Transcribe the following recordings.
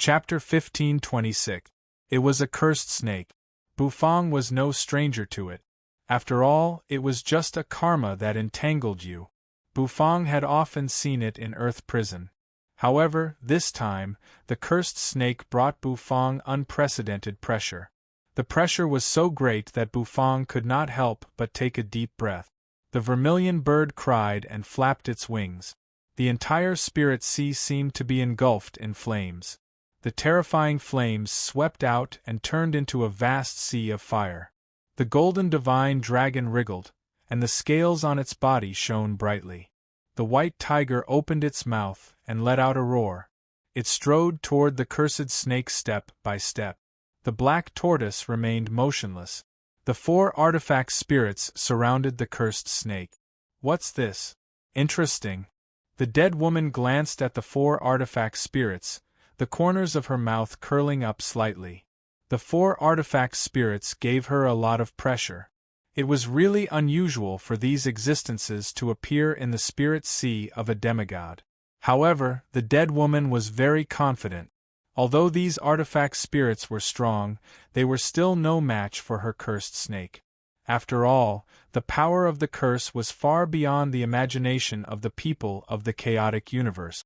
Chapter 1526. It was a cursed snake. Bufang was no stranger to it. After all, it was just a karma that entangled you. Bufang had often seen it in Earth Prison. However, this time, the cursed snake brought Bufang unprecedented pressure. The pressure was so great that Bufang could not help but take a deep breath. The vermilion bird cried and flapped its wings. The entire spirit sea seemed to be engulfed in flames. The terrifying flames swept out and turned into a vast sea of fire. The golden divine dragon wriggled, and the scales on its body shone brightly. The white tiger opened its mouth and let out a roar. It strode toward the cursed snake step by step. The black tortoise remained motionless. The 4 artifact spirits surrounded the cursed snake. What's this? Interesting. The dead woman glanced at the 4 artifact spirits, the corners of her mouth curling up slightly. The 4 artifact spirits gave her a lot of pressure. It was really unusual for these existences to appear in the spirit sea of a demigod. However, the dead woman was very confident. Although these artifact spirits were strong, they were still no match for her cursed snake. After all, the power of the curse was far beyond the imagination of the people of the chaotic universe.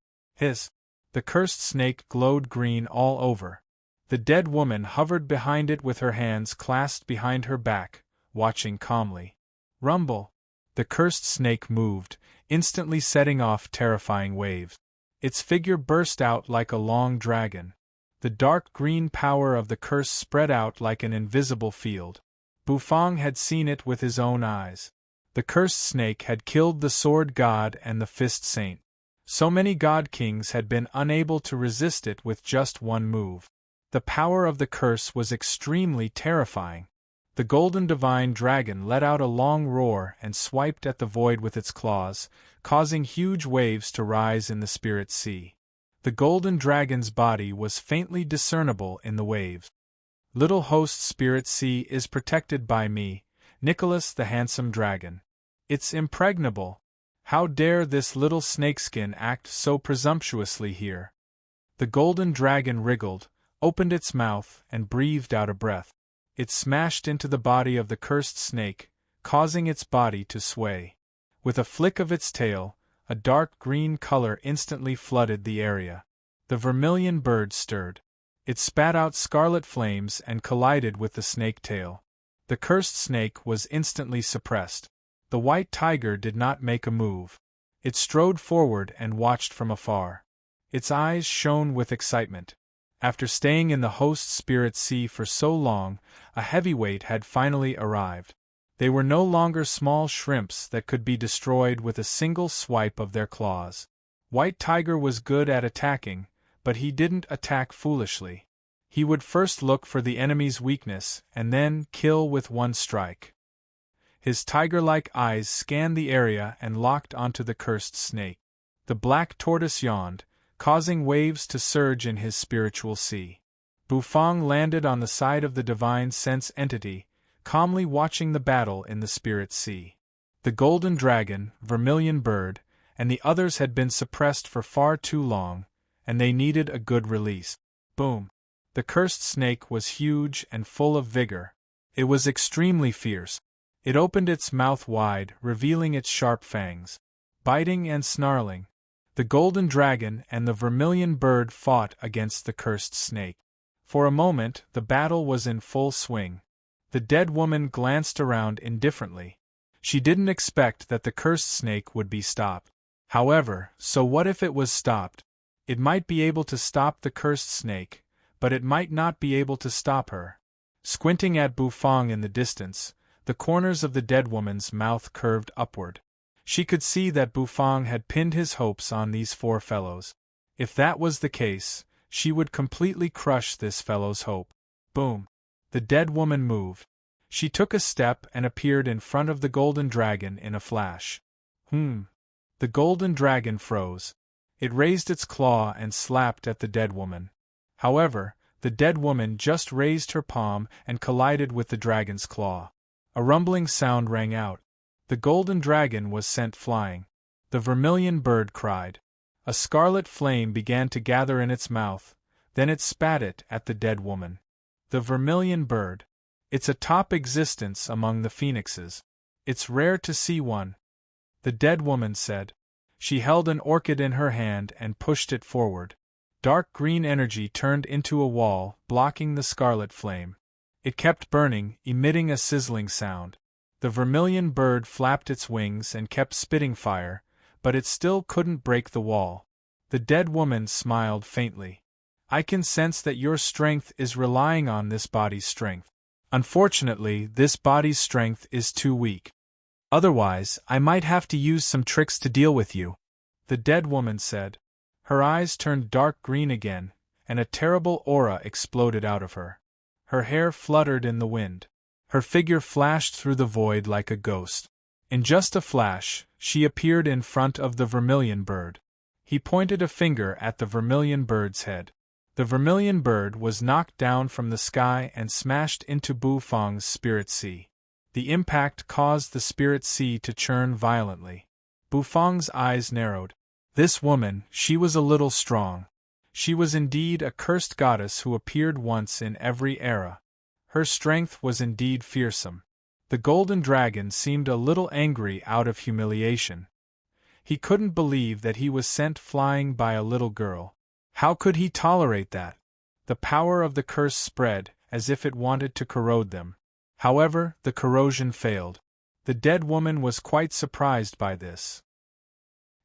The cursed snake glowed green all over. The dead woman hovered behind it with her hands clasped behind her back, watching calmly. Rumble! The cursed snake moved, instantly setting off terrifying waves. Its figure burst out like a long dragon. The dark green power of the curse spread out like an invisible field. Bufang had seen it with his own eyes. The cursed snake had killed the sword god and the fist saint. So many god kings had been unable to resist it with just one move. The power of the curse was extremely terrifying. The golden divine dragon let out a long roar and swiped at the void with its claws, causing huge waves to rise in the spirit sea. The golden dragon's body was faintly discernible in the waves. Little host spirit sea is protected by me, Nicholas the handsome dragon. It's impregnable. How dare this little snakeskin act so presumptuously here? The golden dragon wriggled, opened its mouth, and breathed out a breath. It smashed into the body of the cursed snake, causing its body to sway. With a flick of its tail, a dark green color instantly flooded the area. The vermilion bird stirred. It spat out scarlet flames and collided with the snake tail. The cursed snake was instantly suppressed. The white tiger did not make a move. It strode forward and watched from afar. Its eyes shone with excitement. After staying in the host spirit sea for so long, a heavyweight had finally arrived. They were no longer small shrimps that could be destroyed with a single swipe of their claws. White Tiger was good at attacking, but he didn't attack foolishly. He would first look for the enemy's weakness and then kill with one strike. His tiger-like eyes scanned the area and locked onto the cursed snake. The black tortoise yawned, causing waves to surge in his spiritual sea. Bufang landed on the side of the divine sense entity, calmly watching the battle in the spirit sea. The golden dragon, vermilion bird, and the others had been suppressed for far too long, and they needed a good release. Boom! The cursed snake was huge and full of vigor. It was extremely fierce. It opened its mouth wide, revealing its sharp fangs. Biting and snarling, the golden dragon and the vermilion bird fought against the cursed snake. For a moment, the battle was in full swing. The dead woman glanced around indifferently. She didn't expect that the cursed snake would be stopped. However, so what if it was stopped? It might be able to stop the cursed snake, but it might not be able to stop her. Squinting at Bufang in the distance, the corners of the dead woman's mouth curved upward. She could see that Bufang had pinned his hopes on these 4 fellows. If that was the case, she would completely crush this fellow's hope. Boom! The dead woman moved. She took a step and appeared in front of the golden dragon in a flash. The golden dragon froze. It raised its claw and slapped at the dead woman. However, the dead woman just raised her palm and collided with the dragon's claw. A rumbling sound rang out. The golden dragon was sent flying. The vermilion bird cried. A scarlet flame began to gather in its mouth, Then it spat it at the dead woman. The vermilion bird. It's a top existence among the phoenixes. It's rare to see one, the dead woman said. She held an orchid in her hand and pushed it forward. Dark green energy turned into a wall, blocking the scarlet flame. It kept burning, emitting a sizzling sound. The vermilion bird flapped its wings and kept spitting fire, but it still couldn't break the wall. The dead woman smiled faintly. I can sense that your strength is relying on this body's strength. Unfortunately, this body's strength is too weak. Otherwise, I might have to use some tricks to deal with you, the dead woman said. Her eyes turned dark green again, and a terrible aura exploded out of her. Her hair fluttered in the wind. Her figure flashed through the void like a ghost. In just a flash, she appeared in front of the vermilion bird. He pointed a finger at the vermilion bird's head. The vermilion bird was knocked down from the sky and smashed into Bufang's spirit sea. The impact caused the spirit sea to churn violently. Bufang's eyes narrowed. This woman, she was a little strong. She was indeed a cursed goddess who appeared once in every era. Her strength was indeed fearsome. The golden dragon seemed a little angry out of humiliation. He couldn't believe that he was sent flying by a little girl. How could he tolerate that? The power of the curse spread, as if it wanted to corrode them. However, the corrosion failed. The dead woman was quite surprised by this.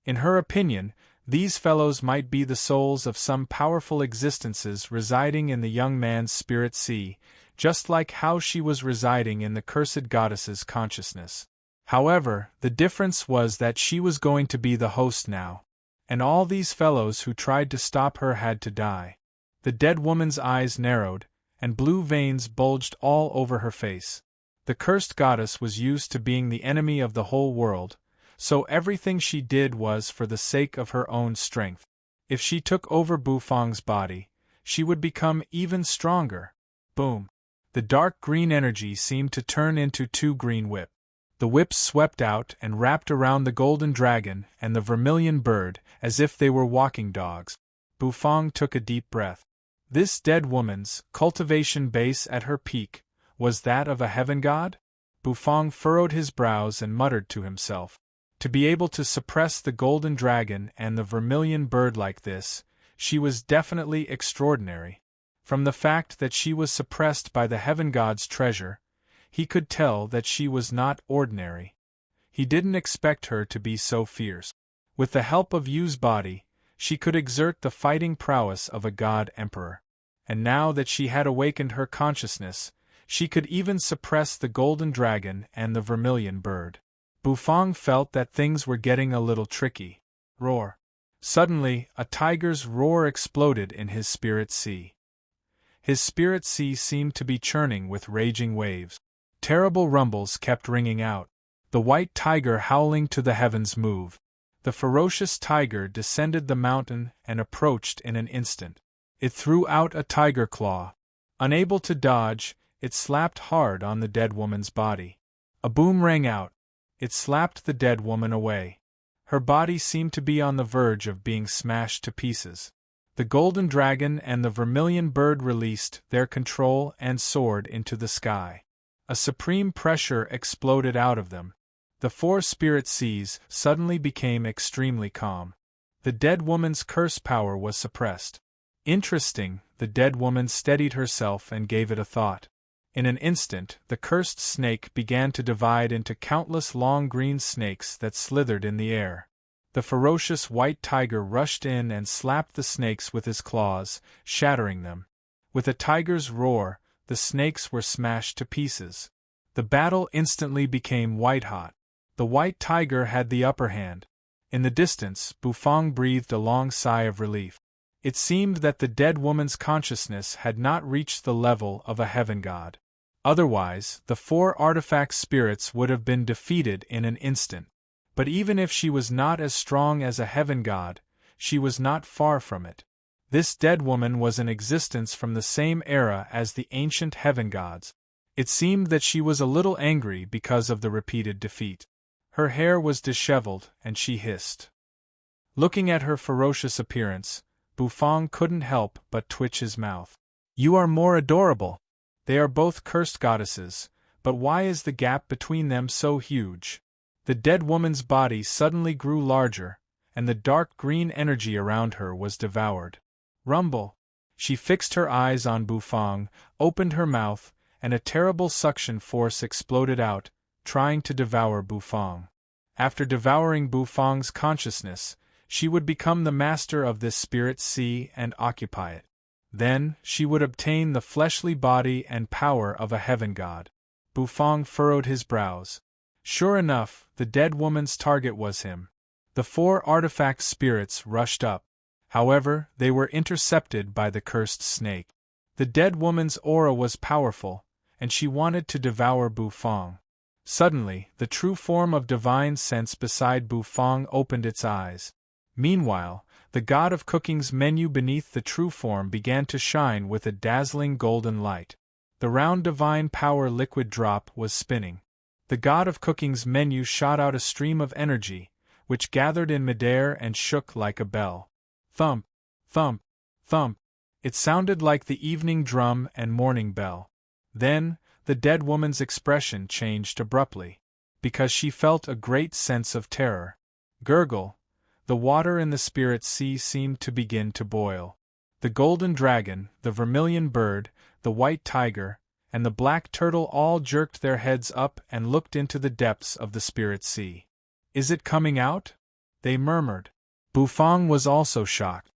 In her opinion, these fellows might be the souls of some powerful existences residing in the young man's spirit sea, just like how she was residing in the cursed goddess's consciousness. However, the difference was that she was going to be the host now. And all these fellows who tried to stop her had to die. The dead woman's eyes narrowed, and blue veins bulged all over her face. The cursed goddess was used to being the enemy of the whole world, so everything she did was for the sake of her own strength. If she took over Bufang's body, she would become even stronger. Boom! The dark green energy seemed to turn into two green whips. The whips swept out and wrapped around the golden dragon and the vermilion bird as if they were walking dogs. Bufang took a deep breath. This dead woman's cultivation base at her peak, was that of a heaven god? Bufang furrowed his brows and muttered to himself. To be able to suppress the golden dragon and the vermilion bird like this, she was definitely extraordinary. From the fact that she was suppressed by the heaven god's treasure, he could tell that she was not ordinary. He didn't expect her to be so fierce. With the help of Yu's body, she could exert the fighting prowess of a god-emperor. And now that she had awakened her consciousness, she could even suppress the golden dragon and the vermilion bird. Bufang felt that things were getting a little tricky. Roar! Suddenly, a tiger's roar exploded in his spirit sea. His spirit sea seemed to be churning with raging waves. Terrible rumbles kept ringing out. The white tiger howling to the heavens moved. The ferocious tiger descended the mountain and approached in an instant. It threw out a tiger claw. Unable to dodge, it slapped hard on the dead woman's body. A boom rang out. It slapped the dead woman away. Her body seemed to be on the verge of being smashed to pieces. The golden dragon and the vermilion bird released their control and soared into the sky. A supreme pressure exploded out of them. The four spirit seas suddenly became extremely calm. The dead woman's curse power was suppressed. Interesting, the dead woman steadied herself and gave it a thought. In an instant, the cursed snake began to divide into countless long green snakes that slithered in the air. The ferocious white tiger rushed in and slapped the snakes with his claws, shattering them. With a tiger's roar, the snakes were smashed to pieces. The battle instantly became white-hot. The white tiger had the upper hand. In the distance, Bufang breathed a long sigh of relief. It seemed that the dead woman's consciousness had not reached the level of a heaven god. Otherwise, the four artifact spirits would have been defeated in an instant. But even if she was not as strong as a heaven god, she was not far from it. This dead woman was in existence from the same era as the ancient heaven gods. It seemed that she was a little angry because of the repeated defeat. Her hair was disheveled, and she hissed. Looking at her ferocious appearance, Bufong couldn't help but twitch his mouth. You are more adorable. They are both cursed goddesses, but why is the gap between them so huge? The dead woman's body suddenly grew larger, and the dark green energy around her was devoured. Rumble! She fixed her eyes on Bufong, opened her mouth, and a terrible suction force exploded out, trying to devour Bufong. After devouring Bufong's consciousness, she would become the master of this spirit sea and occupy it. Then, she would obtain the fleshly body and power of a heaven god. Bufong furrowed his brows. Sure enough, the dead woman's target was him. The 4 artifact spirits rushed up. However, they were intercepted by the cursed snake. The dead woman's aura was powerful, and she wanted to devour Bufong. Suddenly, the true form of divine sense beside Bufong opened its eyes. Meanwhile, the god of cooking's menu beneath the true form began to shine with a dazzling golden light. The round divine power liquid drop was spinning. The god of cooking's menu shot out a stream of energy, which gathered in midair and shook like a bell. Thump, thump, thump. It sounded like the evening drum and morning bell. Then, the dead woman's expression changed abruptly, because she felt a great sense of terror. Gurgle! The water in the spirit sea seemed to begin to boil. The golden dragon, the vermilion bird, the white tiger, and the black turtle all jerked their heads up and looked into the depths of the spirit sea. Is it coming out? They murmured. Bufong was also shocked.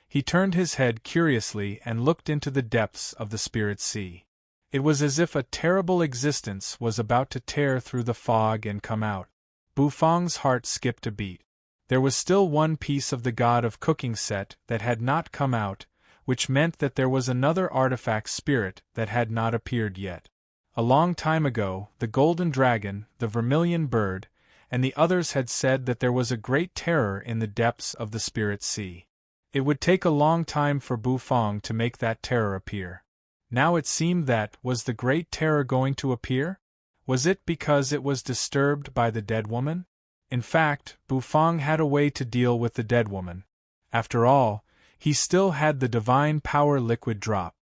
He turned his head curiously and looked into the depths of the spirit sea. It was as if a terrible existence was about to tear through the fog and come out. Bufong's heart skipped a beat. There was still one piece of the god of cooking set that had not come out, which meant that there was another artifact spirit that had not appeared yet. A long time ago, the golden dragon, the vermilion bird, and the others had said that there was a great terror in the depths of the spirit sea. It would take a long time for Bufong to make that terror appear. Now it seemed that, was the great terror going to appear? Was it because it was disturbed by the dead woman? In fact, Bufong had a way to deal with the dead woman. After all, he still had the divine power liquid drop.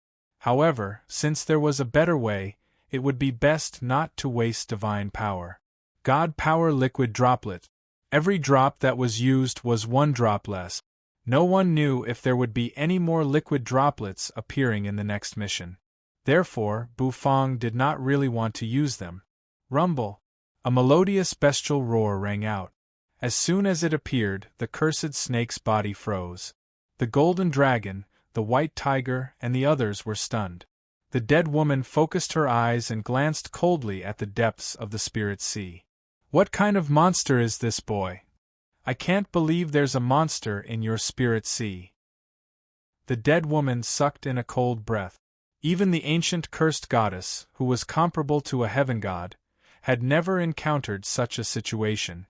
However, since there was a better way, it would be best not to waste divine power. God power liquid droplet. Every drop that was used was 1 drop less. No one knew if there would be any more liquid droplets appearing in the next mission. Therefore, Bufong did not really want to use them. Rumble! A melodious bestial roar rang out. As soon as it appeared, the cursed snake's body froze. The golden dragon, the white tiger, and the others were stunned. The dead woman focused her eyes and glanced coldly at the depths of the spirit sea. What kind of monster is this boy? I can't believe there's a monster in your spirit sea. The dead woman sucked in a cold breath. Even the ancient cursed goddess, who was comparable to a heaven god, had never encountered such a situation.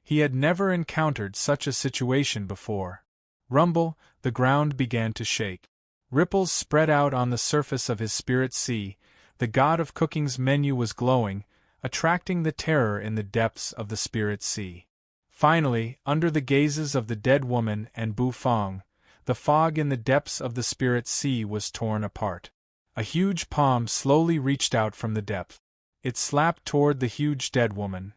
He had never encountered such a situation before. Rumble! The ground began to shake. Ripples spread out on the surface of his spirit sea. The god of cooking's menu was glowing, attracting the terror in the depths of the spirit sea. Finally, under the gazes of the dead woman and Bufong, the fog in the depths of the spirit sea was torn apart. A huge palm slowly reached out from the depth. It slapped toward the huge dead woman.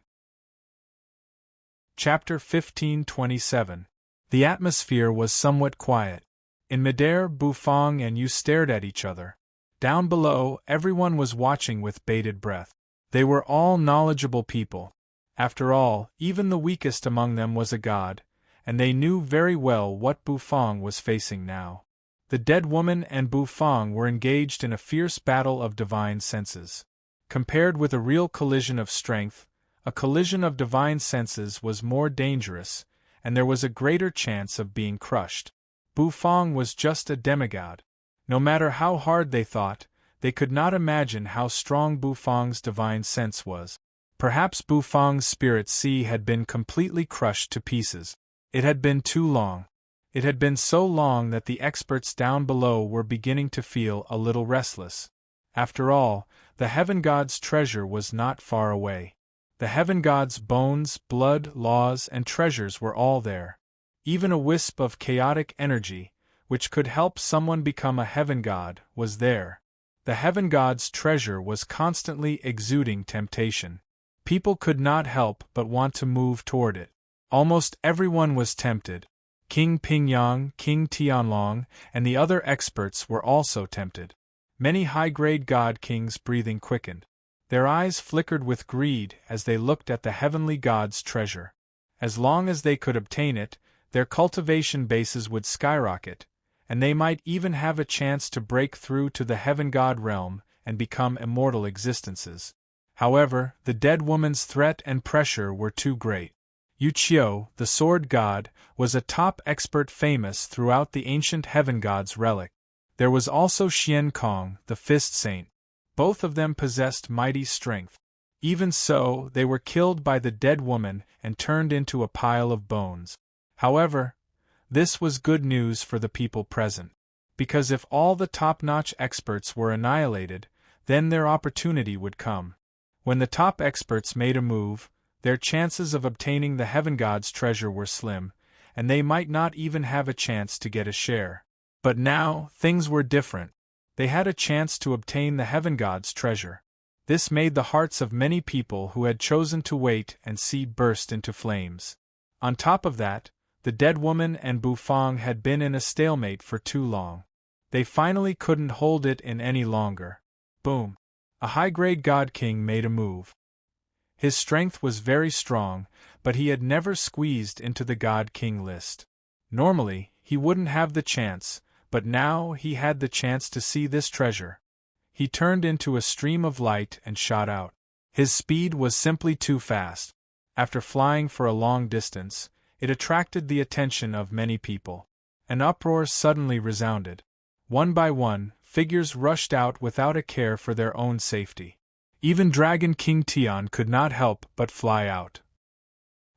Chapter 1527. The atmosphere was somewhat quiet. In midair, Bufong and you stared at each other. Down below, everyone was watching with bated breath. They were all knowledgeable people. After all, even the weakest among them was a god, and they knew very well what Bufong was facing now. The dead woman and Bufong were engaged in a fierce battle of divine senses. Compared with a real collision of strength, a collision of divine senses was more dangerous, and there was a greater chance of being crushed. Bufong was just a demigod. No matter how hard they thought, they could not imagine how strong Bufong's divine sense was. Perhaps Bufong's spirit sea had been completely crushed to pieces. It had been too long. It had been so long that the experts down below were beginning to feel a little restless. After all, the heaven god's treasure was not far away. The heaven god's bones, blood, laws, and treasures were all there. Even a wisp of chaotic energy, which could help someone become a heaven god, was there. The heaven god's treasure was constantly exuding temptation. People could not help but want to move toward it. Almost everyone was tempted. King Pingyang, King Tianlong, and the other experts were also tempted. Many high-grade god kings' breathing quickened. Their eyes flickered with greed as they looked at the heavenly god's treasure. As long as they could obtain it, their cultivation bases would skyrocket, and they might even have a chance to break through to the heaven god realm and become immortal existences. However, the dead woman's threat and pressure were too great. Yu Qiu, the sword god, was a top expert famous throughout the ancient heaven god's relic. There was also Xian Kong, the fist saint. Both of them possessed mighty strength. Even so, they were killed by the dead woman and turned into a pile of bones. However, this was good news for the people present. Because if all the top-notch experts were annihilated, then their opportunity would come. When the top experts made a move, their chances of obtaining the heaven god's treasure were slim, and they might not even have a chance to get a share. But now, things were different. They had a chance to obtain the heaven god's treasure. This made the hearts of many people who had chosen to wait and see burst into flames. On top of that, the dead woman and Bufang had been in a stalemate for too long. They finally couldn't hold it in any longer. Boom! A high-grade god king made a move. His strength was very strong, but he had never squeezed into the god king list. Normally, he wouldn't have the chance, but now he had the chance to see this treasure. He turned into a stream of light and shot out. His speed was simply too fast. After flying for a long distance, it attracted the attention of many people. An uproar suddenly resounded. One by one, figures rushed out without a care for their own safety. Even Dragon King Tian could not help but fly out.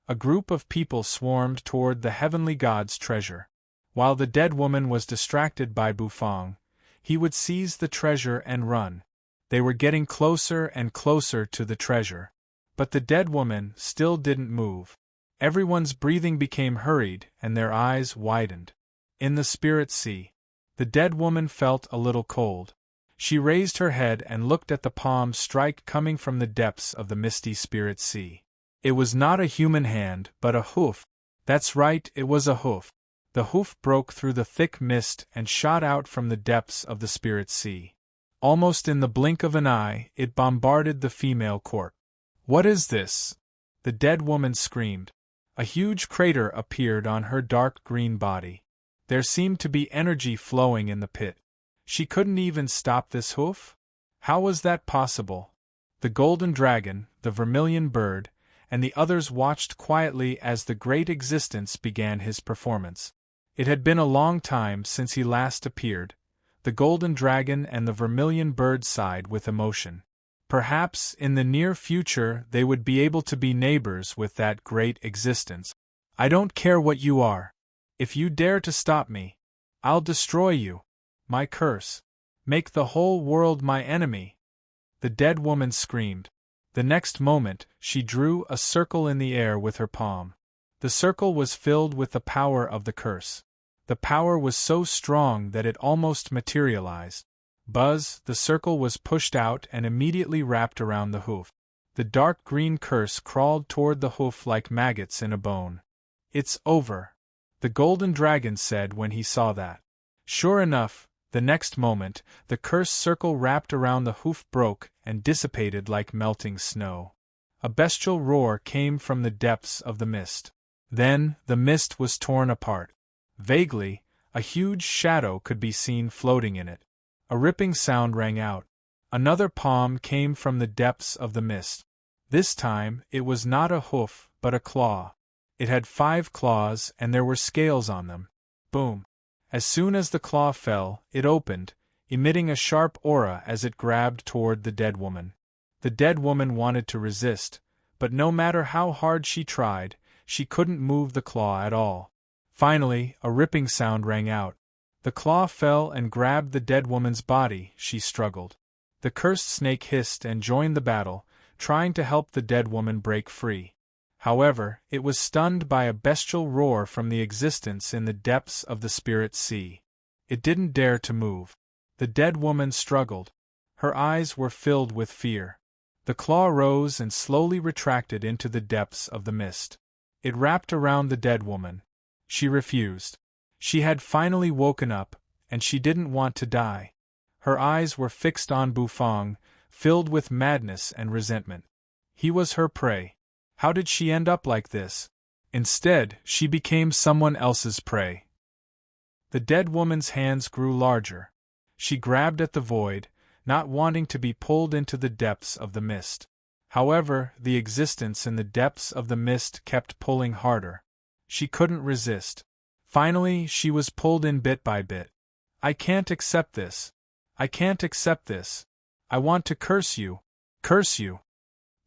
A group of people swarmed toward the heavenly god's treasure. While the dead woman was distracted by Bufang, he would seize the treasure and run. They were getting closer and closer to the treasure. But the dead woman still didn't move. Everyone's breathing became hurried and their eyes widened. In the spirit sea, the dead woman felt a little cold. She raised her head and looked at the palm strike coming from the depths of the misty spirit sea. It was not a human hand, but a hoof. That's right, it was a hoof. The hoof broke through the thick mist and shot out from the depths of the spirit sea. Almost in the blink of an eye, it bombarded the female court. "What is this?" the dead woman screamed. A huge crater appeared on her dark green body. There seemed to be energy flowing in the pit. She couldn't even stop this hoof? How was that possible? The golden dragon, the vermilion bird, and the others watched quietly as the great existence began his performance. It had been a long time since he last appeared. The golden dragon and the vermilion bird sighed with emotion. Perhaps, in the near future, they would be able to be neighbors with that great existence. "I don't care what you are. If you dare to stop me, I'll destroy you. My curse. Make the whole world my enemy," the dead woman screamed. The next moment, she drew a circle in the air with her palm. The circle was filled with the power of the curse. The power was so strong that it almost materialized. Buzz, the circle was pushed out and immediately wrapped around the hoof. The dark green curse crawled toward the hoof like maggots in a bone. "It's over," the golden dragon said when he saw that. Sure enough, the next moment, the cursed circle wrapped around the hoof broke and dissipated like melting snow. A bestial roar came from the depths of the mist. Then, the mist was torn apart. Vaguely, a huge shadow could be seen floating in it. A ripping sound rang out. Another palm came from the depths of the mist. This time, it was not a hoof, but a claw. It had 5 claws and there were scales on them. Boom! As soon as the claw fell, it opened, emitting a sharp aura as it grabbed toward the dead woman. The dead woman wanted to resist, but no matter how hard she tried, she couldn't move the claw at all. Finally, a ripping sound rang out. The claw fell and grabbed the dead woman's body. She struggled. The cursed snake hissed and joined the battle, trying to help the dead woman break free. However, it was stunned by a bestial roar from the existence in the depths of the spirit sea. It didn't dare to move. The dead woman struggled. Her eyes were filled with fear. The claw rose and slowly retracted into the depths of the mist. It wrapped around the dead woman. She refused. She had finally woken up, and she didn't want to die. Her eyes were fixed on Bufang, filled with madness and resentment. He was her prey. How did she end up like this? Instead, she became someone else's prey. The dead woman's hands grew larger. She grabbed at the void, not wanting to be pulled into the depths of the mist. However, the existence in the depths of the mist kept pulling harder. She couldn't resist. Finally, she was pulled in bit by bit. I can't accept this. I can't accept this. I want to curse you. Curse you.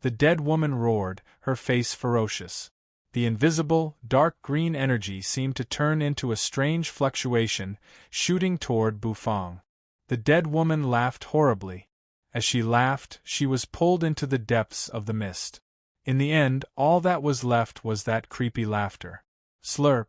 The dead woman roared, her face ferocious. The invisible, dark green energy seemed to turn into a strange fluctuation, shooting toward Bufang. The dead woman laughed horribly. As she laughed, she was pulled into the depths of the mist. In the end, all that was left was that creepy laughter. Slurp.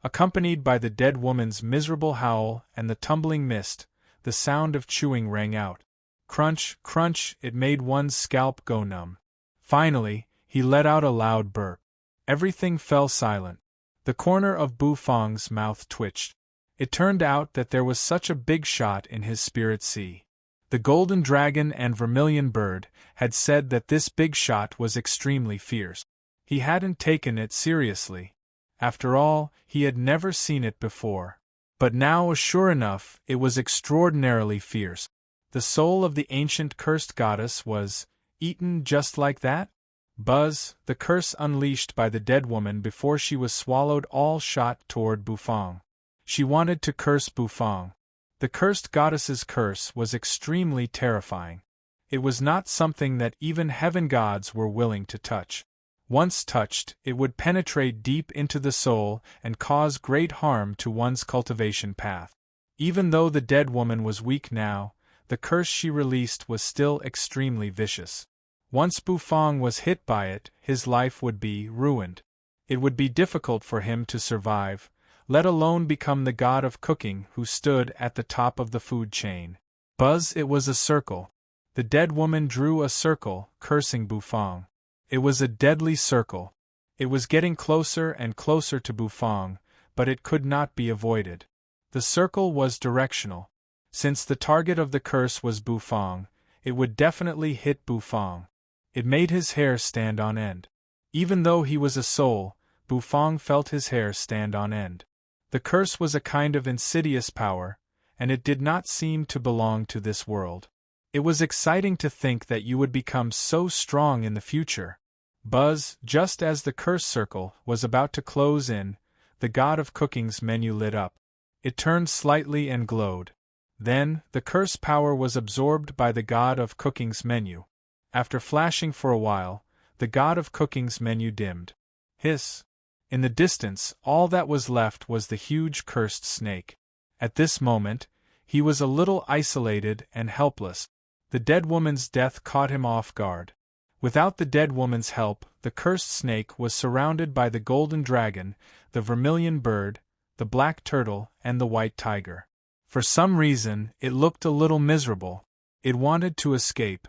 Accompanied by the dead woman's miserable howl and the tumbling mist, the sound of chewing rang out. Crunch, crunch, it made one's scalp go numb. Finally, he let out a loud burp. Everything fell silent. The corner of Bufang's mouth twitched. It turned out that there was such a big shot in his spirit sea. The golden dragon and vermilion bird had said that this big shot was extremely fierce. He hadn't taken it seriously. After all, he had never seen it before. But now, sure enough, it was extraordinarily fierce. The soul of the ancient cursed goddess was eaten just like that? Buzz, the curse unleashed by the dead woman before she was swallowed, all shot toward Bufang. She wanted to curse Bufang. The cursed goddess's curse was extremely terrifying. It was not something that even heaven gods were willing to touch. Once touched, it would penetrate deep into the soul and cause great harm to one's cultivation path. Even though the dead woman was weak now, the curse she released was still extremely vicious. Once Bufang was hit by it, his life would be ruined. It would be difficult for him to survive, let alone become the god of cooking who stood at the top of the food chain. Buzz, it was a circle. The dead woman drew a circle, cursing Bufang. It was a deadly circle. It was getting closer and closer to Bufang, but it could not be avoided. The circle was directional. Since the target of the curse was Bufang, it would definitely hit Bufang. It made his hair stand on end. Even though he was a soul, Bufang felt his hair stand on end. The curse was a kind of insidious power, and it did not seem to belong to this world. It was exciting to think that you would become so strong in the future. Buzz, just as the curse circle was about to close in, the god of cooking's menu lit up. It turned slightly and glowed. Then, the curse power was absorbed by the god of cooking's menu. After flashing for a while, the god of cooking's menu dimmed. Hiss! In the distance, all that was left was the huge cursed snake. At this moment, he was a little isolated and helpless. The dead woman's death caught him off guard. Without the dead woman's help, the cursed snake was surrounded by the golden dragon, the vermilion bird, the black turtle, and the white tiger. For some reason, it looked a little miserable. It wanted to escape.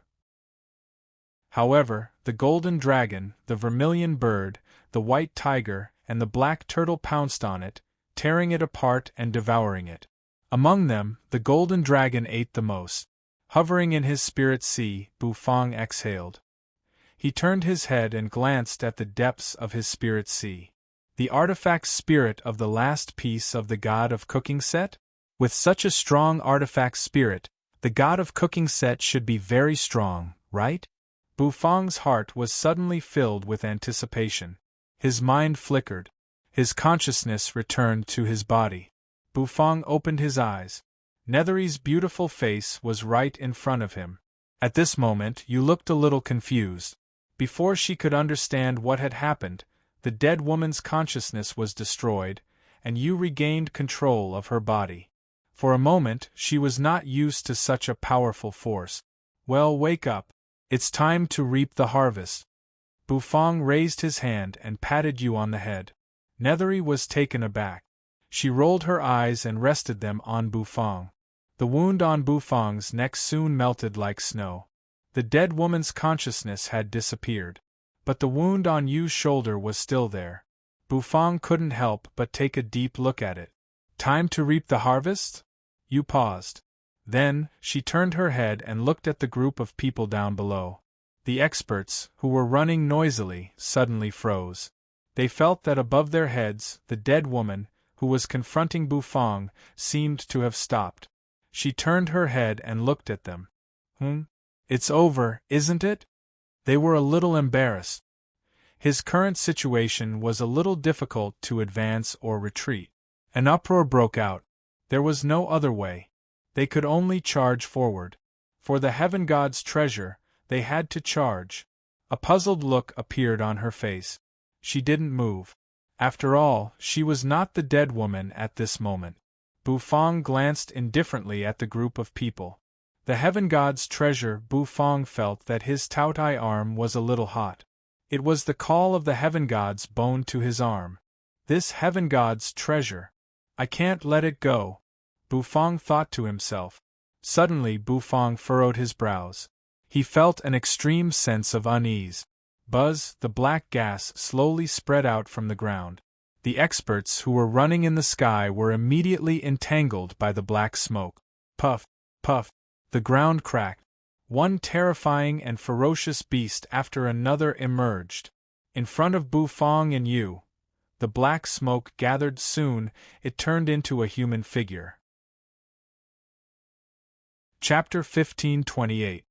However, the golden dragon, the vermilion bird, the white tiger, and the black turtle pounced on it, tearing it apart and devouring it. Among them, the golden dragon ate the most. Hovering in his spirit sea, Bufang exhaled. He turned his head and glanced at the depths of his spirit sea. The artifact spirit of the last piece of the god of cooking set? With such a strong artifact spirit, the god of cooking set should be very strong, right? Bufang's heart was suddenly filled with anticipation. His mind flickered. His consciousness returned to his body. Bufang opened his eyes. Nethery's beautiful face was right in front of him. At this moment, you looked a little confused. Before she could understand what had happened, the dead woman's consciousness was destroyed, and you regained control of her body. For a moment, she was not used to such a powerful force. Well, wake up. It's time to reap the harvest. Bufang raised his hand and patted you on the head. Nethery was taken aback. She rolled her eyes and rested them on Bufang. The wound on Bufang's neck soon melted like snow. The dead woman's consciousness had disappeared. But the wound on Yu's shoulder was still there. Bufang couldn't help but take a deep look at it. Time to reap the harvest? Yu paused. Then, she turned her head and looked at the group of people down below. The experts, who were running noisily, suddenly froze. They felt that above their heads, the dead woman, who was confronting Bufang, seemed to have stopped. She turned her head and looked at them. It's over, isn't it? They were a little embarrassed. His current situation was a little difficult to advance or retreat. An uproar broke out. There was no other way. They could only charge forward. For the heaven god's treasure, they had to charge. A puzzled look appeared on her face. She didn't move. After all, she was not the dead woman at this moment. Bufang glanced indifferently at the group of people. The heaven god's treasure. Bufang felt that his Taotai arm was a little hot. It was the call of the heaven god's bone to his arm. This heaven god's treasure. I can't let it go, Bufang thought to himself. Suddenly Bufang furrowed his brows. He felt an extreme sense of unease. Buzz, the black gas slowly spread out from the ground. The experts who were running in the sky were immediately entangled by the black smoke. Puff, puff. The ground cracked. One terrifying and ferocious beast after another emerged. In front of Bufang and Yu. The black smoke gathered. Soon, it turned into a human figure. Chapter 1528.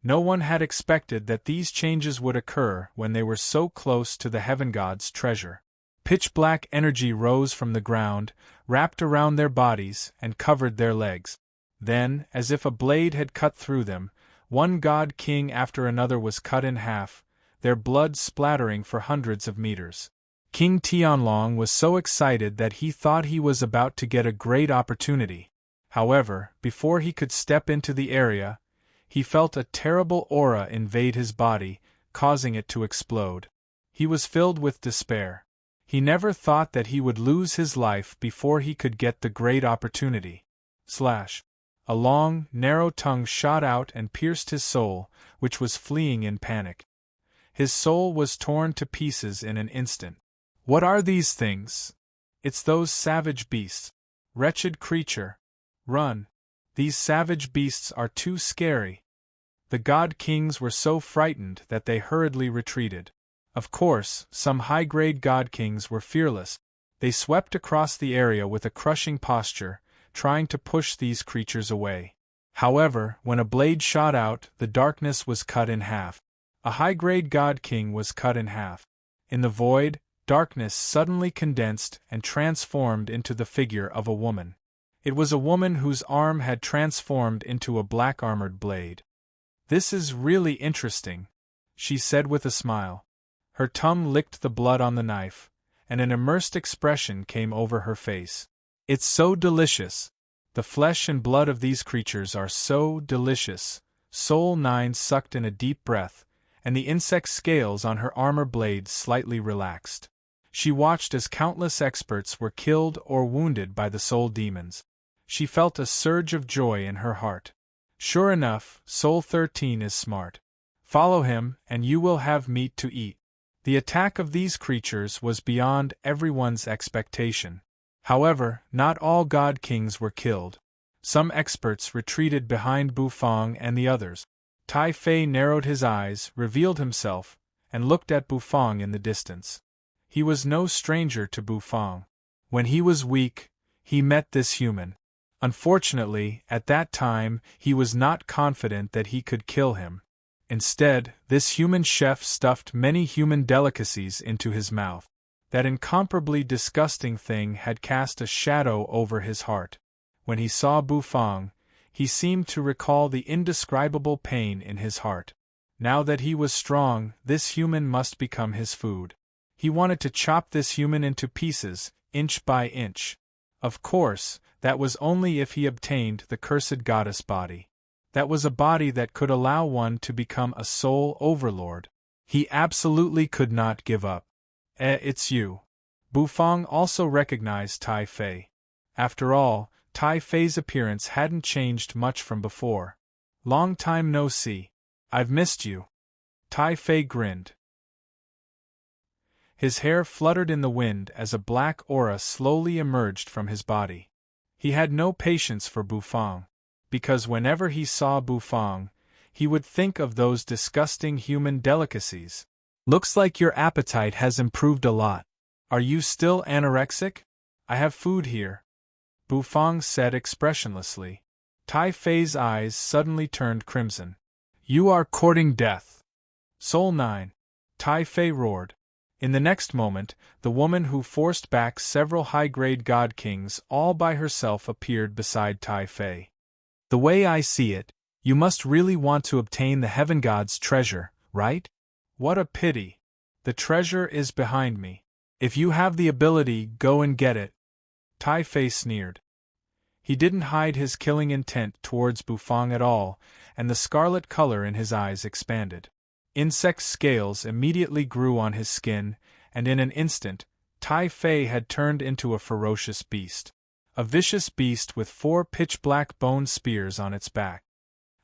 No one had expected that these changes would occur when they were so close to the heaven god's treasure. Pitch-black energy rose from the ground, wrapped around their bodies, and covered their legs. Then, as if a blade had cut through them, one god king after another was cut in half, their blood splattering for hundreds of meters. King Tianlong was so excited that he thought he was about to get a great opportunity. However, before he could step into the area, he felt a terrible aura invade his body, causing it to explode. He was filled with despair. He never thought that he would lose his life before he could get the great opportunity. A long, narrow tongue shot out and pierced his soul, which was fleeing in panic. His soul was torn to pieces in an instant. What are these things? It's those savage beasts. Wretched creature. Run. These savage beasts are too scary. The god kings were so frightened that they hurriedly retreated. Of course, some high-grade god kings were fearless. They swept across the area with a crushing posture, trying to push these creatures away. However, when a blade shot out, the darkness was cut in half. A high-grade god king was cut in half. In the void, darkness suddenly condensed and transformed into the figure of a woman. It was a woman whose arm had transformed into a black armored blade. "This is really interesting," she said with a smile. Her tongue licked the blood on the knife, and an immersed expression came over her face. "It's so delicious. The flesh and blood of these creatures are so delicious." Soul 9 sucked in a deep breath, and the insect scales on her armor blade slightly relaxed. She watched as countless experts were killed or wounded by the soul demons. She felt a surge of joy in her heart. Sure enough, Soul 13 is smart. Follow him, and you will have meat to eat. The attack of these creatures was beyond everyone's expectation. However, not all god kings were killed. Some experts retreated behind Bufang and the others. Tai Fei narrowed his eyes, revealed himself, and looked at Bufang in the distance. He was no stranger to Bufang. When he was weak, he met this human. Unfortunately, at that time, he was not confident that he could kill him. Instead, this human chef stuffed many human delicacies into his mouth. That incomparably disgusting thing had cast a shadow over his heart. When he saw Bufang, he seemed to recall the indescribable pain in his heart. Now that he was strong, this human must become his food. He wanted to chop this human into pieces, inch by inch. Of course, that was only if he obtained the cursed goddess body. That was a body that could allow one to become a soul overlord. He absolutely could not give up. It's you. Bufang also recognized Tai Fei. After all, Tai Fei's appearance hadn't changed much from before. "Long time no see. I've missed you." Tai Fei grinned. His hair fluttered in the wind as a black aura slowly emerged from his body. He had no patience for Bufang, because whenever he saw Bufang, he would think of those disgusting human delicacies. "Looks like your appetite has improved a lot. Are you still anorexic? I have food here," Bufang said expressionlessly. Tai Fei's eyes suddenly turned crimson. "You are courting death." "Soul 9. Tai Fei roared. In the next moment, the woman who forced back several high-grade god kings all by herself appeared beside Tai Fei. "The way I see it, you must really want to obtain the heaven god's treasure, right? What a pity. The treasure is behind me. If you have the ability, go and get it." Tai Fei sneered. He didn't hide his killing intent towards Bufang at all, and the scarlet color in his eyes expanded. Insect scales immediately grew on his skin, and in an instant, Tai Fei had turned into a ferocious beast. A vicious beast with 4 pitch-black bone spears on its back.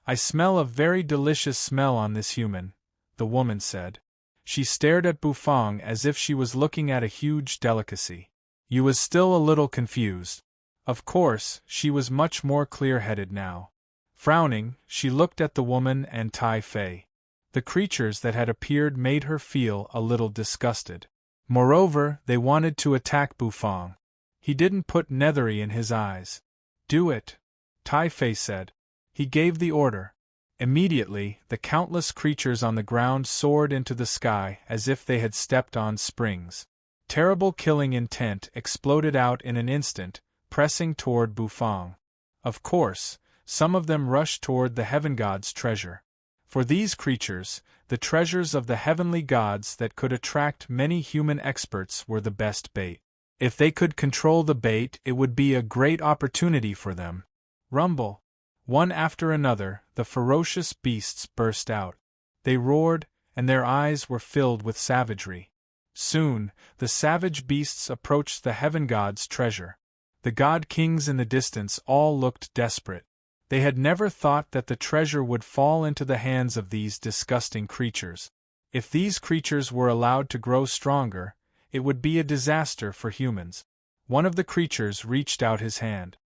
"I smell a very delicious smell on this human," the woman said. She stared at Bufang as if she was looking at a huge delicacy. You was still a little confused. Of course, she was much more clear-headed now. Frowning, she looked at the woman and Tai Fei. The creatures that had appeared made her feel a little disgusted. Moreover, they wanted to attack Bufang. He didn't put nethery in his eyes. "Do it," Tai Fei said. He gave the order. Immediately, the countless creatures on the ground soared into the sky as if they had stepped on springs. Terrible killing intent exploded out in an instant, pressing toward Bufang. Of course, some of them rushed toward the heaven god's treasure. For these creatures, the treasures of the heavenly gods that could attract many human experts were the best bait. If they could control the bait, it would be a great opportunity for them. Rumble! One after another, the ferocious beasts burst out. They roared, and their eyes were filled with savagery. Soon, the savage beasts approached the heaven god's treasure. The god kings in the distance all looked desperate. They had never thought that the treasure would fall into the hands of these disgusting creatures. If these creatures were allowed to grow stronger, it would be a disaster for humans. One of the creatures reached out his hand.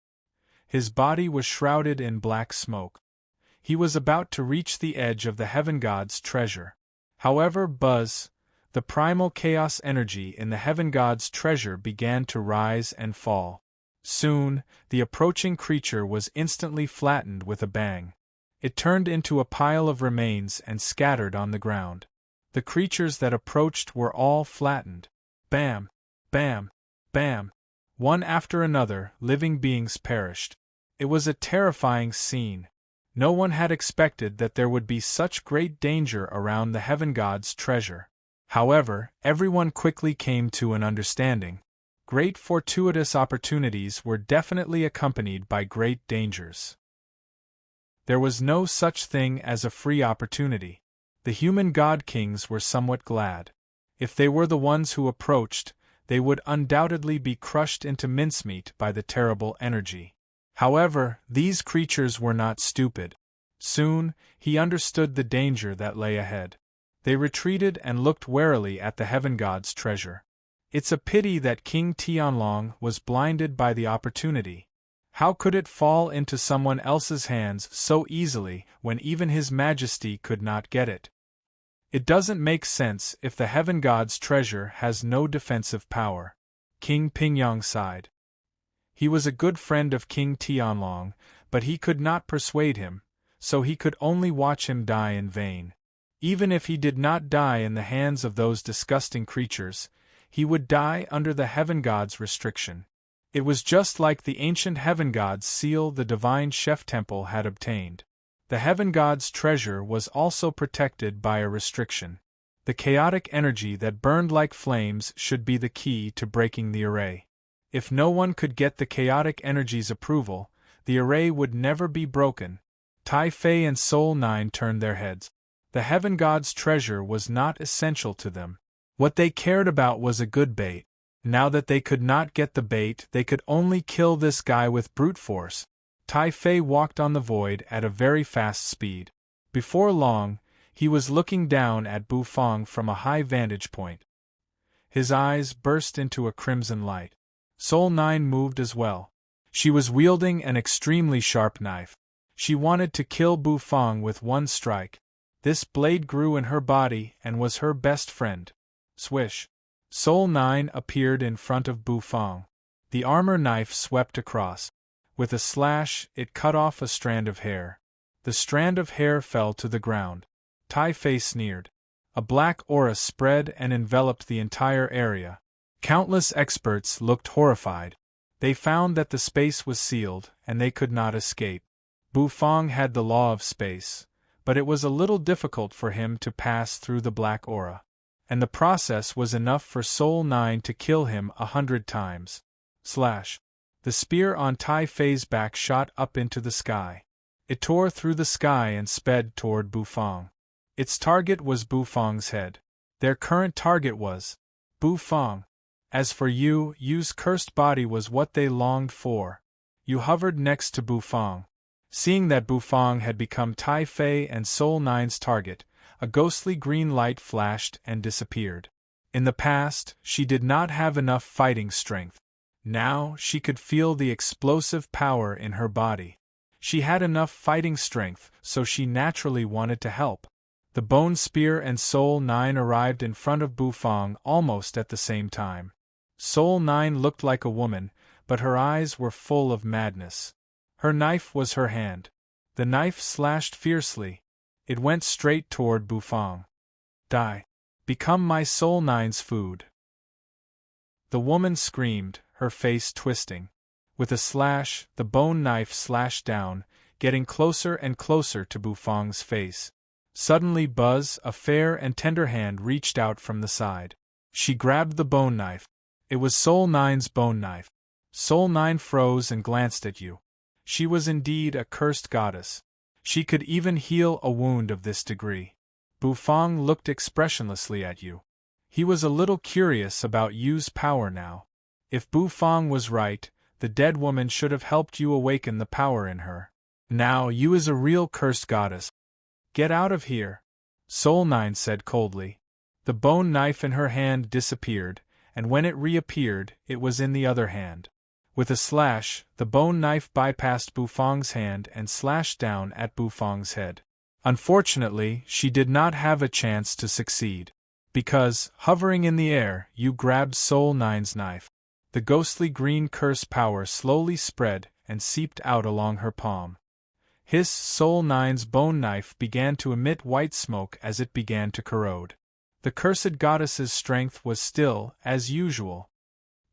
His body was shrouded in black smoke. He was about to reach the edge of the heaven god's treasure. However, the primal chaos energy in the heaven god's treasure began to rise and fall. Soon, the approaching creature was instantly flattened with a bang. It turned into a pile of remains and scattered on the ground. The creatures that approached were all flattened. Bam! Bam! Bam! One after another, living beings perished. It was a terrifying scene. No one had expected that there would be such great danger around the heaven god's treasure. However, everyone quickly came to an understanding. Great fortuitous opportunities were definitely accompanied by great dangers. There was no such thing as a free opportunity. The human god kings were somewhat glad. If they were the ones who approached, they would undoubtedly be crushed into mincemeat by the terrible energy. However, these creatures were not stupid. Soon, he understood the danger that lay ahead. They retreated and looked warily at the heaven god's treasure. It's a pity that King Tianlong was blinded by the opportunity. How could it fall into someone else's hands so easily when even His Majesty could not get it? It doesn't make sense if the heaven god's treasure has no defensive power. King Pingyang sighed. He was a good friend of King Tianlong, but he could not persuade him, so he could only watch him die in vain. Even if he did not die in the hands of those disgusting creatures, he would die under the heaven god's restriction. It was just like the ancient heaven god's seal the divine chef temple had obtained. The heaven god's treasure was also protected by a restriction. The chaotic energy that burned like flames should be the key to breaking the array. If no one could get the chaotic energy's approval, the array would never be broken. Tai Fei and Soul 9 turned their heads. The heaven god's treasure was not essential to them. What they cared about was a good bait. Now that they could not get the bait, they could only kill this guy with brute force. Tai Fei walked on the void at a very fast speed. Before long, he was looking down at Bufang from a high vantage point. His eyes burst into a crimson light. Soul 9 moved as well. She was wielding an extremely sharp knife. She wanted to kill Bufang with one strike. This blade grew in her body and was her best friend. Swish! Soul 9 appeared in front of Bufang. The armor knife swept across. With a slash, it cut off a strand of hair. The strand of hair fell to the ground. Tai Fei sneered. A black aura spread and enveloped the entire area. Countless experts looked horrified. They found that the space was sealed, and they could not escape. Bufang had the law of space, but it was a little difficult for him to pass through the black aura. And the process was enough for Soul 9 to kill him 100 times. Slash! The spear on Tai Fei's back shot up into the sky. It tore through the sky and sped toward Bufang. Its target was Bufang's head. Their current target was Bufang. As for Yu's cursed body was what they longed for. Yu hovered next to Bufang. Seeing that Bufang had become Tai Fei and Soul 9's target, a ghostly green light flashed and disappeared. In the past, she did not have enough fighting strength. Now, she could feel the explosive power in her body. She had enough fighting strength, so she naturally wanted to help. The bone spear and Soul 9 arrived in front of Bufang almost at the same time. Soul 9 looked like a woman, but her eyes were full of madness. Her knife was her hand. The knife slashed fiercely. It went straight toward Bufang. Die. Become my Soul 9's food. The woman screamed, her face twisting. With a slash, the bone knife slashed down, getting closer and closer to Bufang's face. Suddenly Buzz, a fair and tender hand, reached out from the side. She grabbed the bone knife. It was Soul 9's bone knife. Soul 9 froze and glanced at you. She was indeed a cursed goddess. She could even heal a wound of this degree. Bufang looked expressionlessly at you. He was a little curious about Yu's power now. If Bufang was right, the dead woman should have helped you awaken the power in her. Now Yu is a real cursed goddess. Get out of here, Soul 9 said coldly. The bone knife in her hand disappeared, and when it reappeared, it was in the other hand. With a slash, the bone knife bypassed Bufang's hand and slashed down at Bufang's head. Unfortunately, she did not have a chance to succeed. Because, hovering in the air, you grabbed Soul 9's knife. The ghostly green curse power slowly spread and seeped out along her palm. His Soul 9's bone knife began to emit white smoke as it began to corrode. The cursed goddess's strength was still, as usual.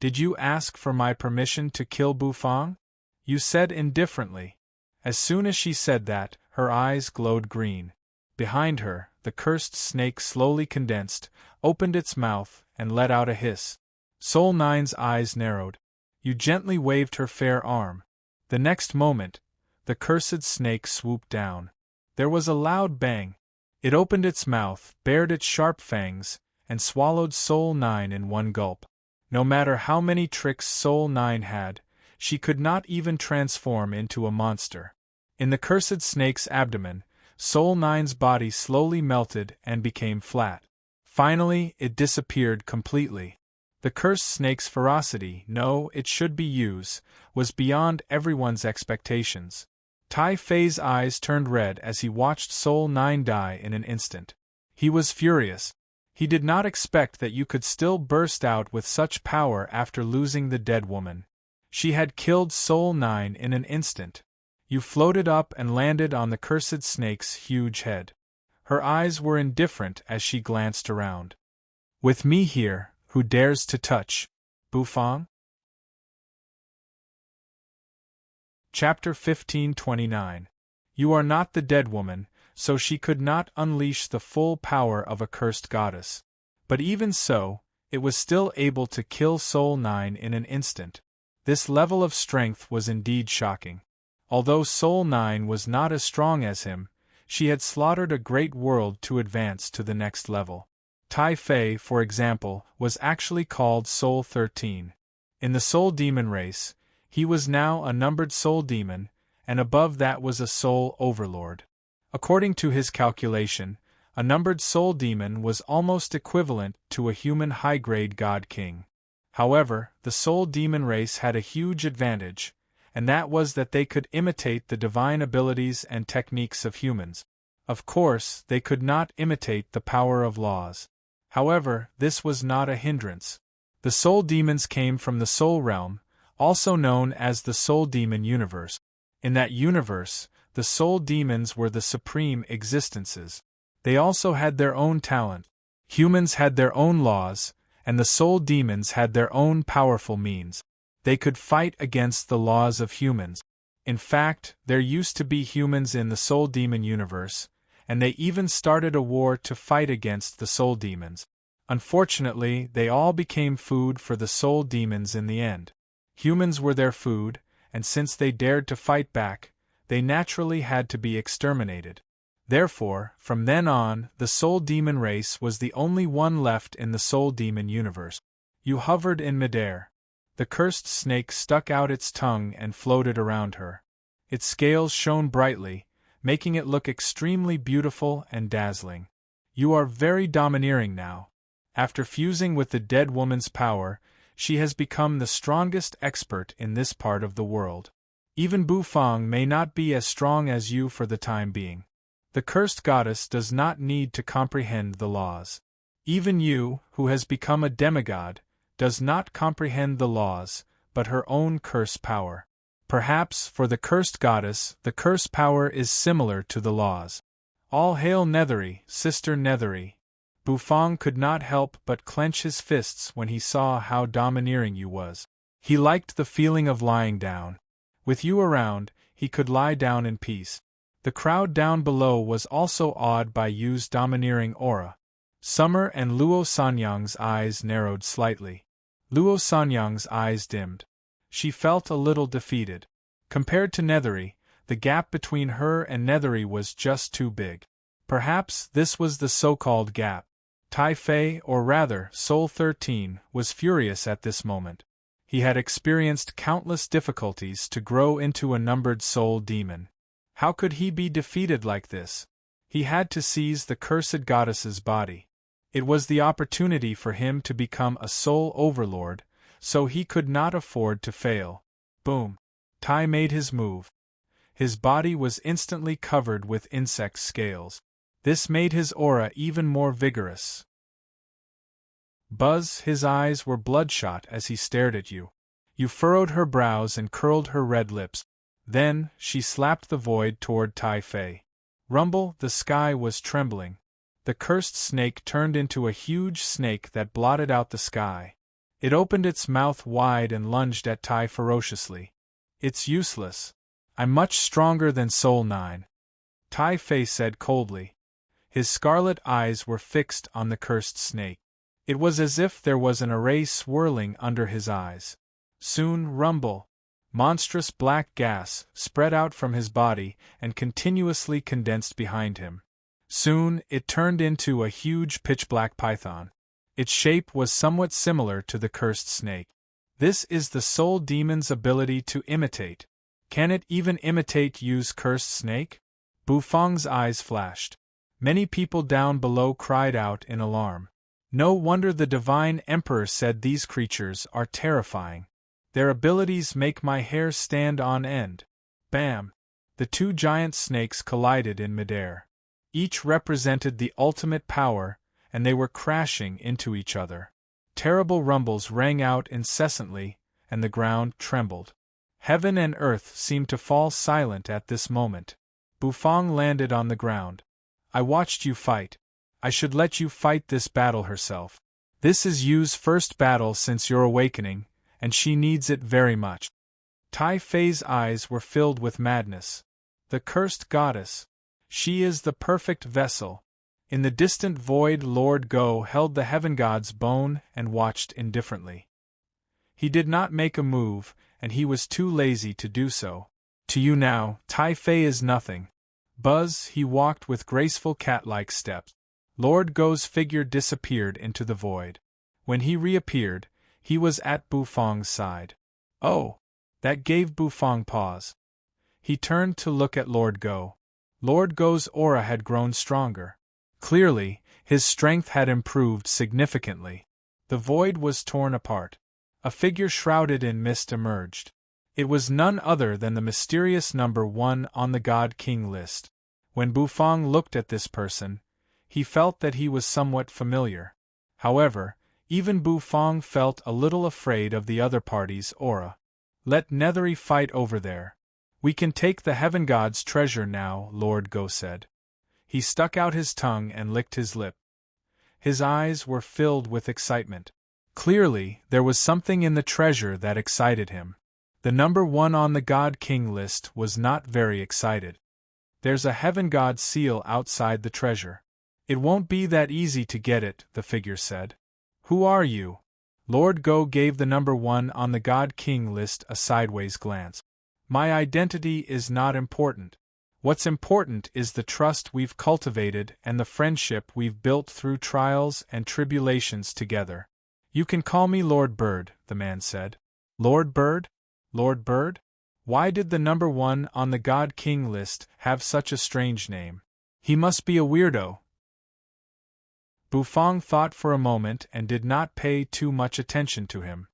Did you ask for my permission to kill Bufang? You said indifferently. As soon as she said that, her eyes glowed green. Behind her, the cursed snake slowly condensed, opened its mouth, and let out a hiss. Soul 9's eyes narrowed. You gently waved her fair arm. The next moment, the cursed snake swooped down. There was a loud bang. It opened its mouth, bared its sharp fangs, and swallowed Soul 9 in one gulp. No matter how many tricks Soul 9 had, she could not even transform into a monster. In the cursed snake's abdomen, Soul 9's body slowly melted and became flat. Finally, it disappeared completely. The cursed snake's ferocity, no, it should be used, was beyond everyone's expectations. Tai Fei's eyes turned red as he watched Soul 9 die in an instant. He was furious. He did not expect that you could still burst out with such power after losing the dead woman. She had killed Soul 9 in an instant. You floated up and landed on the cursed snake's huge head. Her eyes were indifferent as she glanced around. With me here, who dares to touch Bufang? Chapter 1529. You are not the dead woman, so she could not unleash the full power of a cursed goddess. But even so, it was still able to kill Soul 9 in an instant. This level of strength was indeed shocking. Although Soul 9 was not as strong as him, she had slaughtered a great world to advance to the next level. Tai Fei, for example, was actually called Soul 13. In the soul demon race, he was now a numbered soul demon, and above that was a soul overlord. According to his calculation, a numbered soul demon was almost equivalent to a human high-grade god king. However, the soul demon race had a huge advantage, and that was that they could imitate the divine abilities and techniques of humans. Of course, they could not imitate the power of laws. However, this was not a hindrance. The soul demons came from the soul realm, also known as the soul demon universe. In that universe, the soul demons were the supreme existences. They also had their own talent. Humans had their own laws, and the soul demons had their own powerful means. They could fight against the laws of humans. In fact, there used to be humans in the soul demon universe, and they even started a war to fight against the soul demons. Unfortunately, they all became food for the soul demons in the end. Humans were their food, and since they dared to fight back, they naturally had to be exterminated. Therefore, from then on, the soul demon race was the only one left in the soul demon universe. You hovered in midair. The cursed snake stuck out its tongue and floated around her. Its scales shone brightly, making it look extremely beautiful and dazzling. You are very domineering now. After fusing with the dead woman's power, she has become the strongest expert in this part of the world. Even Bufang may not be as strong as you for the time being. The cursed goddess does not need to comprehend the laws. Even you, who has become a demigod, does not comprehend the laws, but her own curse power. Perhaps, for the cursed goddess, the curse power is similar to the laws. All hail Nethery, Sister Nethery. Bufang could not help but clench his fists when he saw how domineering you was. He liked the feeling of lying down. With you around, he could lie down in peace. The crowd down below was also awed by Yu's domineering aura. Summer and Luo Sanyang's eyes narrowed slightly. Luo Sanyang's eyes dimmed. She felt a little defeated. Compared to Nethery, the gap between her and Nethery was just too big. Perhaps this was the so-called gap. Tai Fei, or rather, Soul 13, was furious at this moment. He had experienced countless difficulties to grow into a numbered soul demon. How could he be defeated like this? He had to seize the cursed goddess's body. It was the opportunity for him to become a soul overlord, so he could not afford to fail. Boom! Tai made his move. His body was instantly covered with insect scales. This made his aura even more vigorous. Buzz, his eyes were bloodshot as he stared at you. You furrowed her brows and curled her red lips. Then, she slapped the void toward Tai Fei. Rumble, the sky was trembling. The cursed snake turned into a huge snake that blotted out the sky. It opened its mouth wide and lunged at Tai ferociously. It's useless. I'm much stronger than Soul 9. Tai Fei said coldly. His scarlet eyes were fixed on the cursed snake. It was as if there was an array swirling under his eyes. Soon, Rumble, monstrous black gas, spread out from his body and continuously condensed behind him. Soon, it turned into a huge pitch-black python. Its shape was somewhat similar to the cursed snake. This is the soul demon's ability to imitate. Can it even imitate Yu's cursed snake? Bufang's eyes flashed. Many people down below cried out in alarm. No wonder the Divine Emperor said these creatures are terrifying. Their abilities make my hair stand on end. Bam! The two giant snakes collided in midair. Each represented the ultimate power, and they were crashing into each other. Terrible rumbles rang out incessantly, and the ground trembled. Heaven and earth seemed to fall silent at this moment. Bufang landed on the ground. I watched you fight. I should let you fight this battle herself. This is Yu's first battle since your awakening, and she needs it very much. Tai Fei's eyes were filled with madness. The cursed goddess. She is the perfect vessel. In the distant void, Lord Go held the heaven god's bone and watched indifferently. He did not make a move, and he was too lazy to do so. To you now, Tai Fei is nothing. Buzz, he walked with graceful cat-like steps. Lord Go's figure disappeared into the void. When he reappeared, he was at Bufong's side. Oh! That gave Bufong pause. He turned to look at Lord Go. Lord Go's aura had grown stronger. Clearly, his strength had improved significantly. The void was torn apart. A figure shrouded in mist emerged. It was none other than the mysterious number 1 on the God King list. When Bufong looked at this person, he felt that he was somewhat familiar. However, even Bufong felt a little afraid of the other party's aura. Let Nethery fight over there. We can take the Heaven God's treasure now, Lord Go said. He stuck out his tongue and licked his lip. His eyes were filled with excitement. Clearly, there was something in the treasure that excited him. The number 1 on the God King list was not very excited. There's a Heaven God seal outside the treasure. It won't be that easy to get it, the figure said. Who are you? Lord Go gave the number 1 on the God King list a sideways glance. My identity is not important. What's important is the trust we've cultivated and the friendship we've built through trials and tribulations together. You can call me Lord Bird, the man said. Lord Bird? Lord Bird? Why did the number 1 on the God King list have such a strange name? He must be a weirdo. Bufong thought for a moment and did not pay too much attention to him.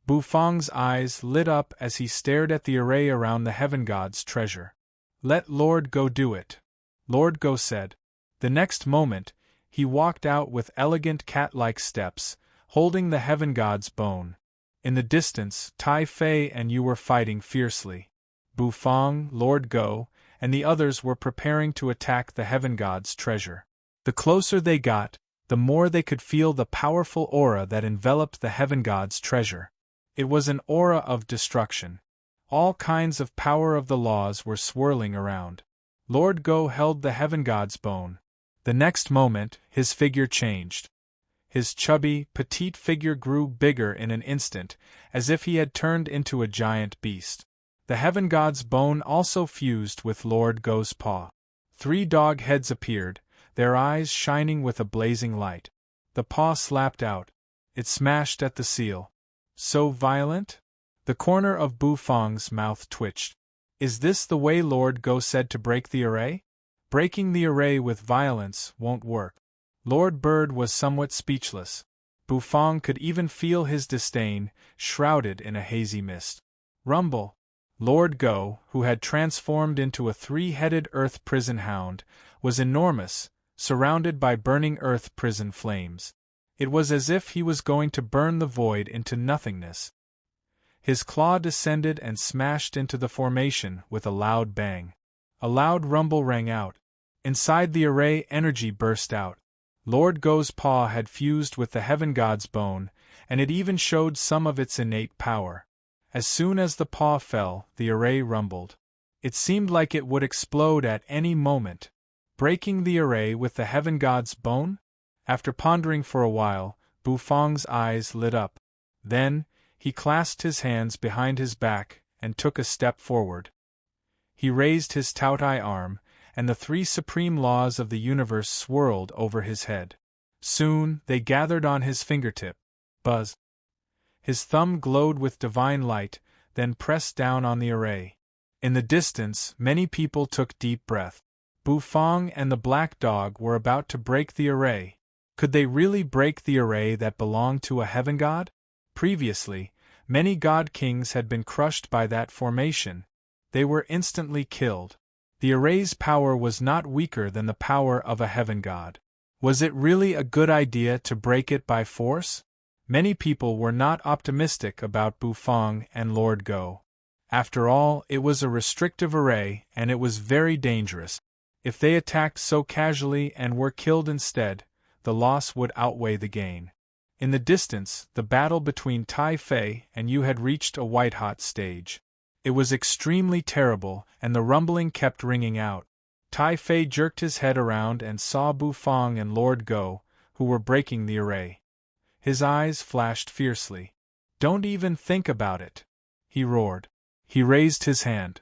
Bufong's eyes lit up as he stared at the array around the Heaven God's treasure. Let Lord Go do it, Lord Go said. The next moment, he walked out with elegant cat-like steps, holding the Heaven God's bone. In the distance, Tai Fei and you were fighting fiercely. Bufong, Lord Go, and the others were preparing to attack the Heaven God's treasure. The closer they got, the more they could feel the powerful aura that enveloped the Heaven God's treasure. It was an aura of destruction. All kinds of power of the laws were swirling around. Lord Go held the Heaven God's bone. The next moment, his figure changed. His chubby, petite figure grew bigger in an instant, as if he had turned into a giant beast. The Heaven God's bone also fused with Lord Go's paw. 3 dog heads appeared, their eyes shining with a blazing light. The paw slapped out. It smashed at the seal. So violent? The corner of Bufong's mouth twitched. Is this the way Lord Go said to break the array? Breaking the array with violence won't work. Lord Bird was somewhat speechless. Bufong could even feel his disdain, shrouded in a hazy mist. Rumble! Lord Go, who had transformed into a 3-headed earth prison hound, was enormous, surrounded by burning earth prison flames. It was as if he was going to burn the void into nothingness. His claw descended and smashed into the formation with a loud bang. A loud rumble rang out. Inside the array, energy burst out. Lord Go's paw had fused with the Heaven God's bone, and it even showed some of its innate power. As soon as the paw fell, the array rumbled. It seemed like it would explode at any moment. Breaking the array with the Heaven God's bone? After pondering for a while, Bufong's eyes lit up. Then, he clasped his hands behind his back and took a step forward. He raised his Tao-Tai arm, and the 3 supreme laws of the universe swirled over his head. Soon, they gathered on his fingertip. Buzz! His thumb glowed with divine light, then pressed down on the array. In the distance, many people took deep breath. Bufong and the black dog were about to break the array. Could they really break the array that belonged to a heaven god? Previously, many god kings had been crushed by that formation. They were instantly killed. The array's power was not weaker than the power of a heaven god. Was it really a good idea to break it by force? Many people were not optimistic about Bufong and Lord Go. After all, it was a restrictive array, and it was very dangerous. If they attacked so casually and were killed instead, the loss would outweigh the gain. In the distance, the battle between Tai Fei and Yu had reached a white-hot stage. It was extremely terrible, and the rumbling kept ringing out. Tai Fei jerked his head around and saw Bufong and Lord Go, who were breaking the array. His eyes flashed fiercely. "Don't even think about it!" he roared. He raised his hand.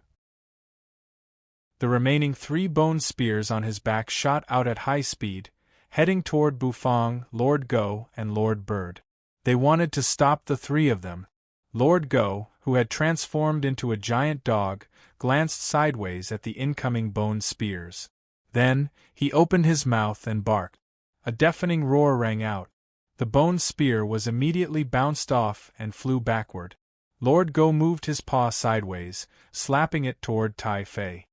The remaining 3 bone spears on his back shot out at high speed, heading toward Bufang, Lord Go, and Lord Bird. They wanted to stop the three of them. Lord Go, who had transformed into a giant dog, glanced sideways at the incoming bone spears. Then, he opened his mouth and barked. A deafening roar rang out. The bone spear was immediately bounced off and flew backward. Lord Go moved his paw sideways, slapping it toward Tai Fei.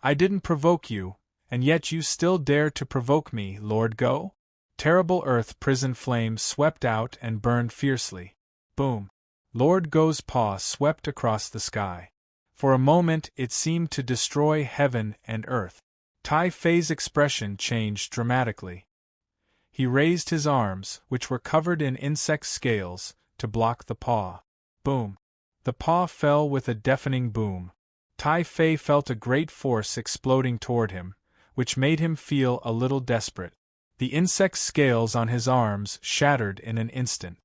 "I didn't provoke you, and yet you still dare to provoke me, Lord Go?" Terrible earth prison flames swept out and burned fiercely. Boom! Lord Go's paw swept across the sky. For a moment it seemed to destroy heaven and earth. Tai Fei's expression changed dramatically. He raised his arms, which were covered in insect scales, to block the paw. Boom! The paw fell with a deafening boom. Tai Fei felt a great force exploding toward him, which made him feel a little desperate. The insect scales on his arms shattered in an instant.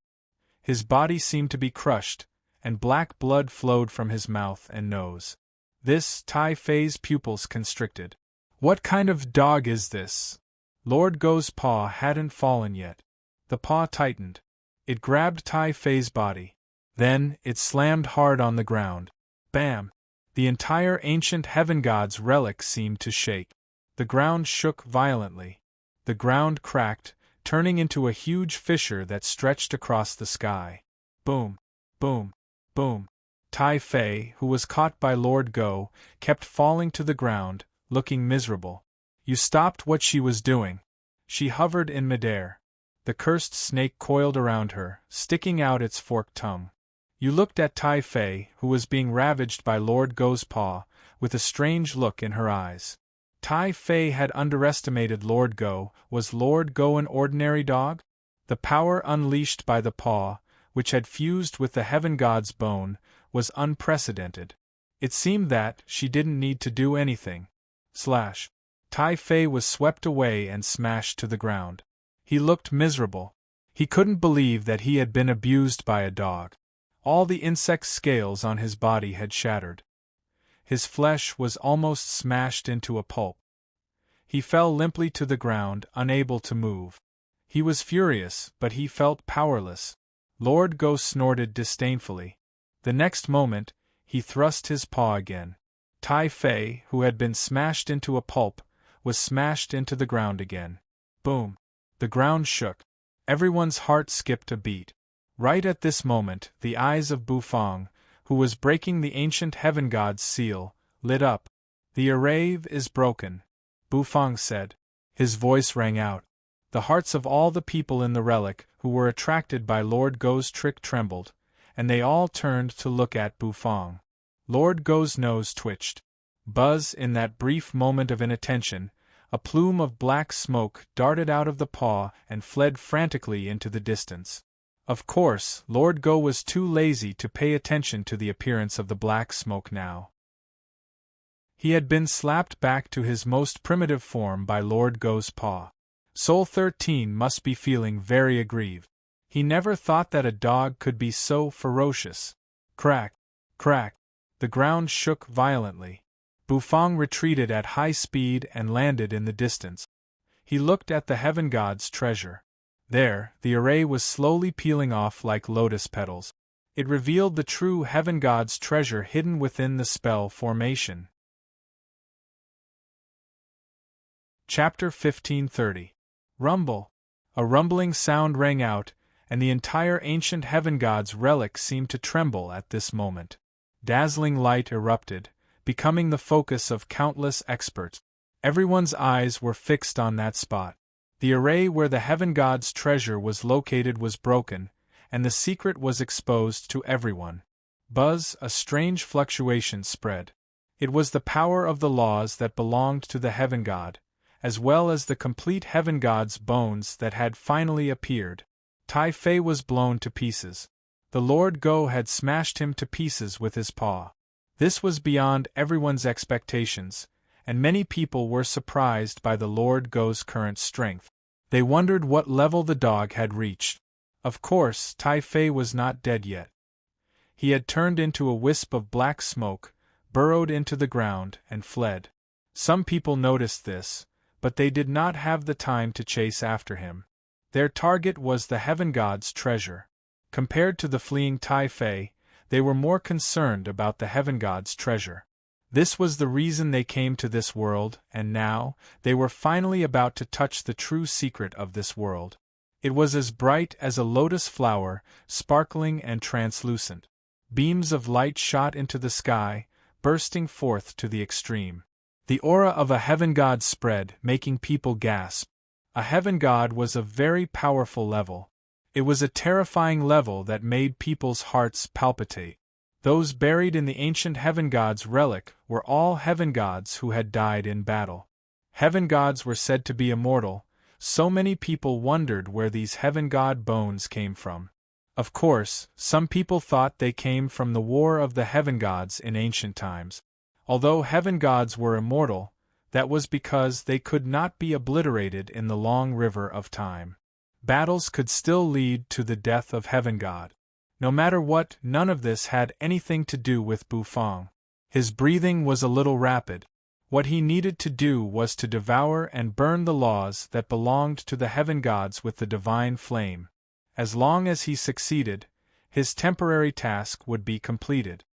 His body seemed to be crushed, and black blood flowed from his mouth and nose. Tai Fei's pupils constricted. What kind of dog is this? Lord Go's paw hadn't fallen yet. The paw tightened. It grabbed Tai Fei's body. Then, it slammed hard on the ground. Bam! The entire ancient heaven god's relic seemed to shake. The ground shook violently. The ground cracked, turning into a huge fissure that stretched across the sky. Boom! Boom! Boom! Tai Fei, who was caught by Lord Go, kept falling to the ground, looking miserable. You stopped what she was doing. She hovered in midair. The cursed snake coiled around her, sticking out its forked tongue. You looked at Tai Fei, who was being ravaged by Lord Go's paw, with a strange look in her eyes. Tai Fei had underestimated Lord Go. Was Lord Go an ordinary dog? The power unleashed by the paw, which had fused with the heaven god's bone, was unprecedented. It seemed that she didn't need to do anything. Tai Fei was swept away and smashed to the ground. He looked miserable. He couldn't believe that he had been abused by a dog. All the insect scales on his body had shattered. His flesh was almost smashed into a pulp. He fell limply to the ground, unable to move. He was furious, but he felt powerless. Lord Go snorted disdainfully. The next moment, he thrust his paw again. Tai Fei, who had been smashed into a pulp, was smashed into the ground again. Boom! The ground shook. Everyone's heart skipped a beat. Right at this moment, the eyes of Bufang, who was breaking the ancient heaven god's seal, lit up. "The array is broken," Bufang said. His voice rang out. The hearts of all the people in the relic who were attracted by Lord Go's trick trembled, and they all turned to look at Bufang. Lord Go's nose twitched. Buzz! In that brief moment of inattention, a plume of black smoke darted out of the paw and fled frantically into the distance. Of course, Lord Go was too lazy to pay attention to the appearance of the black smoke now. He had been slapped back to his most primitive form by Lord Go's paw. Soul 13 must be feeling very aggrieved. He never thought that a dog could be so ferocious. Crack! Crack! The ground shook violently. Bufang retreated at high speed and landed in the distance. He looked at the heaven god's treasure. There, the array was slowly peeling off like lotus petals. It revealed the true heaven god's treasure hidden within the spell formation. Chapter 1530. Rumble. A rumbling sound rang out, and the entire ancient heaven god's relic seemed to tremble at this moment. Dazzling light erupted, becoming the focus of countless experts. Everyone's eyes were fixed on that spot. The array where the heaven god's treasure was located was broken, and the secret was exposed to everyone. Buzz! A strange fluctuation spread. It was the power of the laws that belonged to the heaven god, as well as the complete heaven god's bones that had finally appeared. Tai Fei was blown to pieces. The Lord Go had smashed him to pieces with his paw. This was beyond everyone's expectations, and many people were surprised by the Lord Go's current strength. They wondered what level the dog had reached. Of course, Tai Fei was not dead yet. He had turned into a wisp of black smoke, burrowed into the ground, and fled. Some people noticed this, but they did not have the time to chase after him. Their target was the heaven god's treasure. Compared to the fleeing Tai Fei, they were more concerned about the heaven god's treasure. This was the reason they came to this world, and now, they were finally about to touch the true secret of this world. It was as bright as a lotus flower, sparkling and translucent. Beams of light shot into the sky, bursting forth to the extreme. The aura of a heaven god spread, making people gasp. A heaven god was a very powerful level. It was a terrifying level that made people's hearts palpitate. Those buried in the ancient heaven god's relic were all heaven gods who had died in battle. Heaven gods were said to be immortal, so many people wondered where these heaven god bones came from. Of course, some people thought they came from the war of the heaven gods in ancient times. Although heaven gods were immortal, that was because they could not be obliterated in the long river of time. Battles could still lead to the death of heaven god. No matter what, none of this had anything to do with Bufang. His breathing was a little rapid. What he needed to do was to devour and burn the laws that belonged to the heaven gods with the divine flame. As long as he succeeded, his temporary task would be completed.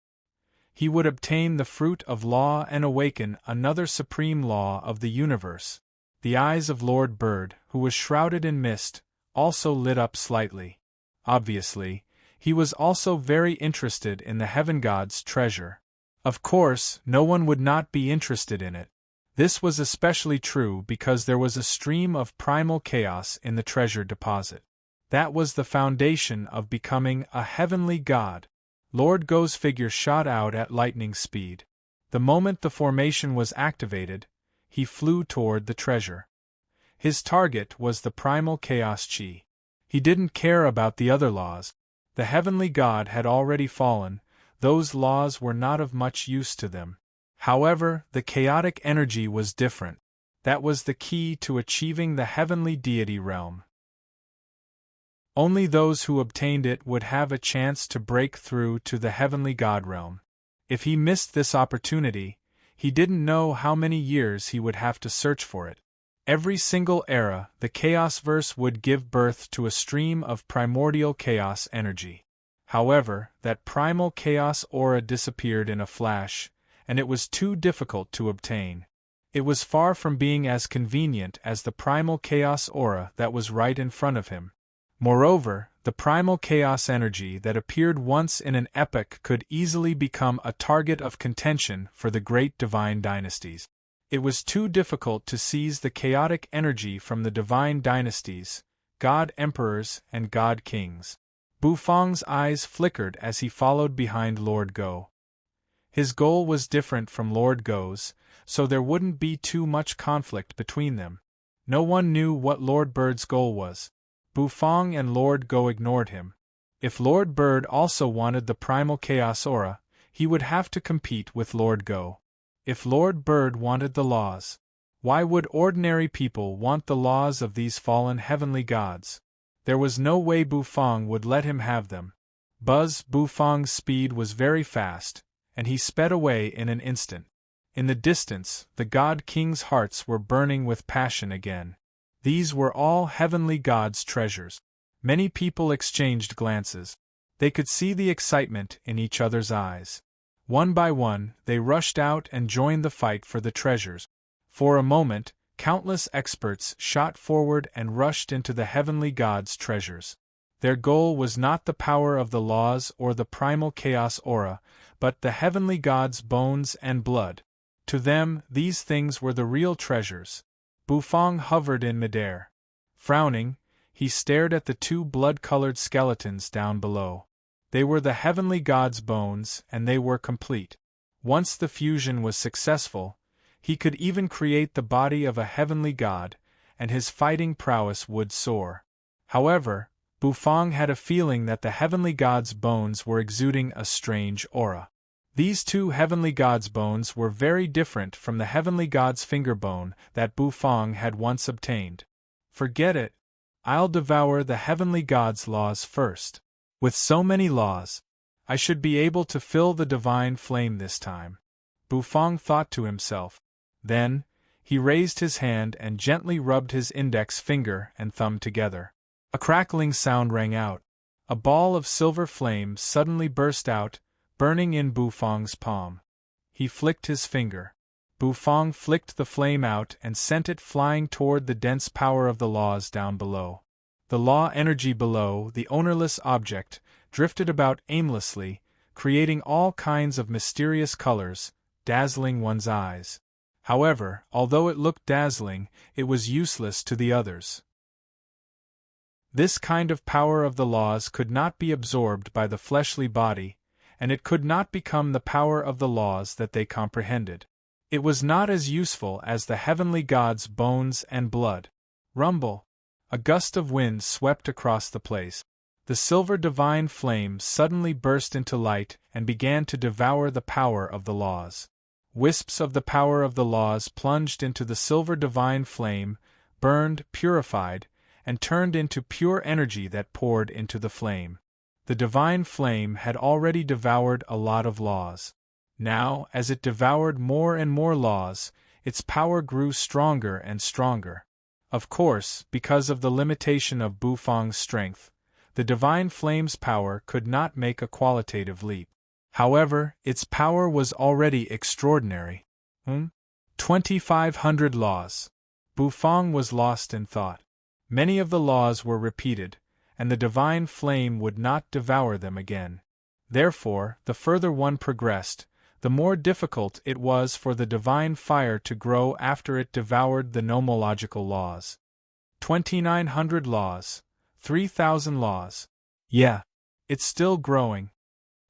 He would obtain the fruit of law and awaken another supreme law of the universe. The eyes of Lord Bird, who was shrouded in mist, also lit up slightly. Obviously, he was also very interested in the heaven god's treasure. Of course, no one would not be interested in it. This was especially true because there was a stream of primal chaos in the treasure deposit. That was the foundation of becoming a heavenly god. Lord Go's figure shot out at lightning speed. The moment the formation was activated, he flew toward the treasure. His target was the primal chaos chi. He didn't care about the other laws. The heavenly god had already fallen, those laws were not of much use to them. However, the chaotic energy was different. That was the key to achieving the heavenly deity realm. Only those who obtained it would have a chance to break through to the heavenly god realm. If he missed this opportunity, he didn't know how many years he would have to search for it. Every single era, the Chaosverse would give birth to a stream of primordial chaos energy. However, that primal chaos aura disappeared in a flash, and it was too difficult to obtain. It was far from being as convenient as the primal chaos aura that was right in front of him. Moreover, the primal chaos energy that appeared once in an epoch could easily become a target of contention for the great divine dynasties. It was too difficult to seize the chaotic energy from the divine dynasties, god emperors and god kings. Bufang's eyes flickered as he followed behind Lord Go. His goal was different from Lord Go's, so there wouldn't be too much conflict between them. No one knew what Lord Bird's goal was. Bufang and Lord Go ignored him. If Lord Bird also wanted the primal chaos aura, he would have to compete with Lord Go. If Lord Bird wanted the laws, why would ordinary people want the laws of these fallen heavenly gods? There was no way Bufang would let him have them. Bufang's speed was very fast, and he sped away in an instant. In the distance, the god kings' hearts were burning with passion again. These were all heavenly gods' treasures. Many people exchanged glances. They could see the excitement in each other's eyes. One by one, they rushed out and joined the fight for the treasures. For a moment, countless experts shot forward and rushed into the heavenly gods' treasures. Their goal was not the power of the laws or the primal chaos aura, but the heavenly gods' bones and blood. To them, these things were the real treasures. Bufang hovered in midair. Frowning, he stared at the two blood-colored skeletons down below. They were the heavenly gods' bones, and they were complete. Once the fusion was successful, he could even create the body of a heavenly god, and his fighting prowess would soar. However, Bufang had a feeling that the heavenly gods' bones were exuding a strange aura. These two heavenly gods' bones were very different from the heavenly god's finger bone that Bufang had once obtained. Forget it. I'll devour the heavenly god's laws first. With so many laws, I should be able to fill the divine flame this time. Bufang thought to himself. Then, He raised his hand and gently rubbed his index finger and thumb together. A crackling sound rang out. A ball of silver flame suddenly burst out, burning in Bufang's palm. He flicked his finger. Bufang flicked the flame out and sent it flying toward the dense power of the laws down below. The law energy below, the ownerless object, drifted about aimlessly, creating all kinds of mysterious colors, dazzling one's eyes. However, although it looked dazzling, it was useless to the others. This kind of power of the laws could not be absorbed by the fleshly body, and it could not become the power of the laws that they comprehended. It was not as useful as the heavenly gods' bones and blood. Rumble! A gust of wind swept across the place. The silver divine flame suddenly burst into light and began to devour the power of the laws. Wisps of the power of the laws plunged into the silver divine flame, burned, purified, and turned into pure energy that poured into the flame. The divine flame had already devoured a lot of laws. Now, as it devoured more and more laws, its power grew stronger and stronger. Of course, because of the limitation of Bufang's strength, the divine flame's power could not make a qualitative leap. However, its power was already extraordinary. 2,500 laws. Bufang was lost in thought. Many of the laws were repeated, and the divine flame would not devour them again. Therefore, the further one progressed, the more difficult it was for the divine fire to grow after it devoured the nomological laws. 2,900 laws. 3,000 laws. Yeah. It's still growing.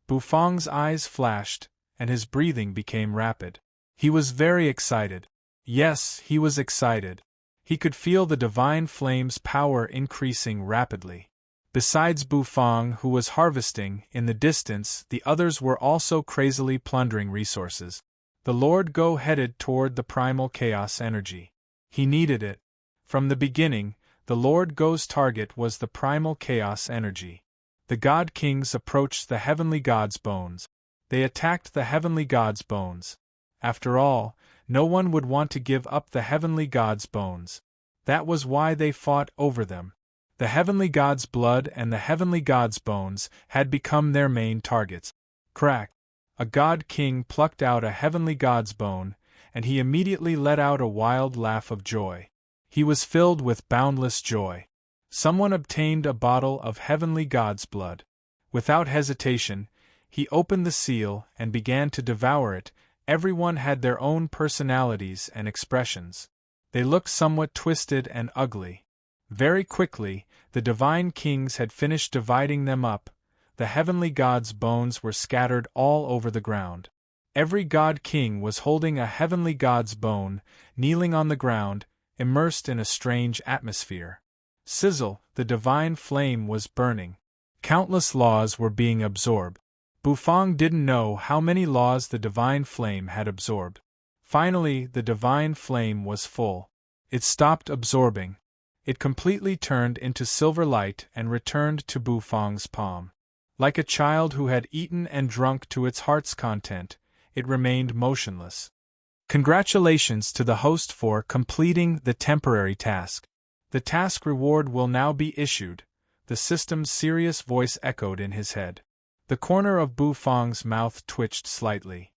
Bufang's eyes flashed, and his breathing became rapid. He was very excited. Yes, he was excited. He could feel the divine flame's power increasing rapidly. Besides Bufang, who was harvesting, in the distance, the others were also crazily plundering resources. The Lord Go headed toward the primal chaos energy. He needed it. From the beginning, the Lord Go's target was the primal chaos energy. The God Kings approached the heavenly gods' bones. They attacked the heavenly gods' bones. After all, no one would want to give up the heavenly gods' bones. That was why they fought over them. The heavenly gods' blood and the heavenly gods' bones had become their main targets. Crack! A god king plucked out a heavenly god's bone, and he immediately let out a wild laugh of joy. He was filled with boundless joy. Someone obtained a bottle of heavenly god's blood. Without hesitation, he opened the seal and began to devour it. Everyone had their own personalities and expressions. They looked somewhat twisted and ugly. Very quickly, the divine kings had finished dividing them up. The heavenly gods' bones were scattered all over the ground. Every god king was holding a heavenly god's bone, kneeling on the ground, immersed in a strange atmosphere. Sizzle, the divine flame was burning. Countless laws were being absorbed. Bufang didn't know how many laws the divine flame had absorbed. Finally, the divine flame was full. It stopped absorbing. It completely turned into silver light and returned to Bufang's palm. Like a child who had eaten and drunk to its heart's content, it remained motionless. Congratulations to the host for completing the temporary task. The task reward will now be issued, the system's serious voice echoed in his head. The corner of Bufang's mouth twitched slightly.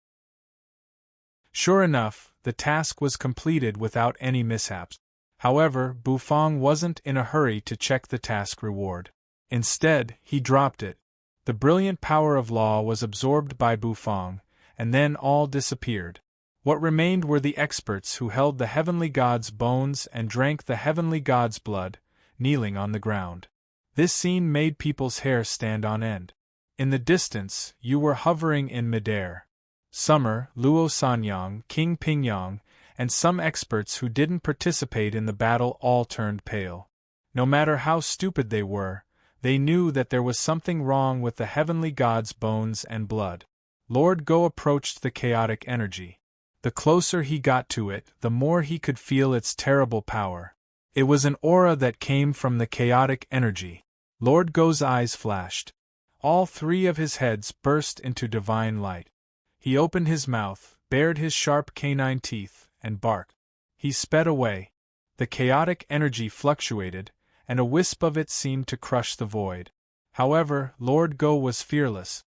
Sure enough, the task was completed without any mishaps. However, Bufang wasn't in a hurry to check the task reward. Instead, he dropped it. The brilliant power of law was absorbed by Bufang, and then all disappeared. What remained were the experts who held the heavenly gods' bones and drank the heavenly gods' blood, kneeling on the ground. This scene made people's hair stand on end. In the distance, you were hovering in midair. Summer, Luo Sanyang, King Pingyang, and some experts who didn't participate in the battle all turned pale. No matter how stupid they were, they knew that there was something wrong with the heavenly gods' bones and blood. Lord Go approached the chaotic energy. The closer he got to it, the more he could feel its terrible power. It was an aura that came from the chaotic energy. Lord Go's eyes flashed. All three of his heads burst into divine light. He opened his mouth, bared his sharp canine teeth, and barked. He sped away. The chaotic energy fluctuated, and a wisp of it seemed to crush the void. However, Lord Go was fearless.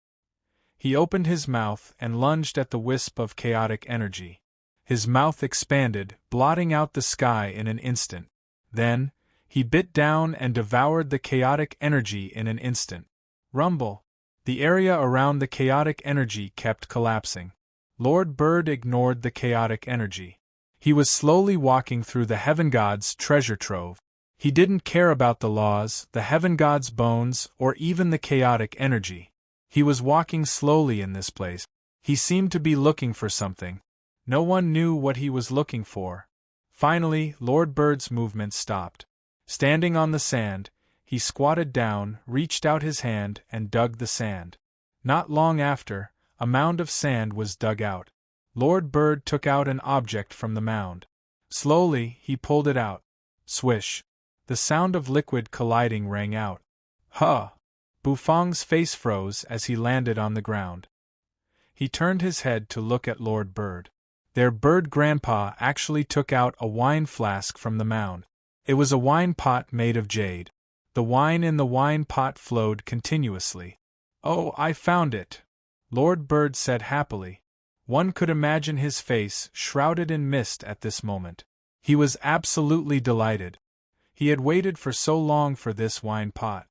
He opened his mouth and lunged at the wisp of chaotic energy. His mouth expanded, blotting out the sky in an instant. Then, he bit down and devoured the chaotic energy in an instant. Rumble! The area around the chaotic energy kept collapsing. Lord Bird ignored the chaotic energy. He was slowly walking through the heaven god's treasure trove. He didn't care about the laws, the heaven god's bones, or even the chaotic energy. He was walking slowly in this place. He seemed to be looking for something. No one knew what he was looking for. Finally, Lord Bird's movement stopped. Standing on the sand, he squatted down, reached out his hand, and dug the sand. Not long after, a mound of sand was dug out. Lord Bird took out an object from the mound. Slowly, he pulled it out. Swish! The sound of liquid colliding rang out. Huh! Bufang's face froze as he landed on the ground. He turned his head to look at Lord Bird. Their bird grandpa actually took out a wine flask from the mound. It was a wine pot made of jade. The wine in the wine pot flowed continuously. Oh, I found it! Lord Bird said happily. One could imagine his face shrouded in mist at this moment. He was absolutely delighted. He had waited for so long for this wine pot.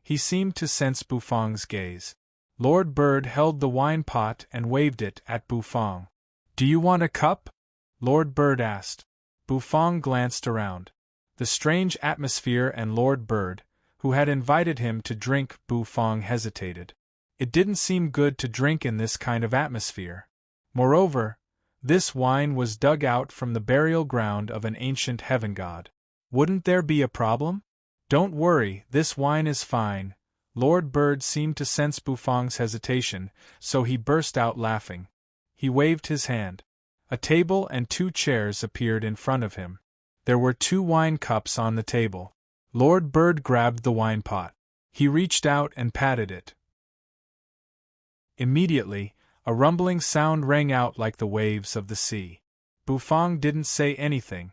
He seemed to sense Bufang's gaze. Lord Bird held the wine pot and waved it at Bufang. Do you want a cup? Lord Bird asked. Bufang glanced around. The strange atmosphere and Lord Bird, who had invited him to drink, Bufang hesitated. It didn't seem good to drink in this kind of atmosphere. Moreover, this wine was dug out from the burial ground of an ancient heaven god. Wouldn't there be a problem? Don't worry, this wine is fine. Lord Bird seemed to sense Bufang's hesitation, so he burst out laughing. He waved his hand. A table and 2 chairs appeared in front of him. There were 2 wine cups on the table. Lord Bird grabbed the wine pot. He reached out and patted it. Immediately, a rumbling sound rang out like the waves of the sea. Bufang didn't say anything.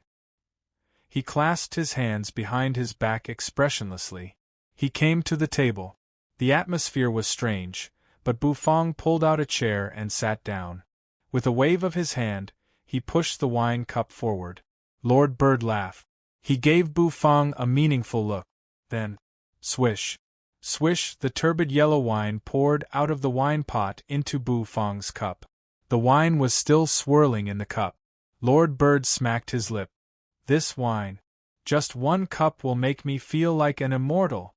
He clasped his hands behind his back expressionlessly. He came to the table. The atmosphere was strange, but Bufang pulled out a chair and sat down. With a wave of his hand, he pushed the wine cup forward. Lord Bird laughed. He gave Bufang a meaningful look. Then, swish! Swish! The turbid yellow wine poured out of the wine pot into Bufang's cup. The wine was still swirling in the cup. Lord Bird smacked his lip. This wine. Just 1 cup will make me feel like an immortal.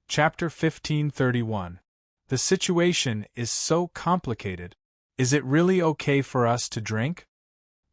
Chapter 1531. The situation is so complicated. Is it really okay for us to drink?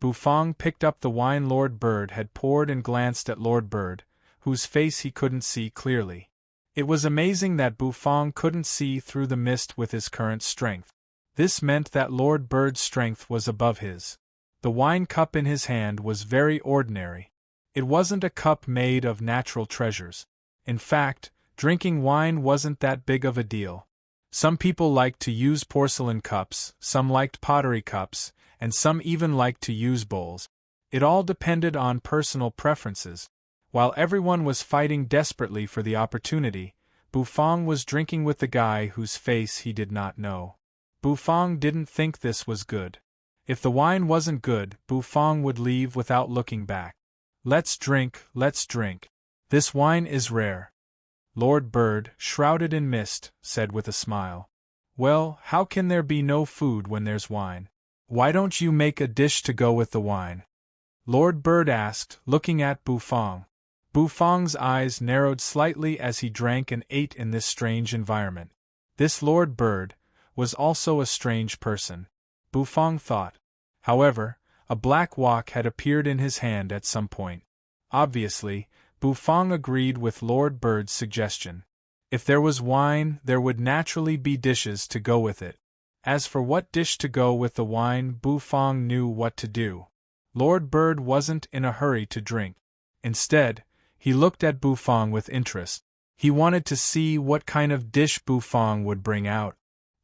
Bufang picked up the wine Lord Bird had poured and glanced at Lord Bird, whose face he couldn't see clearly. It was amazing that Bufang couldn't see through the mist with his current strength. This meant that Lord Bird's strength was above his. The wine cup in his hand was very ordinary. It wasn't a cup made of natural treasures. In fact, drinking wine wasn't that big of a deal. Some people liked to use porcelain cups, some liked pottery cups, and some even liked to use bowls. It all depended on personal preferences. While everyone was fighting desperately for the opportunity, Bufang was drinking with the guy whose face he did not know. Bufang didn't think this was good. If the wine wasn't good, Bufang would leave without looking back. Let's drink, let's drink. This wine is rare. Lord Bird, shrouded in mist, said with a smile. Well, how can there be no food when there's wine? Why don't you make a dish to go with the wine? Lord Bird asked, looking at Bufang. Bufang's eyes narrowed slightly as he drank and ate in this strange environment. This Lord Bird was also a strange person, Bufang thought. However, a black wok had appeared in his hand at some point. Obviously, Bufang agreed with Lord Bird's suggestion. If there was wine, there would naturally be dishes to go with it. As for what dish to go with the wine, Bufang knew what to do. Lord Bird wasn't in a hurry to drink. Instead, he looked at Bufang with interest. He wanted to see what kind of dish Bufang would bring out.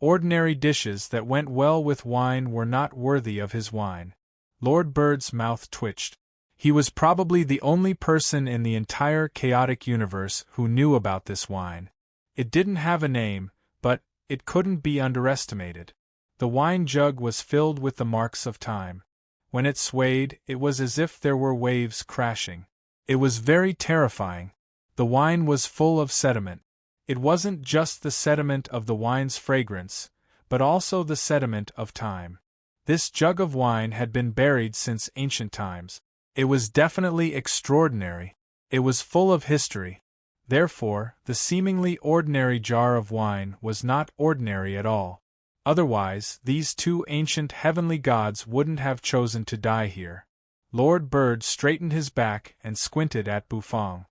Ordinary dishes that went well with wine were not worthy of his wine. Lord Bird's mouth twitched. He was probably the only person in the entire chaotic universe who knew about this wine. It didn't have a name, but it couldn't be underestimated. The wine jug was filled with the marks of time. When it swayed, it was as if there were waves crashing. It was very terrifying. The wine was full of sediment. It wasn't just the sediment of the wine's fragrance, but also the sediment of time. This jug of wine had been buried since ancient times. It was definitely extraordinary. It was full of history. Therefore, the seemingly ordinary jar of wine was not ordinary at all. Otherwise, these two ancient heavenly gods wouldn't have chosen to die here. Lord Bird straightened his back and squinted at Bufang.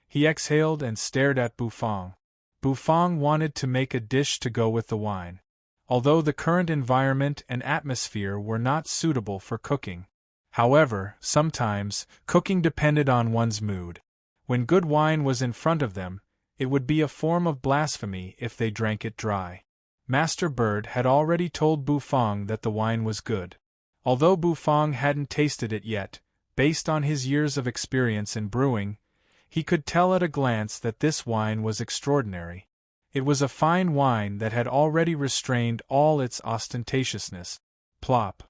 He exhaled and stared at Bufang. Bufang wanted to make a dish to go with the wine. Although the current environment and atmosphere were not suitable for cooking. However, sometimes, cooking depended on one's mood. When good wine was in front of them, it would be a form of blasphemy if they drank it dry. Master Bird had already told Bufang that the wine was good. Although Bufang hadn't tasted it yet, based on his years of experience in brewing, he could tell at a glance that this wine was extraordinary. It was a fine wine that had already restrained all its ostentatiousness. Plop.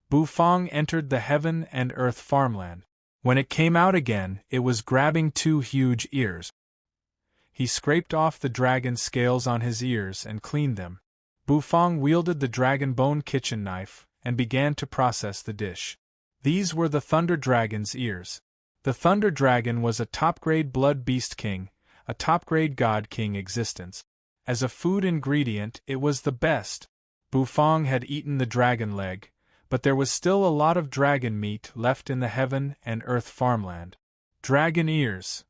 Bufang entered the heaven and earth farmland. When it came out again, it was grabbing two huge ears. He scraped off the dragon scales on his ears and cleaned them. Bufang wielded the dragon bone kitchen knife and began to process the dish. These were the Thunder Dragon's ears. The Thunder Dragon was a top-grade blood beast king, a top-grade god king existence. As a food ingredient, it was the best. Bufang had eaten the dragon leg, but there was still a lot of dragon meat left in the heaven and earth farmland. Dragon ears.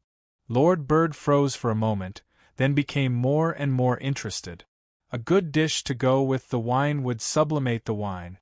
Lord Bird froze for a moment, then became more and more interested. A good dish to go with the wine would sublimate the wine.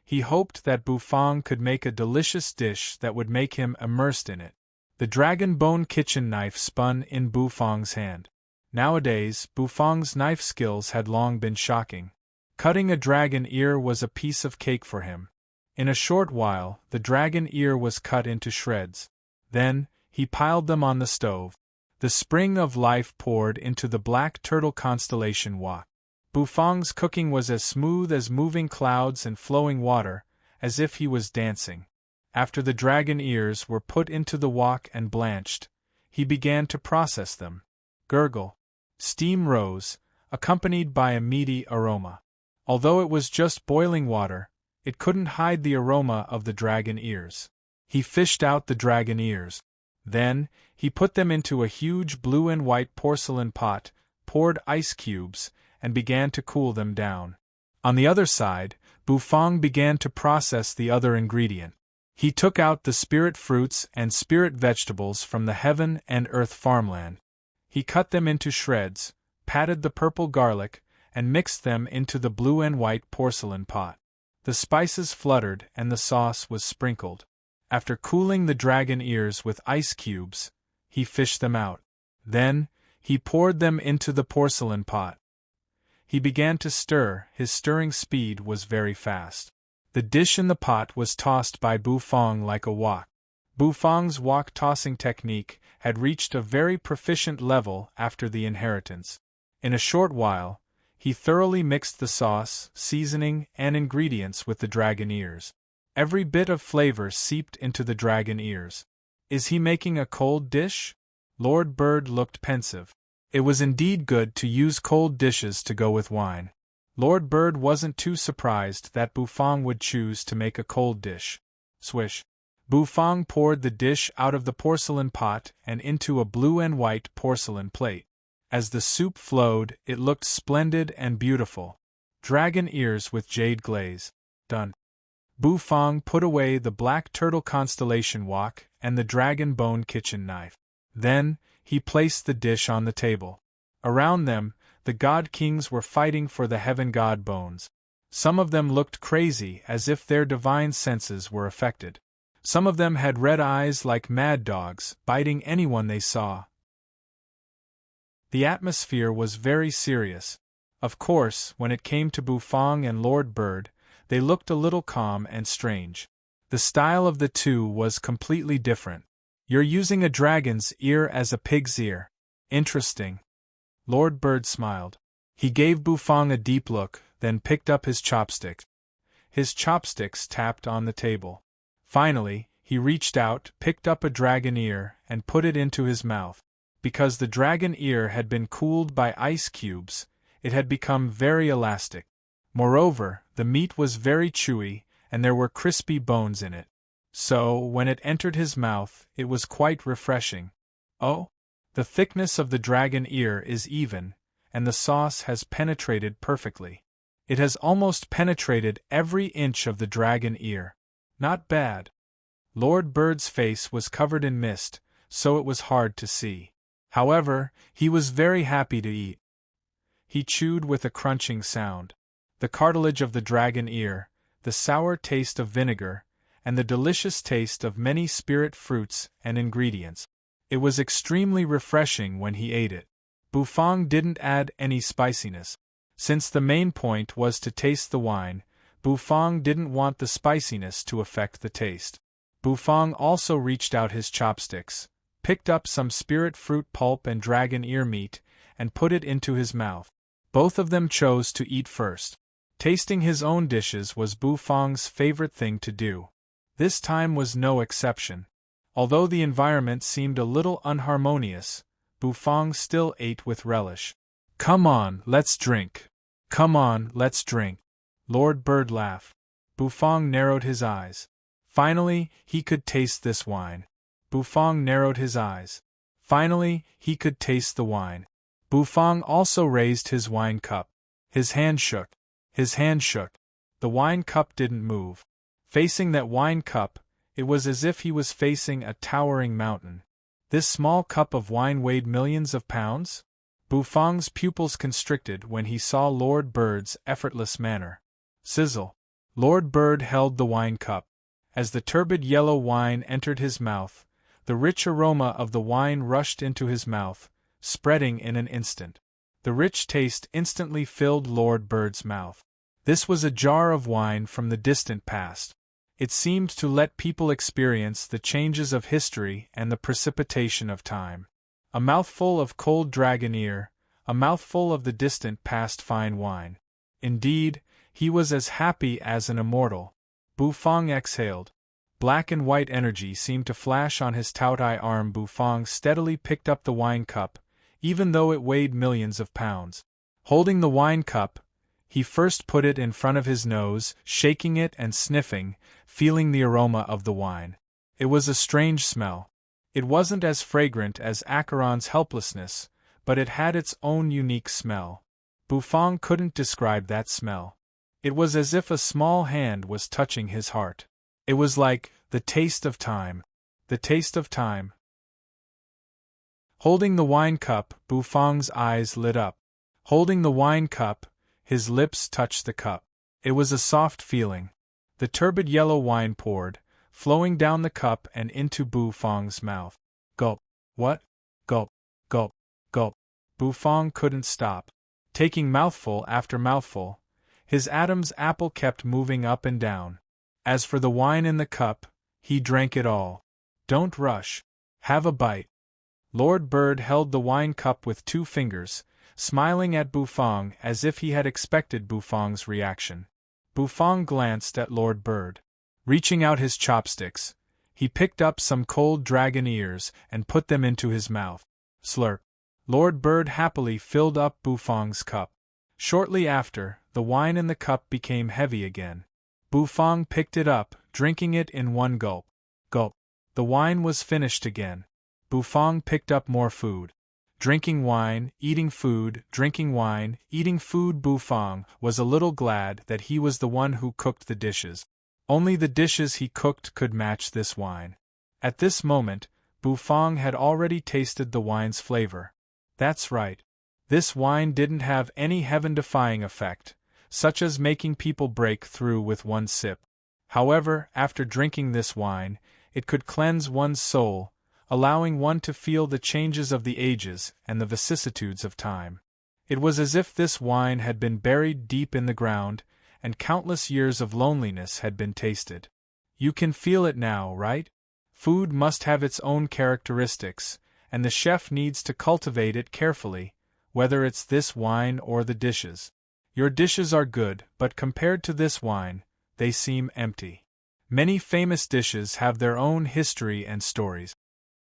He hoped that Bufang could make a delicious dish that would make him immersed in it. The dragon bone kitchen knife spun in Bufang's hand. Nowadays, Bufang's knife skills had long been shocking. Cutting a dragon ear was a piece of cake for him. In a short while, the dragon ear was cut into shreds. Then, he piled them on the stove. The spring of life poured into the black turtle constellation wok. Bufang's cooking was as smooth as moving clouds and flowing water, as if he was dancing. After the dragon ears were put into the wok and blanched, he began to process them. Gurgle. Steam rose, accompanied by a meaty aroma. Although it was just boiling water, it couldn't hide the aroma of the dragon ears. He fished out the dragon ears. Then, he put them into a huge blue and white porcelain pot, poured ice cubes, and began to cool them down. On the other side, Bufang began to process the other ingredient. He took out the spirit fruits and spirit vegetables from the heaven and earth farmland. He cut them into shreds, patted the purple garlic, and mixed them into the blue and white porcelain pot. The spices fluttered and the sauce was sprinkled. After cooling the dragon ears with ice cubes, he fished them out. Then, he poured them into the porcelain pot. He began to stir. His stirring speed was very fast. The dish in the pot was tossed by Bufang like a wok. Bufang's wok-tossing technique had reached a very proficient level after the inheritance. In a short while, he thoroughly mixed the sauce, seasoning, and ingredients with the dragon ears. Every bit of flavor seeped into the dragon ears. Is he making a cold dish? Lord Bird looked pensive. It was indeed good to use cold dishes to go with wine. Lord Bird wasn't too surprised that Bufang would choose to make a cold dish. Swish. Bufang poured the dish out of the porcelain pot and into a blue and white porcelain plate. As the soup flowed, it looked splendid and beautiful. Dragon ears with jade glaze. Done. Bufang put away the black turtle constellation wok and the dragon bone kitchen knife. Then, he placed the dish on the table. Around them, the god kings were fighting for the heaven god bones. Some of them looked crazy, as if their divine senses were affected. Some of them had red eyes like mad dogs, biting anyone they saw. The atmosphere was very serious. Of course, when it came to Bufang and Lord Bird, they looked a little calm and strange. The style of the two was completely different. You're using a dragon's ear as a pig's ear. Interesting. Lord Bird smiled. He gave Bufang a deep look, then picked up his chopsticks. His chopsticks tapped on the table. Finally, he reached out, picked up a dragon ear, and put it into his mouth. Because the dragon ear had been cooled by ice cubes, it had become very elastic. Moreover, the meat was very chewy, and there were crispy bones in it. So, when it entered his mouth, it was quite refreshing. Oh? The thickness of the dragon ear is even, and the sauce has penetrated perfectly. It has almost penetrated every inch of the dragon ear. Not bad. Lord Bird's face was covered in mist, so it was hard to see. However, he was very happy to eat. He chewed with a crunching sound. The cartilage of the dragon ear, the sour taste of vinegar, and the delicious taste of many spirit fruits and ingredients. It was extremely refreshing when he ate it. Bufang didn't add any spiciness. Since the main point was to taste the wine, Bufang didn't want the spiciness to affect the taste. Bufang also reached out his chopsticks, picked up some spirit fruit pulp and dragon ear meat, and put it into his mouth. Both of them chose to eat first. Tasting his own dishes was Bufang's favorite thing to do. This time was no exception. Although the environment seemed a little unharmonious, Bufang still ate with relish. "Come on, let's drink. Come on, let's drink." Lord Bird laughed. Bufang narrowed his eyes. Finally, he could taste this wine. Bufang narrowed his eyes. Finally, he could taste the wine. Bufang also raised his wine cup. His hand shook. His hand shook. The wine cup didn't move. Facing that wine cup, it was as if he was facing a towering mountain. This small cup of wine weighed millions of pounds? Bufang's pupils constricted when he saw Lord Bird's effortless manner. Sizzle. Lord Bird held the wine cup. As the turbid yellow wine entered his mouth, the rich aroma of the wine rushed into his mouth, spreading in an instant. The rich taste instantly filled Lord Bird's mouth. This was a jar of wine from the distant past. It seemed to let people experience the changes of history and the precipitation of time. A mouthful of cold dragon ear, a mouthful of the distant past fine wine. Indeed, he was as happy as an immortal. Bufang exhaled. Black and white energy seemed to flash on his taut-eye arm. Bufang steadily picked up the wine cup, even though it weighed millions of pounds. Holding the wine cup, he first put it in front of his nose, shaking it and sniffing, feeling the aroma of the wine. It was a strange smell. It wasn't as fragrant as Acheron's helplessness, but it had its own unique smell. Bufang couldn't describe that smell. It was as if a small hand was touching his heart. It was like the taste of time. The taste of time. Holding the wine cup, Bufang's eyes lit up. Holding the wine cup, his lips touched the cup. It was a soft feeling. The turbid yellow wine poured, flowing down the cup and into Bufang's mouth. Gulp. What? Gulp. Gulp. Gulp. Bufang couldn't stop. Taking mouthful after mouthful, his Adam's apple kept moving up and down. As for the wine in the cup, he drank it all. Don't rush. Have a bite. Lord Bird held the wine cup with 2 fingers, smiling at Bufang as if he had expected Bufang's reaction. Bufang glanced at Lord Bird. Reaching out his chopsticks, he picked up some cold dragon ears and put them into his mouth. Slurp. Lord Bird happily filled up Bufang's cup. Shortly after, the wine in the cup became heavy again. Bufang picked it up, drinking it in one gulp. Gulp. The wine was finished again. Bufang picked up more food. Drinking wine, eating food, drinking wine, eating food. Bufang was a little glad that he was the one who cooked the dishes. Only the dishes he cooked could match this wine. At this moment, Bufang had already tasted the wine's flavor. That's right. This wine didn't have any heaven-defying effect, such as making people break through with one sip. However, after drinking this wine, it could cleanse one's soul, allowing one to feel the changes of the ages and the vicissitudes of time. It was as if this wine had been buried deep in the ground, and countless years of loneliness had been tasted. You can feel it now, right? Food must have its own characteristics, and the chef needs to cultivate it carefully, whether it's this wine or the dishes. Your dishes are good, but compared to this wine, they seem empty. Many famous dishes have their own history and stories.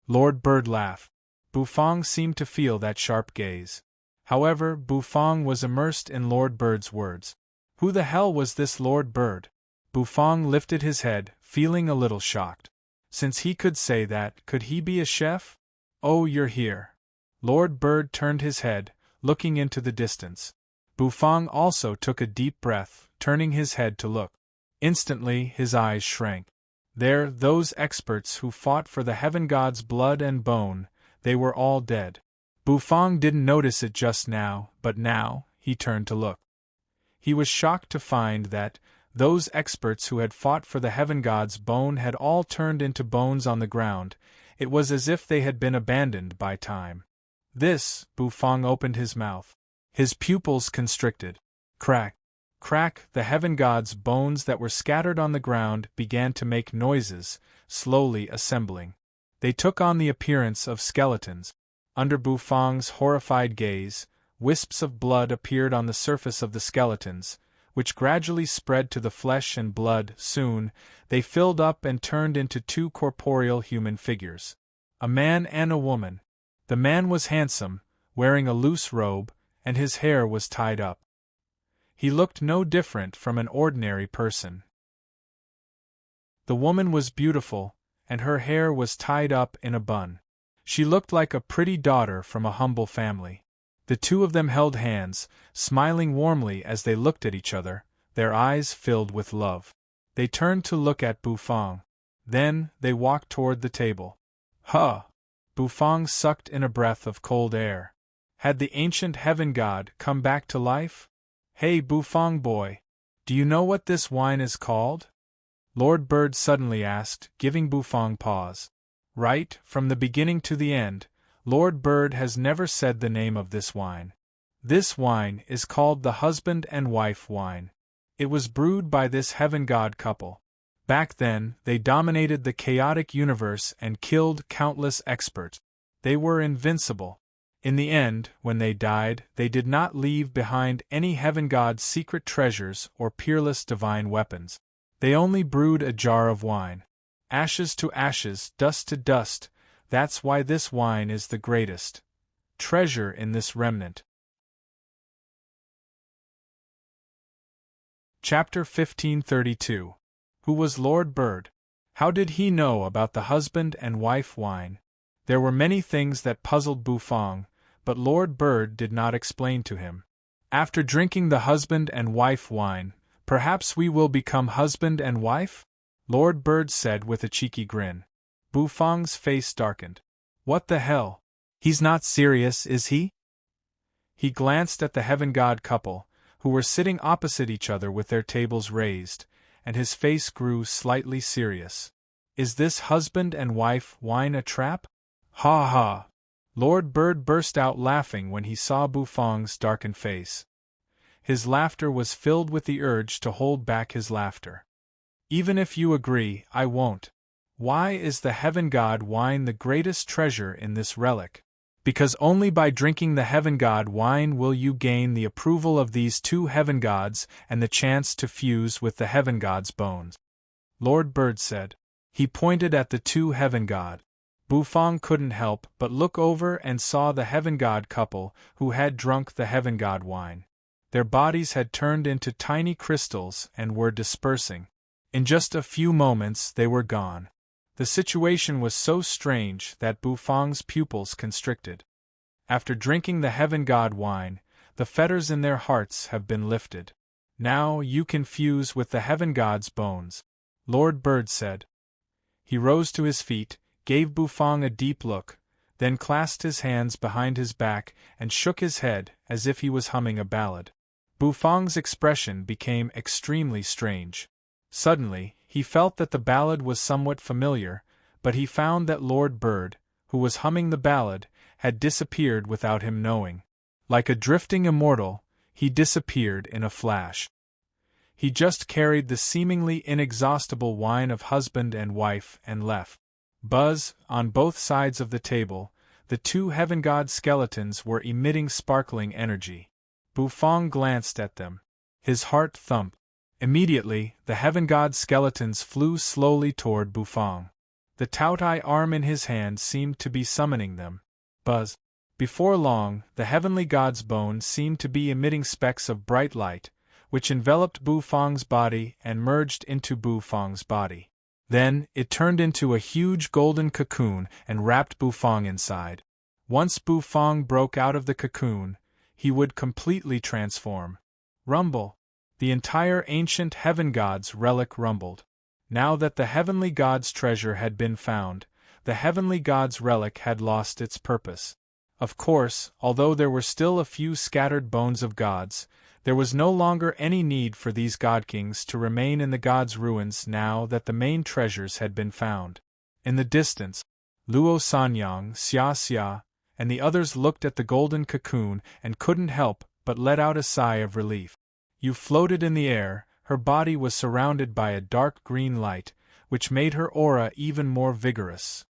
Lord Bird laughed. Bufang seemed to feel that sharp gaze. However, Bufang was immersed in Lord Bird's words. Who the hell was this Lord Bird? Bufang lifted his head, feeling a little shocked. Since he could say that, could he be a chef? Oh, you're here. Lord Bird turned his head, looking into the distance. Bufang also took a deep breath, turning his head to look. Instantly, his eyes shrank. There, those experts who fought for the heaven god's blood and bone, they were all dead. Bufang didn't notice it just now, but now, he turned to look. He was shocked to find that those experts who had fought for the heaven god's bone had all turned into bones on the ground. It was as if they had been abandoned by time. Bufang opened his mouth. His pupils constricted. Crack, crack, the heaven god's bones that were scattered on the ground began to make noises, slowly assembling. They took on the appearance of skeletons. Under Bufang's horrified gaze, wisps of blood appeared on the surface of the skeletons, which gradually spread to the flesh and blood. Soon, they filled up and turned into two corporeal human figures. A man and a woman. The man was handsome, wearing a loose robe, and his hair was tied up. He looked no different from an ordinary person. The woman was beautiful, and her hair was tied up in a bun. She looked like a pretty daughter from a humble family. The two of them held hands, smiling warmly as they looked at each other, their eyes filled with love. They turned to look at Bufang. Then, they walked toward the table. Huh! Bufang sucked in a breath of cold air. Had the ancient heaven god come back to life? Hey Bufang boy! Do you know what this wine is called? Lord Bird suddenly asked, giving Bufang pause. Right, from the beginning to the end, Lord Bird has never said the name of this wine. This wine is called the husband and wife wine. It was brewed by this heaven god couple. Back then, they dominated the chaotic universe and killed countless experts. They were invincible. In the end, when they died, they did not leave behind any heaven god's secret treasures or peerless divine weapons. They only brewed a jar of wine. Ashes to ashes, dust to dust, that's why this wine is the greatest treasure in this remnant. Chapter 1532. Who was Lord Bird? How did he know about the husband and wife wine? There were many things that puzzled Bufang, but Lord Bird did not explain to him. After drinking the husband and wife wine, perhaps we will become husband and wife? Lord Bird said with a cheeky grin. Bufang's face darkened. What the hell? He's not serious, is he? He glanced at the heaven god couple, who were sitting opposite each other with their tables raised, and his face grew slightly serious. Is this husband and wife wine a trap? Ha ha! Lord Bird burst out laughing when he saw Bufang's darkened face. His laughter was filled with the urge to hold back his laughter. Even if you agree, I won't. Why is the heaven god wine the greatest treasure in this relic? Because only by drinking the heaven god wine will you gain the approval of these two heaven gods and the chance to fuse with the heaven god's bones. Lord Bird said. He pointed at the two heaven god. Bufang couldn't help but look over and saw the heaven god couple who had drunk the heaven god wine. Their bodies had turned into tiny crystals and were dispersing. In just a few moments they were gone. The situation was so strange that Bufang's pupils constricted. After drinking the heaven god wine, the fetters in their hearts have been lifted. Now you can fuse with the heaven god's bones, Lord Bird said. He rose to his feet, gave Bufang a deep look, then clasped his hands behind his back and shook his head as if he was humming a ballad. Bufang's expression became extremely strange. Suddenly, he felt that the ballad was somewhat familiar, but he found that Lord Bird, who was humming the ballad, had disappeared without him knowing. Like a drifting immortal, he disappeared in a flash. He just carried the seemingly inexhaustible wine of husband and wife and left. Buzz, on both sides of the table, the two heaven god skeletons were emitting sparkling energy. Bufang glanced at them. His heart thumped. Immediately, the heaven god skeletons flew slowly toward Bufang. The Taotai arm in his hand seemed to be summoning them. Buzz. Before long, the heavenly god's bone seemed to be emitting specks of bright light, which enveloped Bufang's body and merged into Bufang's body. Then, it turned into a huge golden cocoon and wrapped Bufang inside. Once Bufang broke out of the cocoon, he would completely transform. Rumble! The entire ancient heaven god's relic rumbled. Now that the heavenly god's treasure had been found, the heavenly god's relic had lost its purpose. Of course, although there were still a few scattered bones of gods, there was no longer any need for these god-kings to remain in the gods' ruins now that the main treasures had been found. In the distance, Luo Sanyang, Xia Xia, and the others looked at the golden cocoon and couldn't help but let out a sigh of relief. You floated in the air, her body was surrounded by a dark green light, which made her aura even more vigorous.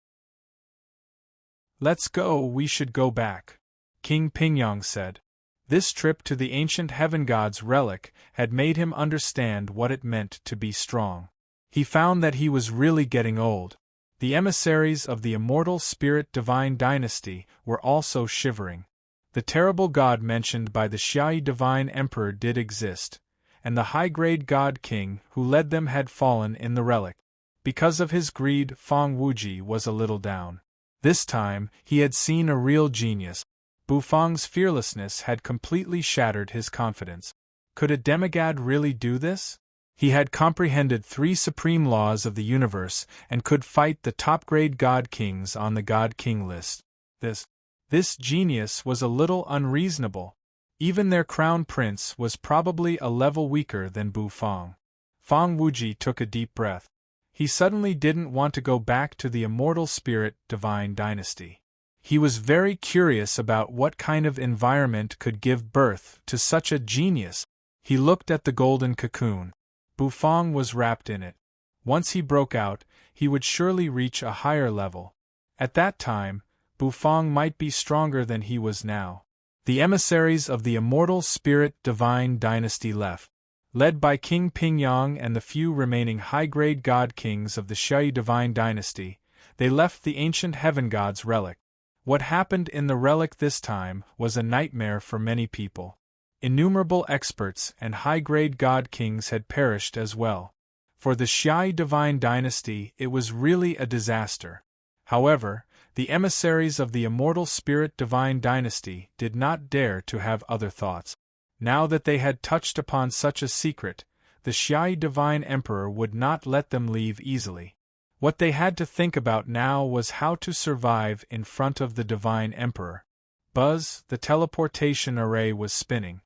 "Let's go, we should go back," King Pingyang said. This trip to the ancient heaven god's relic had made him understand what it meant to be strong. He found that he was really getting old. The emissaries of the immortal spirit divine dynasty were also shivering. The terrible god mentioned by the Xiai divine emperor did exist, and the high-grade god king who led them had fallen in the relic. Because of his greed, Fang Wuji was a little down. This time, he had seen a real genius. Bufang's fearlessness had completely shattered his confidence. Could a demigod really do this? He had comprehended 3 supreme laws of the universe and could fight the top-grade god kings on the god king list. This genius was a little unreasonable. Even their crown prince was probably a level weaker than Bufang. Fang Wuji took a deep breath. He suddenly didn't want to go back to the immortal spirit divine dynasty. He was very curious about what kind of environment could give birth to such a genius. He looked at the golden cocoon. Bufang was wrapped in it. Once he broke out, he would surely reach a higher level. At that time, Bufang might be stronger than he was now. The emissaries of the immortal spirit divine dynasty left. Led by King Pingyang and the few remaining high-grade god kings of the Xiai divine dynasty, they left the ancient heaven god's relic. What happened in the relic this time was a nightmare for many people. Innumerable experts and high-grade god kings had perished as well. For the Xiai divine dynasty, it was really a disaster. However, the emissaries of the immortal spirit divine dynasty did not dare to have other thoughts. Now that they had touched upon such a secret, the Xiai divine emperor would not let them leave easily. What they had to think about now was how to survive in front of the divine emperor. Buzz, the teleportation array was spinning.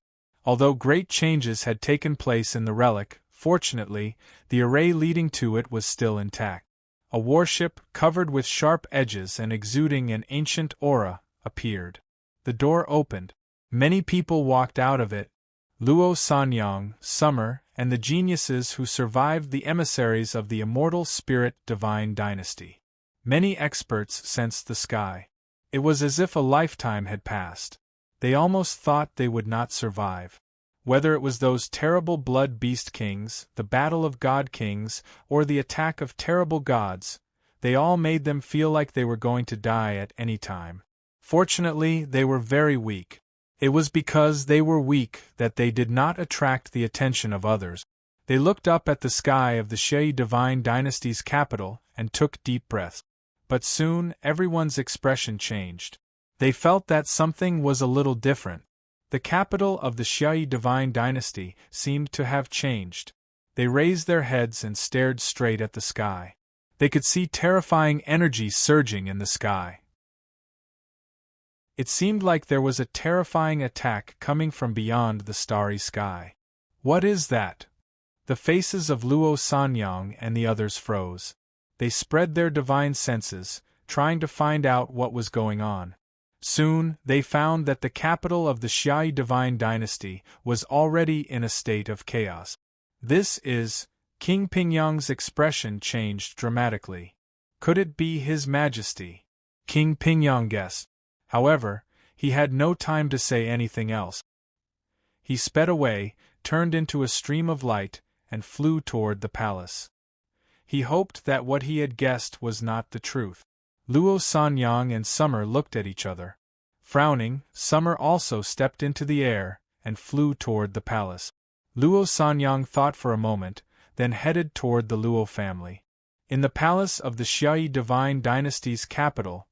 Although great changes had taken place in the relic, fortunately, the array leading to it was still intact. A warship, covered with sharp edges and exuding an ancient aura, appeared. The door opened. Many people walked out of it. Luo Sanyang, Summer, and the geniuses who survived the emissaries of the immortal spirit divine dynasty. Many experts sensed the sky. It was as if a lifetime had passed. They almost thought they would not survive. Whether it was those terrible blood beast kings, the battle of god kings, or the attack of terrible gods, they all made them feel like they were going to die at any time. Fortunately, they were very weak. It was because they were weak that they did not attract the attention of others. They looked up at the sky of the Xiai divine dynasty's capital and took deep breaths. But soon, everyone's expression changed. They felt that something was a little different. The capital of the Xiai divine dynasty seemed to have changed. They raised their heads and stared straight at the sky. They could see terrifying energy surging in the sky. It seemed like there was a terrifying attack coming from beyond the starry sky. What is that? The faces of Luo Sanyang and the others froze. They spread their divine senses, trying to find out what was going on. Soon, they found that the capital of the Xiai divine dynasty was already in a state of chaos. This is, King Pingyang's expression changed dramatically. Could it be His Majesty? King Pingyang guessed. However, he had no time to say anything else. He sped away, turned into a stream of light, and flew toward the palace. He hoped that what he had guessed was not the truth. Luo Sanyang and Summer looked at each other. Frowning, Summer also stepped into the air and flew toward the palace. Luo Sanyang thought for a moment, then headed toward the Luo family. In the palace of the Xiai divine dynasty's capital,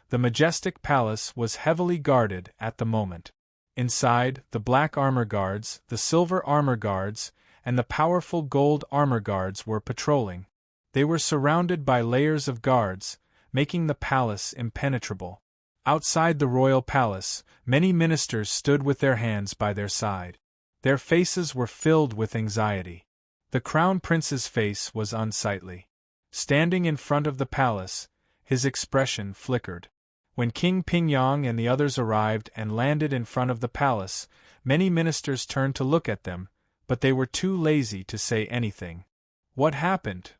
the majestic palace was heavily guarded at the moment. Inside, the black armor guards, the silver armor guards, and the powerful gold armor guards were patrolling. They were surrounded by layers of guards, making the palace impenetrable. Outside the royal palace, many ministers stood with their hands by their side. Their faces were filled with anxiety. The crown prince's face was unsightly. Standing in front of the palace, his expression flickered. When King Pingyang and the others arrived and landed in front of the palace, many ministers turned to look at them, but they were too lazy to say anything. "What happened?"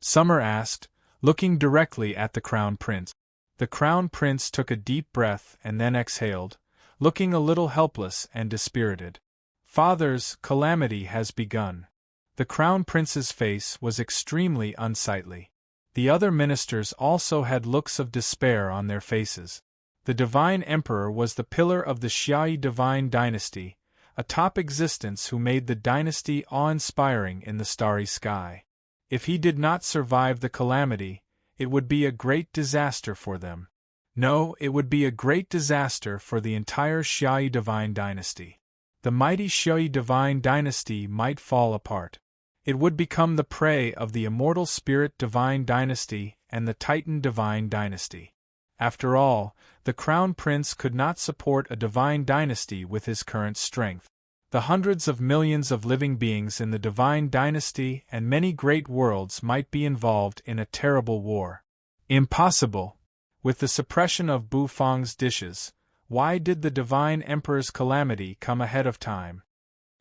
Summer asked, looking directly at the crown prince. The crown prince took a deep breath and then exhaled, looking a little helpless and dispirited. "Father's calamity has begun." The crown prince's face was extremely unsightly. The other ministers also had looks of despair on their faces. The divine emperor was the pillar of the Xiai divine dynasty, a top existence who made the dynasty awe-inspiring in the starry sky. If he did not survive the calamity, it would be a great disaster for them. No, it would be a great disaster for the entire Xiai divine dynasty. The mighty Xiai divine dynasty might fall apart. It would become the prey of the immortal spirit divine dynasty and the Titan divine dynasty. After all, the crown prince could not support a divine dynasty with his current strength. The hundreds of millions of living beings in the divine dynasty and many great worlds might be involved in a terrible war. Impossible! With the suppression of Bufang's dishes, why did the divine emperor's calamity come ahead of time?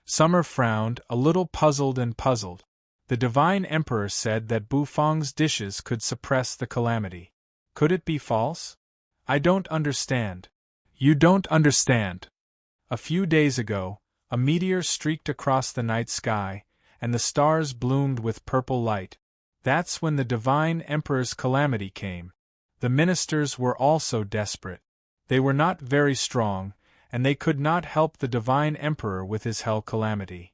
Summer frowned, a little puzzled and puzzled. The divine emperor said that Bufang's dishes could suppress the calamity. Could it be false? I don't understand. You don't understand. A few days ago, a meteor streaked across the night sky, and the stars bloomed with purple light. That's when the divine emperor's calamity came. The ministers were also desperate. They were not very strong, and they could not help the divine emperor with his hell calamity.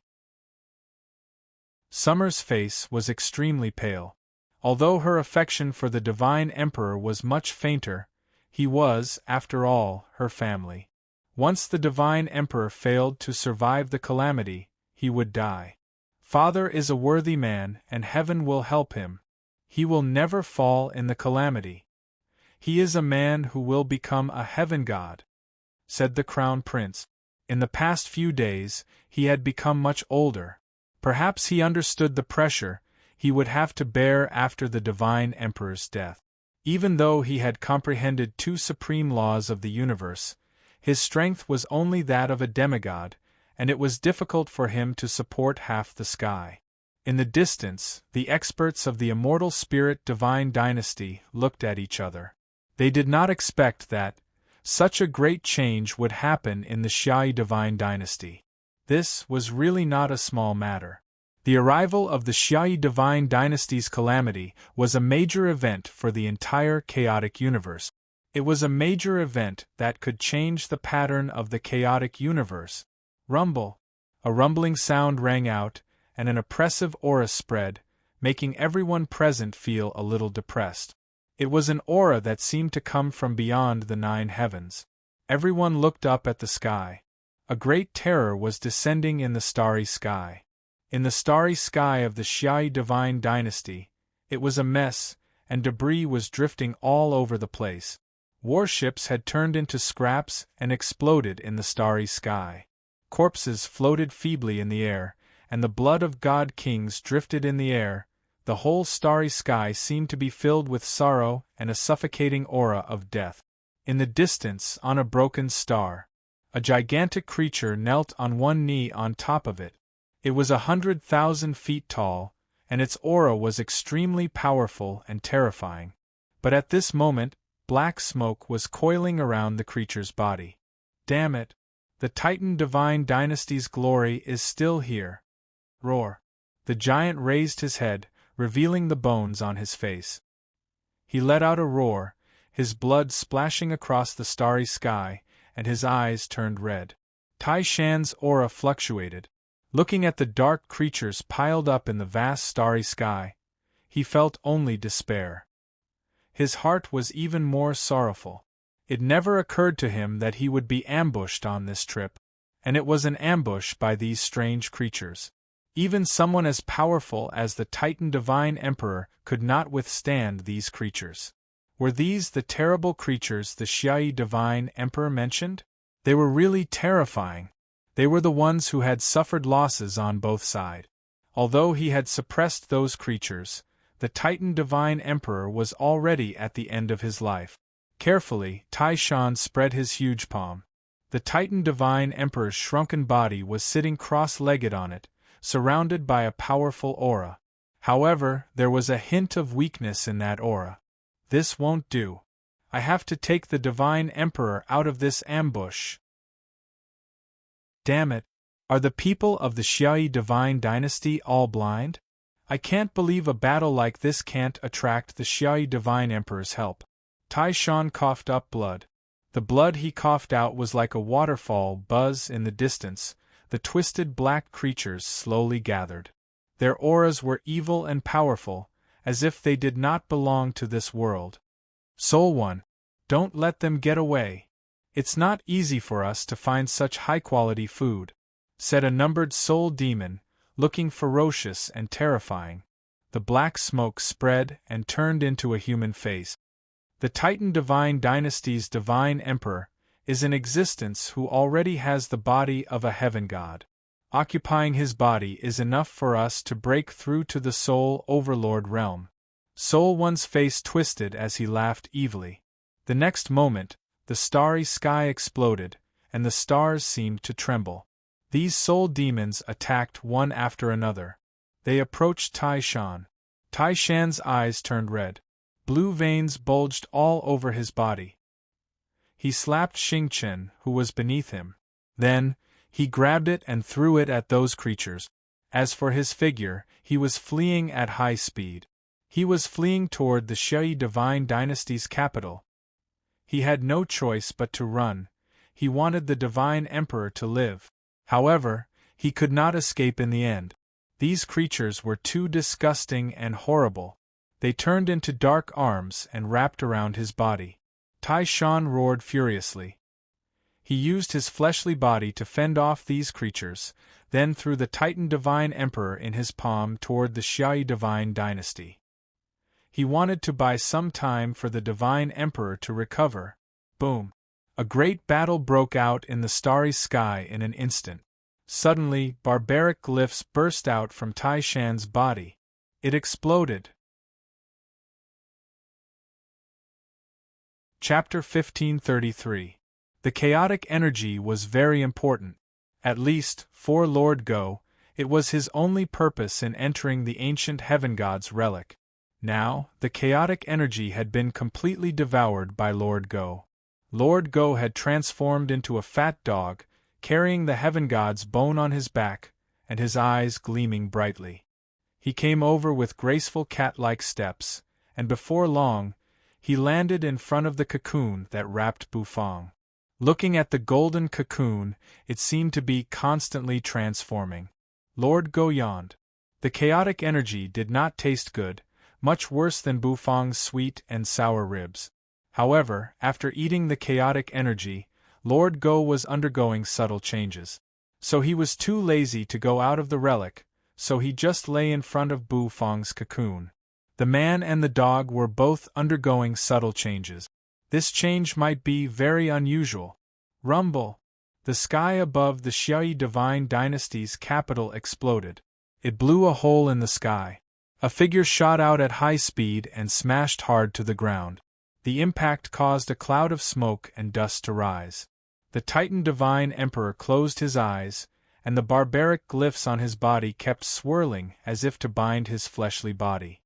Summer's face was extremely pale. Although her affection for the divine emperor was much fainter, he was, after all, her family. Once the divine emperor failed to survive the calamity, he would die. Father is a worthy man, and heaven will help him. He will never fall in the calamity. He is a man who will become a heaven god, said the crown prince. In the past few days, he had become much older. Perhaps he understood the pressure he would have to bear after the divine emperor's death. Even though he had comprehended two supreme laws of the universe, his strength was only that of a demigod, and it was difficult for him to support half the sky. In the distance, the experts of the immortal spirit divine dynasty looked at each other. They did not expect that such a great change would happen in the Xiai divine dynasty. This was really not a small matter. The arrival of the Xiai divine dynasty's calamity was a major event for the entire chaotic universe. It was a major event that could change the pattern of the chaotic universe. Rumble! A rumbling sound rang out, and an oppressive aura spread, making everyone present feel a little depressed. It was an aura that seemed to come from beyond the 9 heavens. Everyone looked up at the sky. A great terror was descending in the starry sky. In the starry sky of the Xiai divine dynasty, it was a mess, and debris was drifting all over the place. Warships had turned into scraps and exploded in the starry sky. Corpses floated feebly in the air, and the blood of god kings drifted in the air. The whole starry sky seemed to be filled with sorrow and a suffocating aura of death. In the distance, on a broken star, a gigantic creature knelt on one knee on top of it. It was 100,000 feet tall, and its aura was extremely powerful and terrifying. But at this moment, black smoke was coiling around the creature's body. Damn it! The Titan Divine Dynasty's glory is still here. Roar! The giant raised his head, revealing the bones on his face. He let out a roar, his blood splashing across the starry sky, and his eyes turned red. Tai Shan's aura fluctuated. Looking at the dark creatures piled up in the vast starry sky, he felt only despair. His heart was even more sorrowful. It never occurred to him that he would be ambushed on this trip, and it was an ambush by these strange creatures. Even someone as powerful as the Titan Divine Emperor could not withstand these creatures. Were these the terrible creatures the Xiai Divine Emperor mentioned? They were really terrifying. They were the ones who had suffered losses on both sides. Although he had suppressed those creatures, the Titan Divine Emperor was already at the end of his life. Carefully, Tai Shan spread his huge palm. The Titan Divine Emperor's shrunken body was sitting cross-legged on it, surrounded by a powerful aura. However, there was a hint of weakness in that aura. This won't do. I have to take the Divine Emperor out of this ambush. Damn it! Are the people of the Xiai Divine Dynasty all blind? I can't believe a battle like this can't attract the Xiai Divine Emperor's help. Tai Shan coughed up blood. The blood he coughed out was like a waterfall buzz in the distance. The twisted black creatures slowly gathered. Their auras were evil and powerful, as if they did not belong to this world. Soul One, don't let them get away. It's not easy for us to find such high-quality food, said a numbered soul demon, looking ferocious and terrifying. The black smoke spread and turned into a human face. The Titan Divine Dynasty's Divine Emperor is in existence who already has the body of a heaven god. Occupying his body is enough for us to break through to the Soul Overlord realm. Soul One's face twisted as he laughed evilly. The next moment, the starry sky exploded, and the stars seemed to tremble. These soul demons attacked one after another. They approached Tai Shan. Tai Shan's eyes turned red. Blue veins bulged all over his body. He slapped Xingchen, who was beneath him. Then, he grabbed it and threw it at those creatures. As for his figure, he was fleeing at high speed. He was fleeing toward the Xiai Divine Dynasty's capital. He had no choice but to run. He wanted the Divine Emperor to live. However, he could not escape in the end. These creatures were too disgusting and horrible. They turned into dark arms and wrapped around his body. Tai Shan roared furiously. He used his fleshly body to fend off these creatures, then threw the Titan Divine Emperor in his palm toward the Xiai Divine Dynasty. He wanted to buy some time for the Divine Emperor to recover. Boom! A great battle broke out in the starry sky in an instant. Suddenly, barbaric glyphs burst out from Tai Shan's body. It exploded. Chapter 1533. The chaotic energy was very important. At least, for Lord Go, it was his only purpose in entering the ancient heaven god's relic. Now, the chaotic energy had been completely devoured by Lord Go. Lord Go had transformed into a fat dog, carrying the heaven god's bone on his back, and his eyes gleaming brightly. He came over with graceful cat-like steps, and before long, he landed in front of the cocoon that wrapped Bufang. Looking at the golden cocoon, it seemed to be constantly transforming. Lord Go yawned. The chaotic energy did not taste good, much worse than Bufang's sweet and sour ribs. However, after eating the chaotic energy, Lord Go was undergoing subtle changes. So he was too lazy to go out of the relic, so he just lay in front of Bufang's cocoon. The man and the dog were both undergoing subtle changes. This change might be very unusual. Rumble! The sky above the Xiai Divine Dynasty's capital exploded. It blew a hole in the sky. A figure shot out at high speed and smashed hard to the ground. The impact caused a cloud of smoke and dust to rise. The Titan Divine Emperor closed his eyes, and the barbaric glyphs on his body kept swirling as if to bind his fleshly body.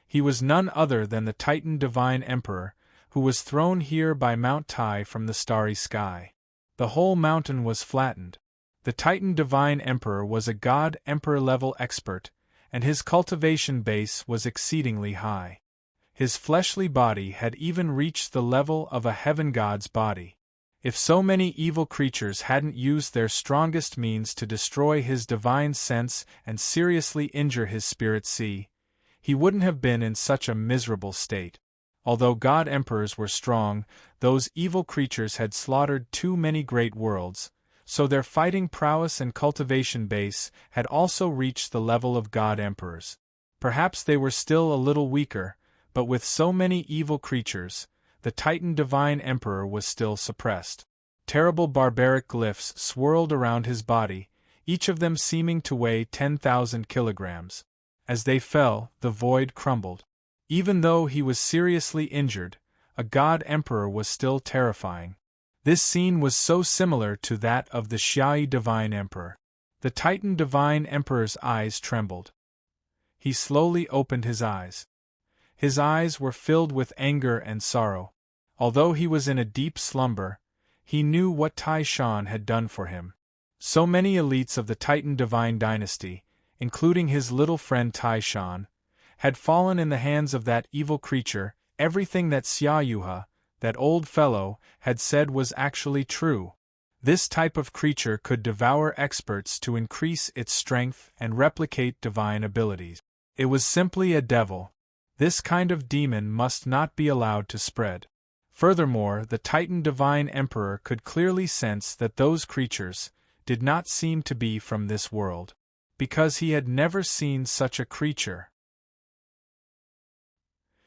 He was none other than the Titan Divine Emperor, who was thrown here by Mount Tai from the starry sky. The whole mountain was flattened. The Titan Divine Emperor was a God-Emperor-level expert, and his cultivation base was exceedingly high. His fleshly body had even reached the level of a heaven god's body. If so many evil creatures hadn't used their strongest means to destroy his divine sense and seriously injure his spirit sea, he wouldn't have been in such a miserable state. Although god-emperors were strong, those evil creatures had slaughtered too many great worlds, so their fighting prowess and cultivation base had also reached the level of god-emperors. Perhaps they were still a little weaker, but with so many evil creatures, the Titan Divine Emperor was still suppressed. Terrible barbaric glyphs swirled around his body, each of them seeming to weigh 10,000 kilograms. As they fell, the void crumbled. Even though he was seriously injured, a god-emperor was still terrifying. This scene was so similar to that of the Xiai Divine Emperor. The Titan Divine Emperor's eyes trembled. He slowly opened his eyes. His eyes were filled with anger and sorrow. Although he was in a deep slumber, he knew what Tai Shan had done for him. So many elites of the Titan Divine Dynasty, including his little friend Tai Shan, had fallen in the hands of that evil creature. Everything that Xia Yuha, that old fellow, had said was actually true. This type of creature could devour experts to increase its strength and replicate divine abilities. It was simply a devil. This kind of demon must not be allowed to spread. Furthermore, the Titan Divine Emperor could clearly sense that those creatures did not seem to be from this world, because he had never seen such a creature.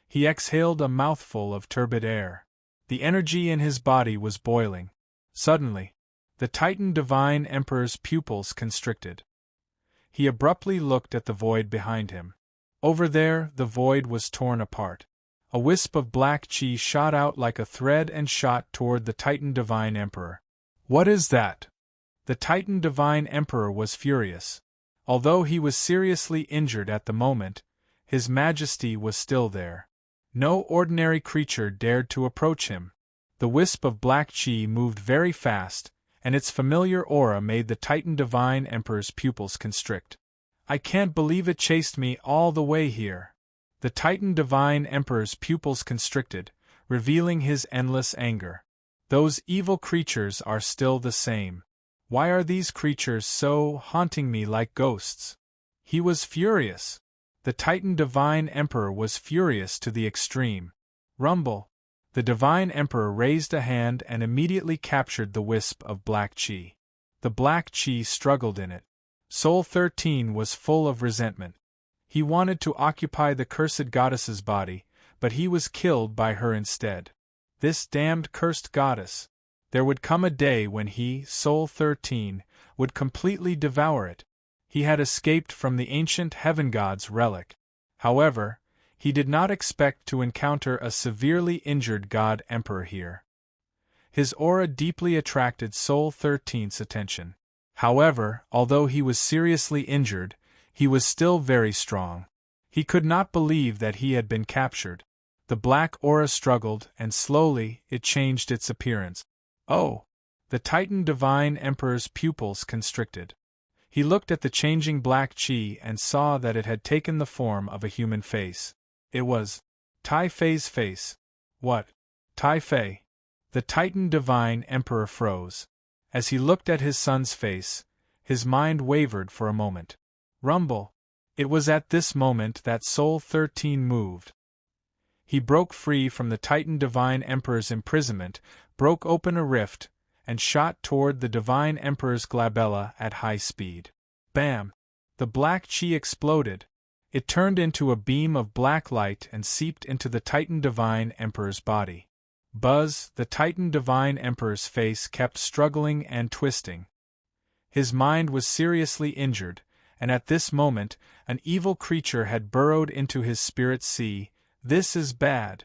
He exhaled a mouthful of turbid air. The energy in his body was boiling. Suddenly, the Titan Divine Emperor's pupils constricted. He abruptly looked at the void behind him. Over there, the void was torn apart. A wisp of black chi shot out like a thread and shot toward the Titan Divine Emperor. What is that? The Titan Divine Emperor was furious. Although he was seriously injured at the moment, his majesty was still there. No ordinary creature dared to approach him. The wisp of black chi moved very fast, and its familiar aura made the Titan Divine Emperor's pupils constrict. I can't believe it chased me all the way here. The Titan Divine Emperor's pupils constricted, revealing his endless anger. Those evil creatures are still the same. Why are these creatures so haunting me like ghosts? He was furious. The Titan Divine Emperor was furious to the extreme. Rumble. The Divine Emperor raised a hand and immediately captured the wisp of black chi. The black chi struggled in it. Soul 13 was full of resentment. He wanted to occupy the cursed goddess's body, but he was killed by her instead. This damned cursed goddess. There would come a day when he, Soul 13, would completely devour it. He had escaped from the ancient heaven god's relic. However, he did not expect to encounter a severely injured god-emperor here. His aura deeply attracted Soul 13's attention. However, although he was seriously injured, he was still very strong. He could not believe that he had been captured. The black aura struggled, and slowly, it changed its appearance. Oh! The Titan Divine Emperor's pupils constricted. He looked at the changing black chi and saw that it had taken the form of a human face. It was Tai Fei's face. What? Tai Fei? The Titan Divine Emperor froze. As he looked at his son's face, his mind wavered for a moment. Rumble! It was at this moment that Soul 13 moved. He broke free from the Titan Divine Emperor's imprisonment, broke open a rift, and shot toward the Divine Emperor's glabella at high speed. Bam! The black chi exploded. It turned into a beam of black light and seeped into the Titan Divine Emperor's body. Buzz, the Titan Divine Emperor's face kept struggling and twisting. His mind was seriously injured, and at this moment, an evil creature had burrowed into his spirit sea. This is bad.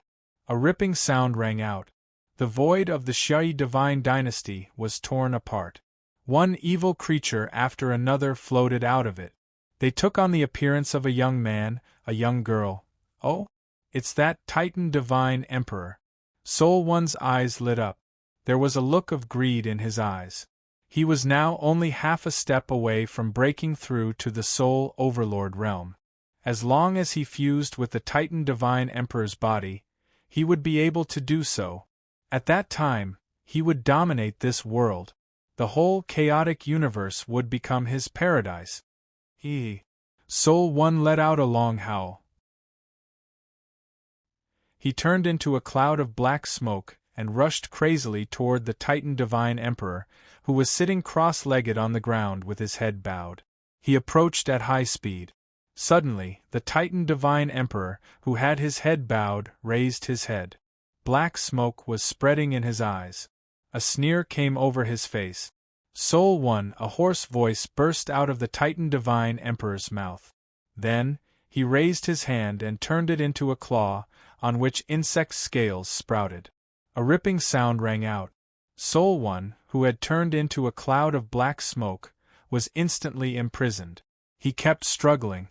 A ripping sound rang out. The void of the Xiaoyi divine dynasty was torn apart. One evil creature after another floated out of it. They took on the appearance of a young man, a young girl. Oh? It's that Titan Divine Emperor. Soul One's eyes lit up. There was a look of greed in his eyes. He was now only half a step away from breaking through to the Soul Overlord realm. As long as he fused with the Titan Divine Emperor's body, he would be able to do so. At that time, he would dominate this world. The whole chaotic universe would become his paradise. Soul One let out a long howl. He turned into a cloud of black smoke and rushed crazily toward the Titan Divine Emperor, who was sitting cross-legged on the ground with his head bowed. He approached at high speed. Suddenly, the Titan Divine Emperor, who had his head bowed, raised his head. Black smoke was spreading in his eyes. A sneer came over his face. Soul One, a hoarse voice burst out of the Titan Divine Emperor's mouth. Then, he raised his hand and turned it into a claw, on which insect scales sprouted. A ripping sound rang out. Soul One, who had turned into a cloud of black smoke, was instantly imprisoned. He kept struggling.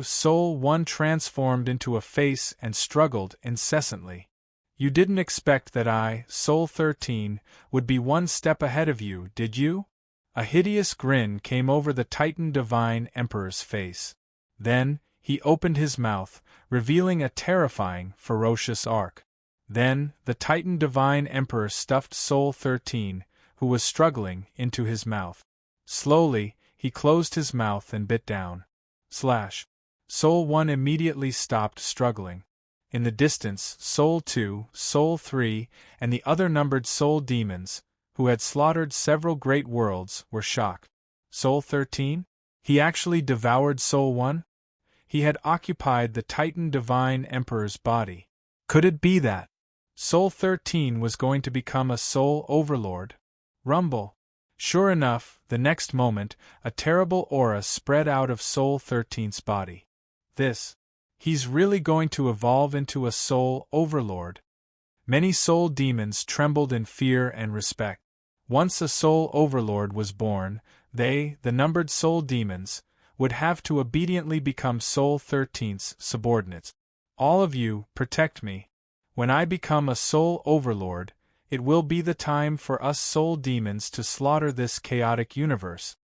Soul One transformed into a face and struggled incessantly. You didn't expect that I, Soul 13, would be one step ahead of you, did you? A hideous grin came over the Titan Divine Emperor's face. Then, he opened his mouth, revealing a terrifying, ferocious arc. Then, the Titan Divine Emperor stuffed Soul 13, who was struggling, into his mouth. Slowly, he closed his mouth and bit down. Soul One immediately stopped struggling. In the distance, Soul 2, Soul 3, and the other numbered soul demons, who had slaughtered several great worlds, were shocked. Soul 13? He actually devoured Soul 1? He had occupied the Titan Divine Emperor's body. Could it be that Soul 13 was going to become a Soul Overlord? Rumble. Sure enough, the next moment, a terrible aura spread out of Soul 13's body. He's really going to evolve into a Soul Overlord. Many soul demons trembled in fear and respect. Once a Soul Overlord was born, they, the numbered soul demons, would have to obediently become Soul 13's subordinates. All of you, protect me. When I become a Soul Overlord, it will be the time for us soul demons to slaughter this chaotic universe.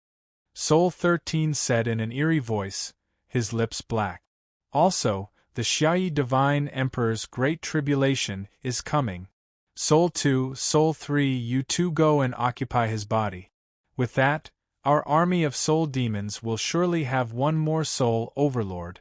Soul 13 said in an eerie voice, his lips black. Also, the Xiaoyi Divine Emperor's Great Tribulation is coming. Soul 2, Soul 3, you two go and occupy his body. With that, our army of soul demons will surely have one more Soul Overlord.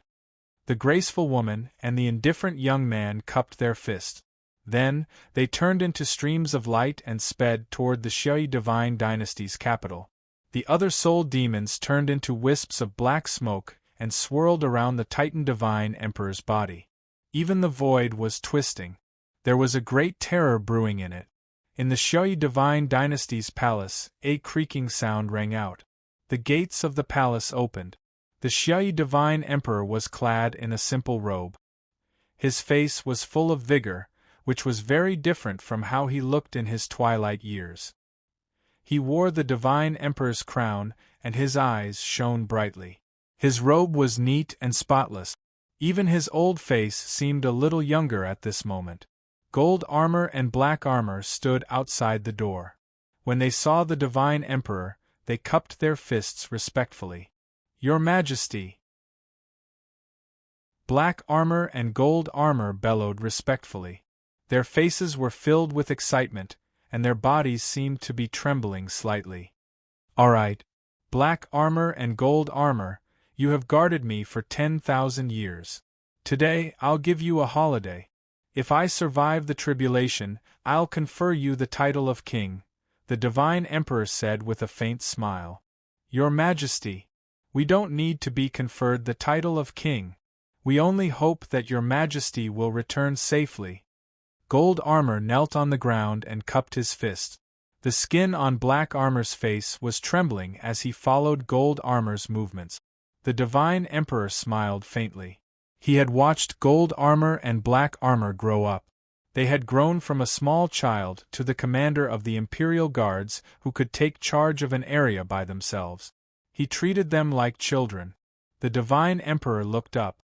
The graceful woman and the indifferent young man cupped their fists. Then, they turned into streams of light and sped toward the Xiaoyi Divine Dynasty's capital. The other soul demons turned into wisps of black smoke and swirled around the Titan Divine Emperor's body. Even the void was twisting. There was a great terror brewing in it. In the Xiaoyi Divine Dynasty's palace, a creaking sound rang out. The gates of the palace opened. The Xiaoyi Divine Emperor was clad in a simple robe. His face was full of vigor, which was very different from how he looked in his twilight years. He wore the Divine Emperor's crown, and his eyes shone brightly. His robe was neat and spotless. Even his old face seemed a little younger at this moment. Gold armor and black armor stood outside the door. When they saw the Divine Emperor, they cupped their fists respectfully. Your Majesty! Black armor and gold armor bellowed respectfully. Their faces were filled with excitement, and their bodies seemed to be trembling slightly. All right. Black armor and gold armor, you have guarded me for 10,000 years. Today, I'll give you a holiday. If I survive the tribulation, I'll confer you the title of king, the Divine Emperor said with a faint smile. Your Majesty, we don't need to be conferred the title of king. We only hope that your Majesty will return safely. Gold armor knelt on the ground and cupped his fist. The skin on black armor's face was trembling as he followed gold armor's movements. The Divine Emperor smiled faintly. He had watched gold armor and black armor grow up. They had grown from a small child to the commander of the Imperial Guards who could take charge of an area by themselves. He treated them like children. The Divine Emperor looked up.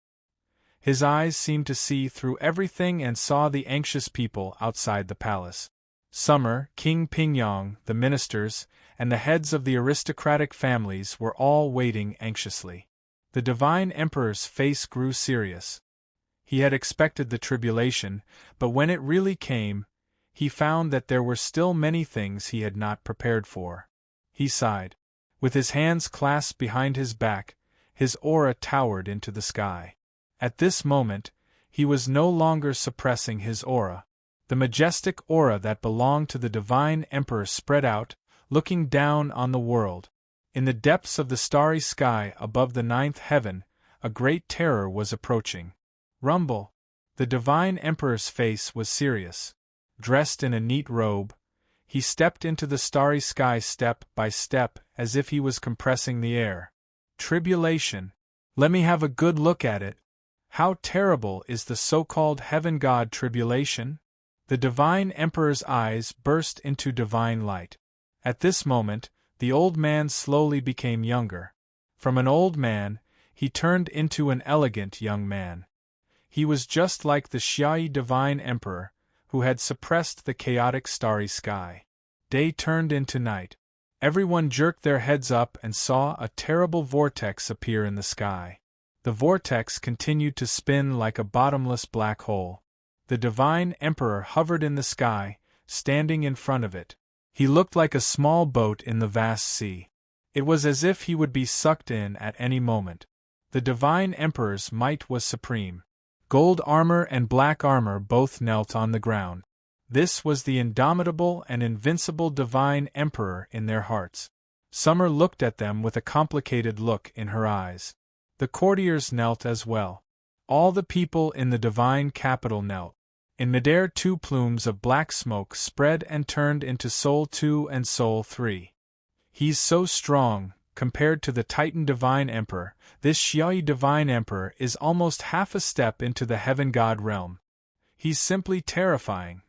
His eyes seemed to see through everything and saw the anxious people outside the palace. Summer, King Pingyong, the ministers, and the heads of the aristocratic families were all waiting anxiously. The Divine Emperor's face grew serious. He had expected the tribulation, but when it really came, he found that there were still many things he had not prepared for. He sighed. With his hands clasped behind his back, his aura towered into the sky. At this moment, he was no longer suppressing his aura. The majestic aura that belonged to the Divine Emperor spread out, looking down on the world. In the depths of the starry sky above the ninth heaven, a great terror was approaching. Rumble! The Divine Emperor's face was serious. Dressed in a neat robe, he stepped into the starry sky step by step as if he was compressing the air. Tribulation! Let me have a good look at it. How terrible is the so-called heaven god tribulation? The Divine Emperor's eyes burst into divine light. At this moment, the old man slowly became younger. From an old man, he turned into an elegant young man. He was just like the Xiaoyi Divine Emperor, who had suppressed the chaotic starry sky. Day turned into night. Everyone jerked their heads up and saw a terrible vortex appear in the sky. The vortex continued to spin like a bottomless black hole. The Divine Emperor hovered in the sky, standing in front of it. He looked like a small boat in the vast sea. It was as if he would be sucked in at any moment. The Divine Emperor's might was supreme. Gold armor and black armor both knelt on the ground. This was the indomitable and invincible Divine Emperor in their hearts. Summer looked at them with a complicated look in her eyes. The courtiers knelt as well. All the people in the divine capital knelt. In midair 2 plumes of black smoke spread and turned into Soul 2 and Soul 3. He's so strong. Compared to the Titan Divine Emperor, this Xiaoyi Divine Emperor is almost half a step into the heaven god realm. He's simply terrifying.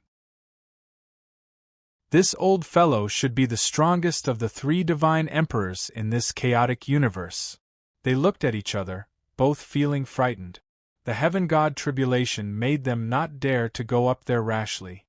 This old fellow should be the strongest of the 3 divine emperors in this chaotic universe. They looked at each other, both feeling frightened. The heaven god tribulation made them not dare to go up there rashly.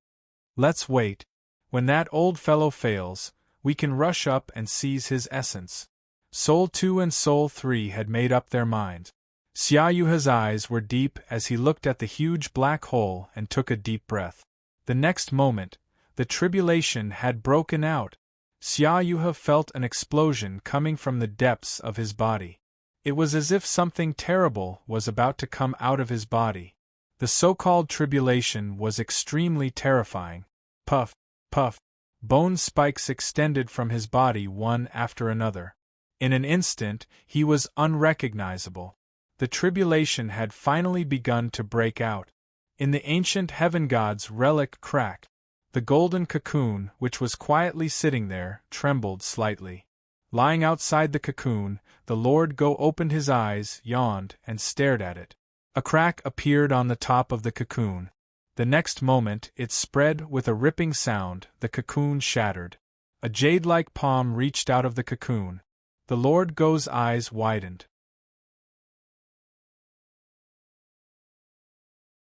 Let's wait. When that old fellow fails, we can rush up and seize his essence. Soul 2 and Soul 3 had made up their minds. Xiaoyu's eyes were deep as he looked at the huge black hole and took a deep breath. The next moment, the tribulation had broken out. Xiaoyu felt an explosion coming from the depths of his body. It was as if something terrible was about to come out of his body. The so-called tribulation was extremely terrifying. Puff, puff, bone spikes extended from his body one after another. In an instant, he was unrecognizable. The tribulation had finally begun to break out. In the ancient heaven god's relic crack, the golden cocoon, which was quietly sitting there, trembled slightly. Lying outside the cocoon, the Lord Go opened his eyes, yawned, and stared at it. A crack appeared on the top of the cocoon. The next moment, it spread with a ripping sound, the cocoon shattered. A jade-like palm reached out of the cocoon. The Lord Go's eyes widened.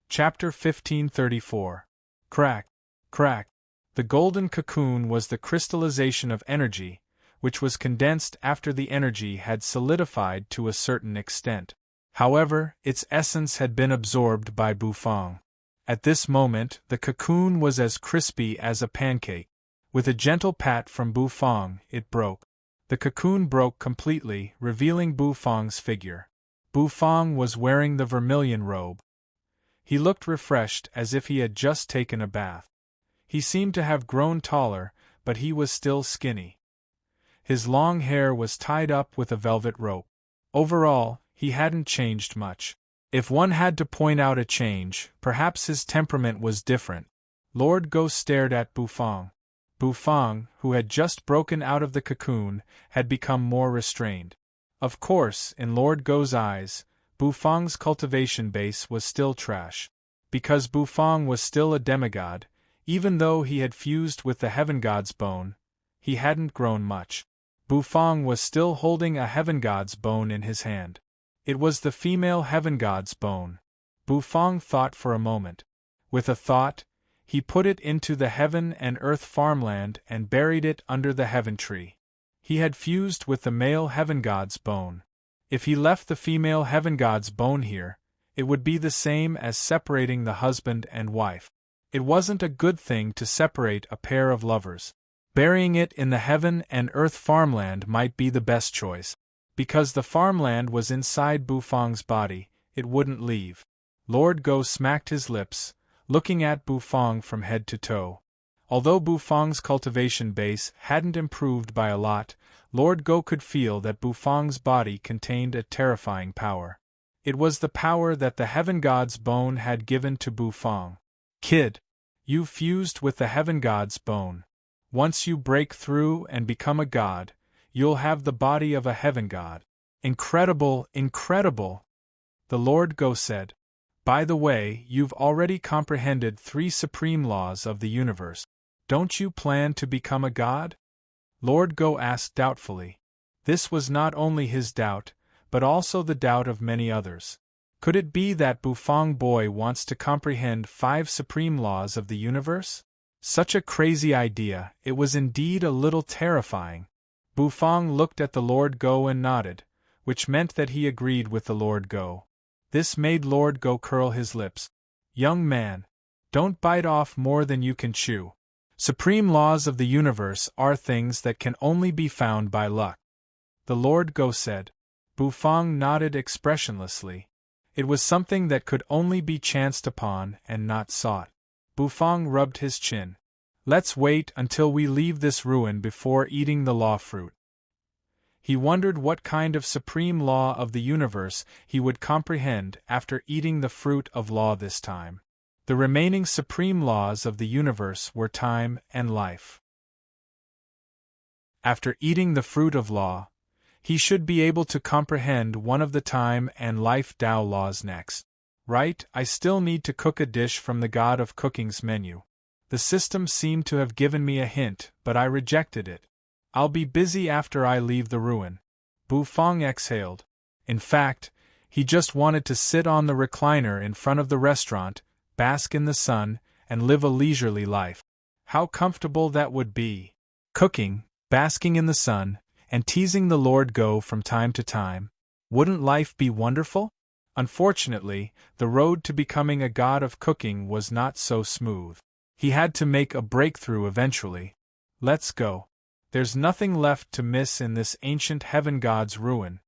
Chapter 1534. Crack, crack. The golden cocoon was the crystallization of energy, which was condensed after the energy had solidified to a certain extent. However, its essence had been absorbed by Bufang. At this moment, the cocoon was as crispy as a pancake. With a gentle pat from Bufang, it broke. The cocoon broke completely, revealing Bufang's figure. Bufang was wearing the vermilion robe. He looked refreshed as if he had just taken a bath. He seemed to have grown taller, but he was still skinny. His long hair was tied up with a velvet rope. Overall, he hadn't changed much. If one had to point out a change, perhaps his temperament was different. Lord Go stared at Bufang. Bufang, who had just broken out of the cocoon, had become more restrained. Of course, in Lord Go's eyes, Bufang's cultivation base was still trash. Because Bufang was still a demigod, even though he had fused with the heaven god's bone, he hadn't grown much. Bufang was still holding a heaven god's bone in his hand. It was the female heaven god's bone. Bufang thought for a moment. With a thought, he put it into the heaven and earth farmland and buried it under the heaven tree. He had fused with the male heaven god's bone. If he left the female heaven god's bone here, it would be the same as separating the husband and wife. It wasn't a good thing to separate a pair of lovers. Burying it in the heaven and earth farmland might be the best choice. Because the farmland was inside Bufang's body, it wouldn't leave. Lord Go smacked his lips, looking at Bufang from head to toe. Although Bufang's cultivation base hadn't improved by a lot, Lord Go could feel that Bufang's body contained a terrifying power. It was the power that the heaven god's bone had given to Bufang. Kid, you fused with the heaven god's bone. Once you break through and become a god, you'll have the body of a heaven god. Incredible, incredible! The Lord Go said. By the way, you've already comprehended 3 supreme laws of the universe. Don't you plan to become a god? Lord Go asked doubtfully. This was not only his doubt, but also the doubt of many others. Could it be that Bufang boy wants to comprehend 5 supreme laws of the universe? Such a crazy idea, it was indeed a little terrifying. Bufang looked at the Lord Go and nodded, which meant that he agreed with the Lord Go. This made Lord Go curl his lips. Young man, don't bite off more than you can chew. Supreme laws of the universe are things that can only be found by luck. The Lord Go said. Bufang nodded expressionlessly. It was something that could only be chanced upon and not sought. Bufang rubbed his chin. Let's wait until we leave this ruin before eating the law fruit. He wondered what kind of supreme law of the universe he would comprehend after eating the fruit of law this time. The remaining supreme laws of the universe were time and life. After eating the fruit of law, he should be able to comprehend one of the time and life Tao laws next. Right, I still need to cook a dish from the God of Cooking's menu. The system seemed to have given me a hint, but I rejected it. I'll be busy after I leave the ruin. Bufang exhaled. In fact, he just wanted to sit on the recliner in front of the restaurant, bask in the sun, and live a leisurely life. How comfortable that would be. Cooking, basking in the sun, and teasing the Lord Go from time to time. Wouldn't life be wonderful? Unfortunately, the road to becoming a god of cooking was not so smooth. He had to make a breakthrough eventually. Let's go. There's nothing left to miss in this ancient heaven god's ruin.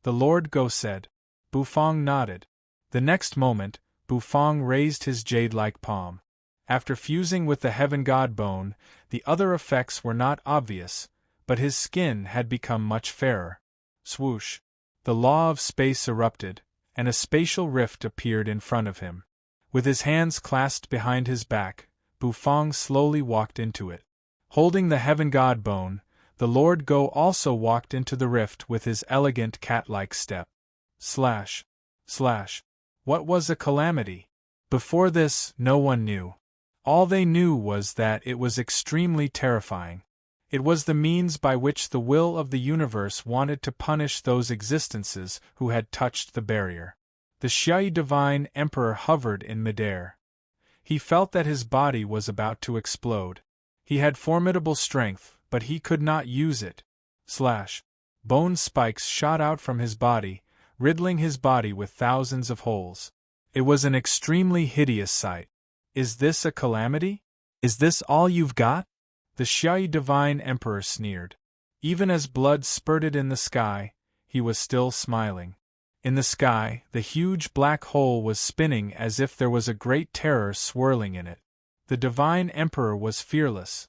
The Lord Go said. Bufang nodded. The next moment, Bufang raised his jade-like palm. After fusing with the heaven god bone, the other effects were not obvious, but his skin had become much fairer. Swoosh! The law of space erupted, and a spatial rift appeared in front of him. With his hands clasped behind his back, Bufang slowly walked into it. Holding the heaven god bone, the Lord Go also walked into the rift with his elegant cat-like step. Slash. Slash. What was a calamity? Before this, no one knew. All they knew was that it was extremely terrifying. It was the means by which the will of the universe wanted to punish those existences who had touched the barrier. The Shui Divine Emperor hovered in midair. He felt that his body was about to explode. He had formidable strength, but he could not use it. Slash. Bone spikes shot out from his body, riddling his body with thousands of holes. It was an extremely hideous sight. Is this a calamity? Is this all you've got? The Shui Divine Emperor sneered. Even as blood spurted in the sky, he was still smiling. In the sky, the huge black hole was spinning as if there was a great terror swirling in it. The Divine Emperor was fearless.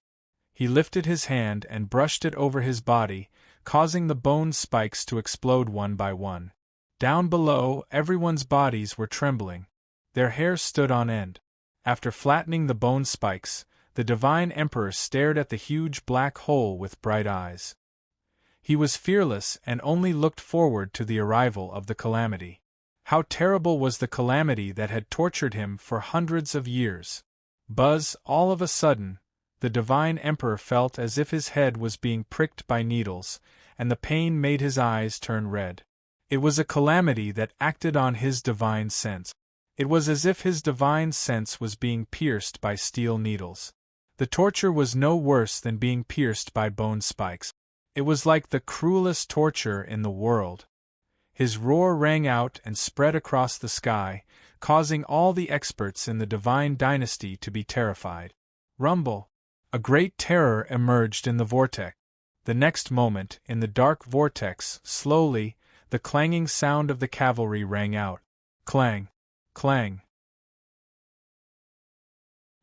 He lifted his hand and brushed it over his body, causing the bone spikes to explode one by one. Down below, everyone's bodies were trembling. Their hair stood on end. After flattening the bone spikes, the Divine Emperor stared at the huge black hole with bright eyes. He was fearless and only looked forward to the arrival of the calamity. How terrible was the calamity that had tortured him for hundreds of years! Buzz, all of a sudden, the Divine Emperor felt as if his head was being pricked by needles, and the pain made his eyes turn red. It was a calamity that acted on his divine sense. It was as if his divine sense was being pierced by steel needles. The torture was no worse than being pierced by bone spikes. It was like the cruelest torture in the world. His roar rang out and spread across the sky, causing all the experts in the divine dynasty to be terrified. Rumble! A great terror emerged in the vortex. The next moment, in the dark vortex, slowly, the clanging sound of the cavalry rang out. Clang! Clang!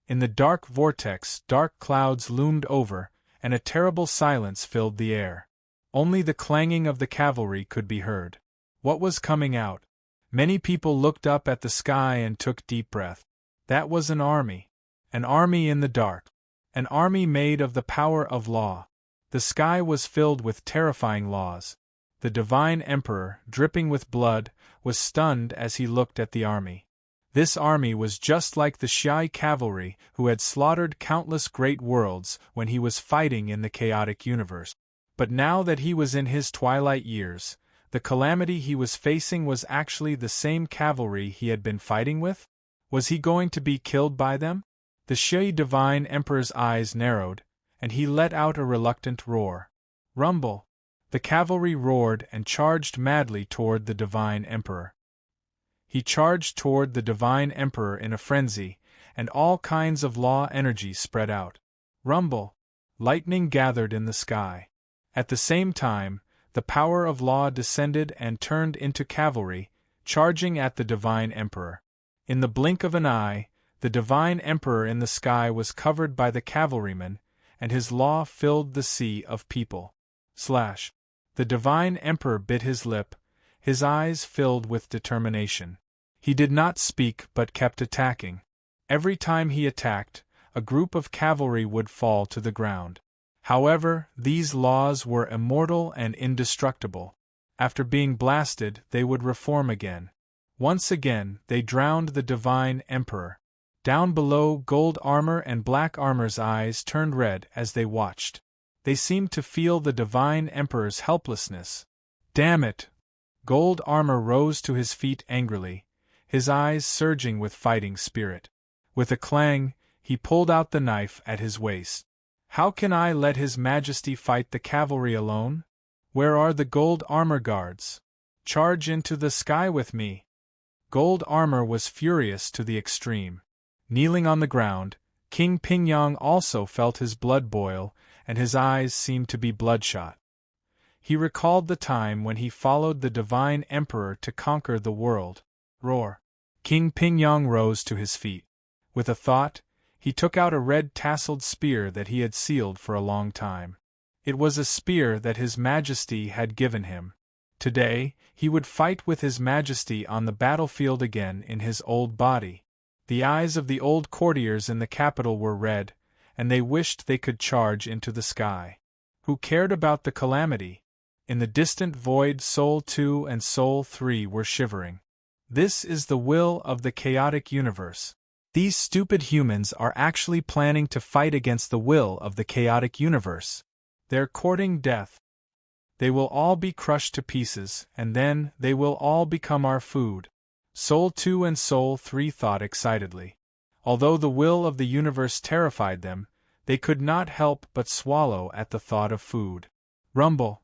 In the dark vortex, dark clouds loomed over, and a terrible silence filled the air. Only the clanging of the cavalry could be heard. What was coming out? Many people looked up at the sky and took deep breath. That was an army. An army in the dark. An army made of the power of law. The sky was filled with terrifying laws. The Divine Emperor, dripping with blood, was stunned as he looked at the army. This army was just like the Shai cavalry who had slaughtered countless great worlds when he was fighting in the chaotic universe. But now that he was in his twilight years, the calamity he was facing was actually the same cavalry he had been fighting with? Was he going to be killed by them? The Shai Divine Emperor's eyes narrowed, and he let out a reluctant roar. Rumble! The cavalry roared and charged madly toward the Divine Emperor. He charged toward the Divine Emperor in a frenzy, and all kinds of law energy spread out. Rumble! Lightning gathered in the sky. At the same time, the power of law descended and turned into cavalry, charging at the Divine Emperor. In the blink of an eye, the Divine Emperor in the sky was covered by the cavalrymen, and his law filled the sea of people. The Divine Emperor bit his lip, his eyes filled with determination. He did not speak but kept attacking. Every time he attacked, a group of cavalry would fall to the ground. However, these laws were immortal and indestructible. After being blasted, they would reform again. Once again, they drowned the Divine Emperor. Down below, Gold Armor and Black Armor's eyes turned red as they watched. They seemed to feel the Divine Emperor's helplessness. Damn it! Gold Armor rose to his feet angrily, his eyes surging with fighting spirit. With a clang, he pulled out the knife at his waist. How can I let His Majesty fight the cavalry alone? Where are the Gold Armor guards? Charge into the sky with me! Gold Armor was furious to the extreme. Kneeling on the ground, King Pingyang also felt his blood boil, and his eyes seemed to be bloodshot. He recalled the time when he followed the Divine Emperor to conquer the world. Roar! King Pingyang rose to his feet. With a thought, he took out a red tasseled spear that he had sealed for a long time. It was a spear that His Majesty had given him. Today, he would fight with His Majesty on the battlefield again in his old body. The eyes of the old courtiers in the capital were red, and they wished they could charge into the sky. Who cared about the calamity? In the distant void, Soul 2 and Soul 3 were shivering. This is the will of the chaotic universe. These stupid humans are actually planning to fight against the will of the chaotic universe. They're courting death. They will all be crushed to pieces, and then they will all become our food. Soul 2 and Soul 3 thought excitedly. Although the will of the universe terrified them, they could not help but swallow at the thought of food. Rumble!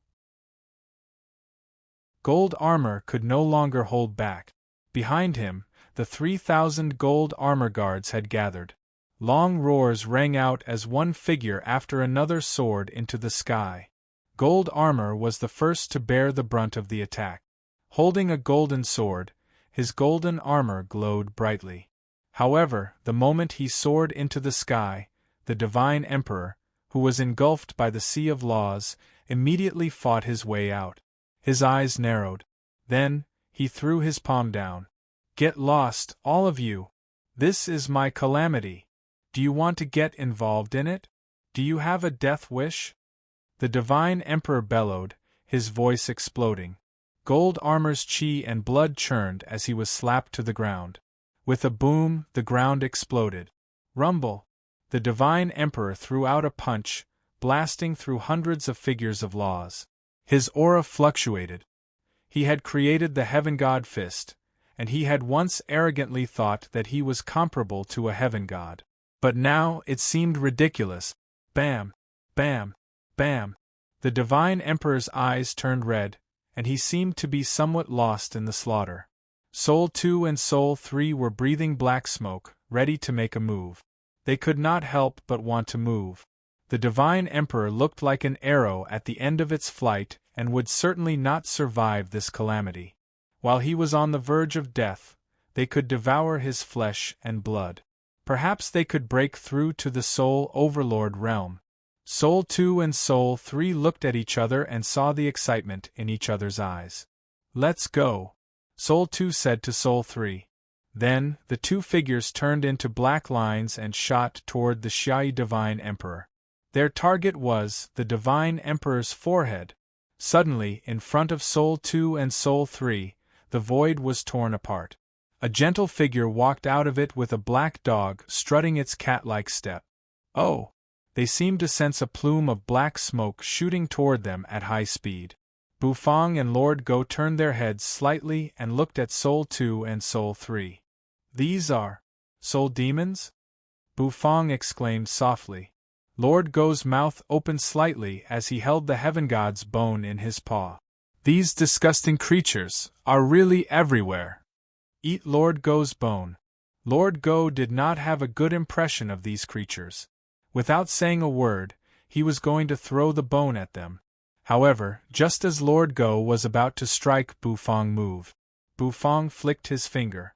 Gold Armor could no longer hold back. Behind him, the 3,000 Gold Armor guards had gathered. Long roars rang out as one figure after another soared into the sky. Gold Armor was the first to bear the brunt of the attack. Holding a golden sword, his golden armor glowed brightly. However, the moment he soared into the sky, the Divine Emperor, who was engulfed by the sea of laws, immediately fought his way out. His eyes narrowed. Then, he threw his palm down. Get lost, all of you! This is my calamity. Do you want to get involved in it? Do you have a death wish? The Divine Emperor bellowed, his voice exploding. Gold armor's chi and blood churned as he was slapped to the ground. With a boom, the ground exploded. Rumble! The Divine Emperor threw out a punch, blasting through hundreds of figures of laws. His aura fluctuated. He had created the Heaven God Fist, and he had once arrogantly thought that he was comparable to a heaven god. But now it seemed ridiculous. Bam! Bam! Bam! The Divine Emperor's eyes turned red, and he seemed to be somewhat lost in the slaughter. Soul 2 and Soul 3 were breathing black smoke, ready to make a move. They could not help but want to move. The Divine Emperor looked like an arrow at the end of its flight and would certainly not survive this calamity. While he was on the verge of death, they could devour his flesh and blood. Perhaps they could break through to the Soul Overlord realm. Soul 2 and Soul 3 looked at each other and saw the excitement in each other's eyes. "Let's go," Soul 2 said to Soul 3. Then, the two figures turned into black lines and shot toward the Shiai Divine Emperor. Their target was the Divine Emperor's forehead. Suddenly, in front of Soul 2 and Soul 3, the void was torn apart. A gentle figure walked out of it with a black dog strutting its cat-like step. Oh! They seemed to sense a plume of black smoke shooting toward them at high speed. Bufang and Lord Go turned their heads slightly and looked at Soul 2 and Soul 3. "These are soul demons?" Bufang exclaimed softly. Lord Go's mouth opened slightly as he held the Heaven God's bone in his paw. "These disgusting creatures are really everywhere. Eat Lord Go's bone." Lord Go did not have a good impression of these creatures. Without saying a word, he was going to throw the bone at them. However, just as Lord Go was about to strike, Bufang moved. Bufang flicked his finger.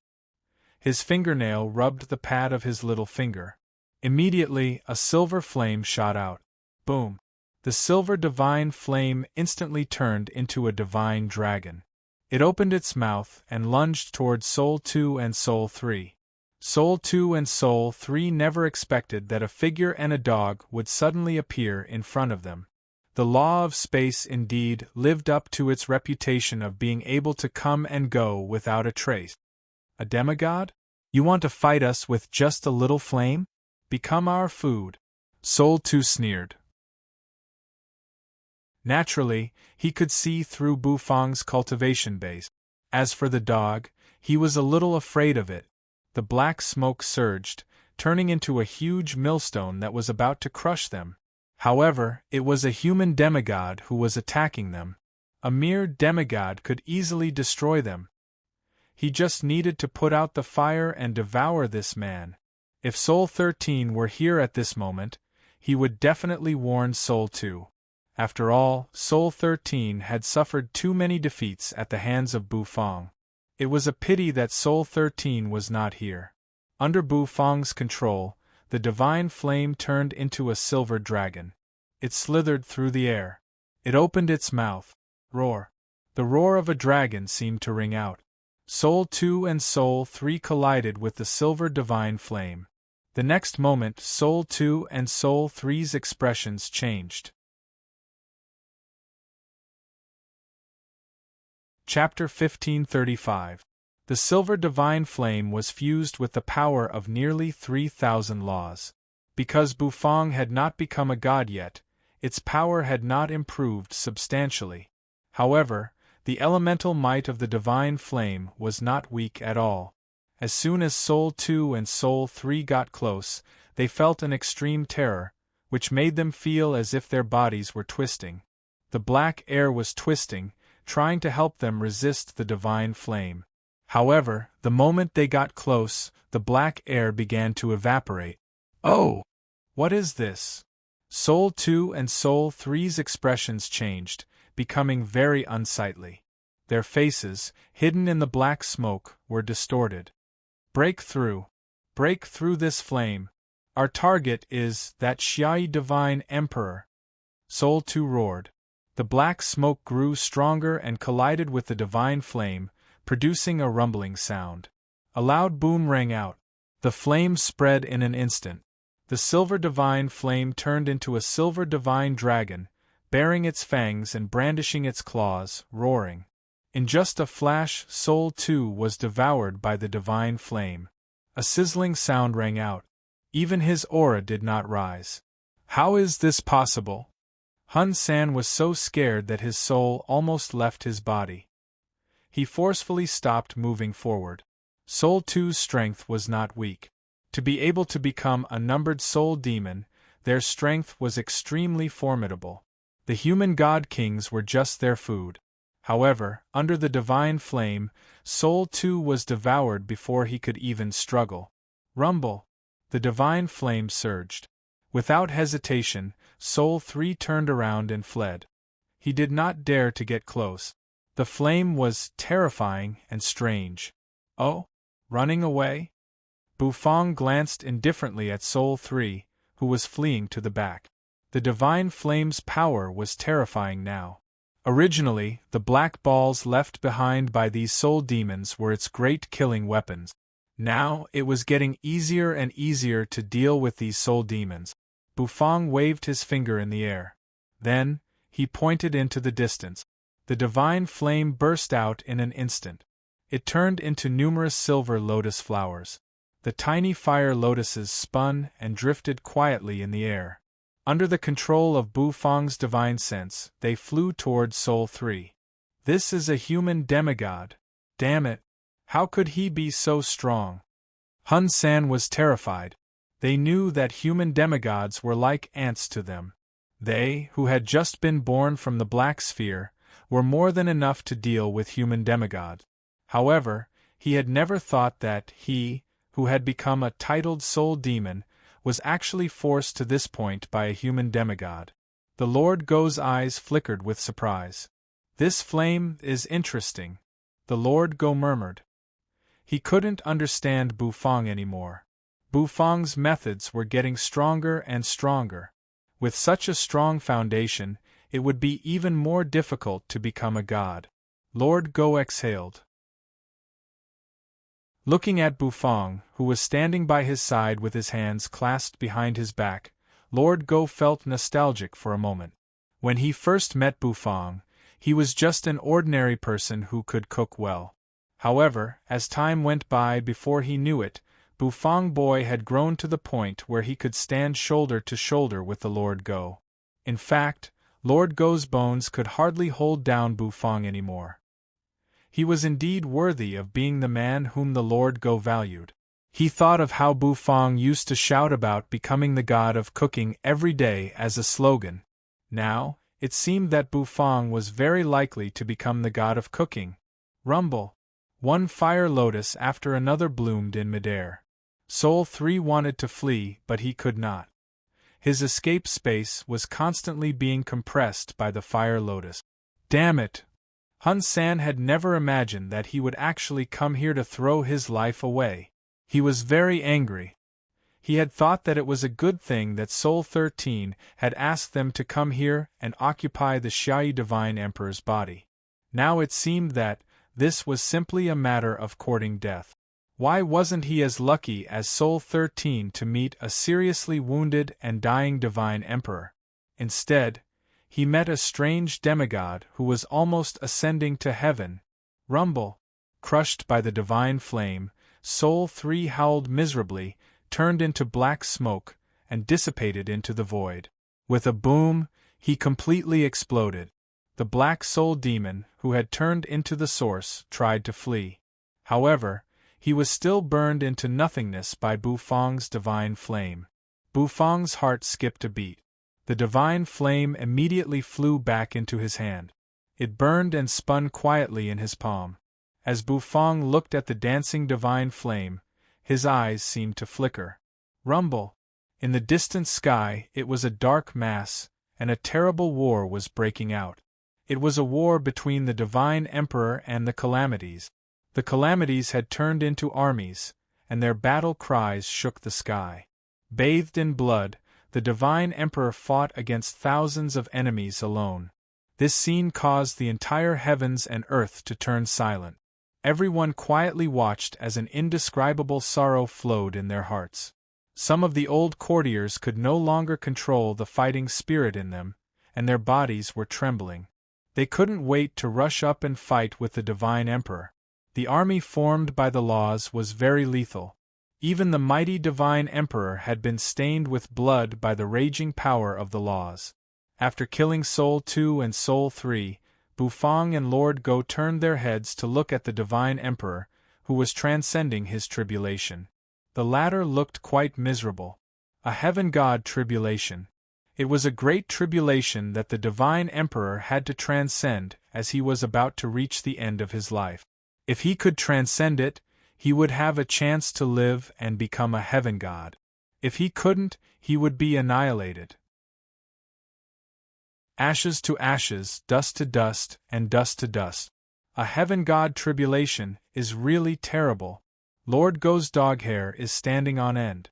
His fingernail rubbed the pad of his little finger. Immediately, a silver flame shot out. Boom! The silver divine flame instantly turned into a divine dragon. It opened its mouth and lunged toward Soul 2 and Soul 3. Soul 2 and Soul 3 never expected that a figure and a dog would suddenly appear in front of them. The law of space indeed lived up to its reputation of being able to come and go without a trace. "A demigod? You want to fight us with just a little flame? Become our food," Soul 2 sneered. Naturally, he could see through Bufang's cultivation base. As for the dog, he was a little afraid of it. The black smoke surged, turning into a huge millstone that was about to crush them. However, it was a human demigod who was attacking them. A mere demigod could easily destroy them. He just needed to put out the fire and devour this man. If Soul 13 were here at this moment, he would definitely warn Soul 2. After all, Soul 13 had suffered too many defeats at the hands of Bufang. It was a pity that Soul 13 was not here. Under Bufang's control, the divine flame turned into a silver dragon. It slithered through the air. It opened its mouth. Roar! The roar of a dragon seemed to ring out. Soul 2 and Soul 3 collided with the silver divine flame. The next moment, Soul 2 and Soul 3's expressions changed. Chapter 1535. The silver divine flame was fused with the power of nearly 3,000 laws. Because Bufang had not become a god yet, its power had not improved substantially. However, the elemental might of the divine flame was not weak at all. As soon as Soul 2 and Soul 3 got close, they felt an extreme terror, which made them feel as if their bodies were twisting. The black air was twisting, trying to help them resist the divine flame. However, the moment they got close, the black air began to evaporate. "Oh! What is this?" Soul 2 and Soul 3's expressions changed, becoming very unsightly. Their faces, hidden in the black smoke, were distorted. "Break through! Break through this flame! Our target is that Shiai Divine Emperor!" Soul 2 roared. The black smoke grew stronger and collided with the divine flame, producing a rumbling sound. A loud boom rang out. The flame spread in an instant. The silver divine flame turned into a silver divine dragon, baring its fangs and brandishing its claws, roaring. In just a flash, Soul too was devoured by the divine flame. A sizzling sound rang out. Even his aura did not rise. How is this possible? Hun San was so scared that his soul almost left his body. He forcefully stopped moving forward. Soul 2's strength was not weak. To be able to become a numbered soul demon, their strength was extremely formidable. The human god kings were just their food. However, under the divine flame, Soul 2 was devoured before he could even struggle. Rumble! The divine flame surged. Without hesitation, Soul 3 turned around and fled. He did not dare to get close. The flame was terrifying and strange. Oh? Running away? Bufang glanced indifferently at Soul 3, who was fleeing to the back. The divine flame's power was terrifying now. Originally, the black balls left behind by these soul demons were its great killing weapons. Now, it was getting easier and easier to deal with these soul demons. Bufang waved his finger in the air. Then, he pointed into the distance. The divine flame burst out in an instant. It turned into numerous silver lotus flowers. The tiny fire lotuses spun and drifted quietly in the air. Under the control of Bufang's divine sense, they flew toward Soul 3. This is a human demigod. Damn it! How could he be so strong? Hun San was terrified. They knew that human demigods were like ants to them. They, who had just been born from the Black Sphere, were more than enough to deal with human demigods. However, he had never thought that he, who had become a titled soul demon, was actually forced to this point by a human demigod. The Lord Go's eyes flickered with surprise. This flame is interesting, the Lord Go murmured. He couldn't understand Bufang anymore. Bufang's methods were getting stronger and stronger. With such a strong foundation, it would be even more difficult to become a god. Lord Go exhaled. Looking at Bufang, who was standing by his side with his hands clasped behind his back, Lord Go felt nostalgic for a moment. When he first met Bufang, he was just an ordinary person who could cook well. However, as time went by before he knew it, Bufang boy had grown to the point where he could stand shoulder to shoulder with the Lord Go. In fact, Lord Go's bones could hardly hold down Bufang anymore. He was indeed worthy of being the man whom the Lord Go valued. He thought of how Bufang used to shout about becoming the god of cooking every day as a slogan. Now, it seemed that Bufang was very likely to become the god of cooking. Rumble! One fire lotus after another bloomed in midair. Soul 3 wanted to flee, but he could not. His escape space was constantly being compressed by the fire lotus. Damn it! Hun San had never imagined that he would actually come here to throw his life away. He was very angry. He had thought that it was a good thing that Soul 13 had asked them to come here and occupy the Xiaoyi Divine Emperor's body. Now it seemed that this was simply a matter of courting death. Why wasn't he as lucky as Soul 13 to meet a seriously wounded and dying Divine Emperor? Instead, he met a strange demigod who was almost ascending to heaven. Rumble! Crushed by the divine flame, Soul 3 howled miserably, turned into black smoke, and dissipated into the void. With a boom, he completely exploded. The black soul demon, who had turned into the source, tried to flee. However, he was still burned into nothingness by Bufang's divine flame. Bufang's heart skipped a beat. The divine flame immediately flew back into his hand. It burned and spun quietly in his palm. As Bufang looked at the dancing divine flame, his eyes seemed to flicker. Rumble! In the distant sky, it was a dark mass, and a terrible war was breaking out. It was a war between the Divine Emperor and the Calamities. The Calamities had turned into armies, and their battle cries shook the sky. Bathed in blood, the Divine Emperor fought against thousands of enemies alone. This scene caused the entire heavens and earth to turn silent. Everyone quietly watched as an indescribable sorrow flowed in their hearts. Some of the old courtiers could no longer control the fighting spirit in them, and their bodies were trembling. They couldn't wait to rush up and fight with the Divine Emperor. The army formed by the laws was very lethal. Even the mighty Divine Emperor had been stained with blood by the raging power of the laws. After killing Soul 2 and Soul 3, Bufang and Lord Go turned their heads to look at the Divine Emperor, who was transcending his tribulation. The latter looked quite miserable. A heaven god tribulation. It was a great tribulation that the Divine Emperor had to transcend as he was about to reach the end of his life. If he could transcend it, he would have a chance to live and become a heaven god. If he couldn't, he would be annihilated. Ashes to ashes, dust to dust, and dust to dust. A heaven god tribulation is really terrible. Lord Go's dog hair is standing on end.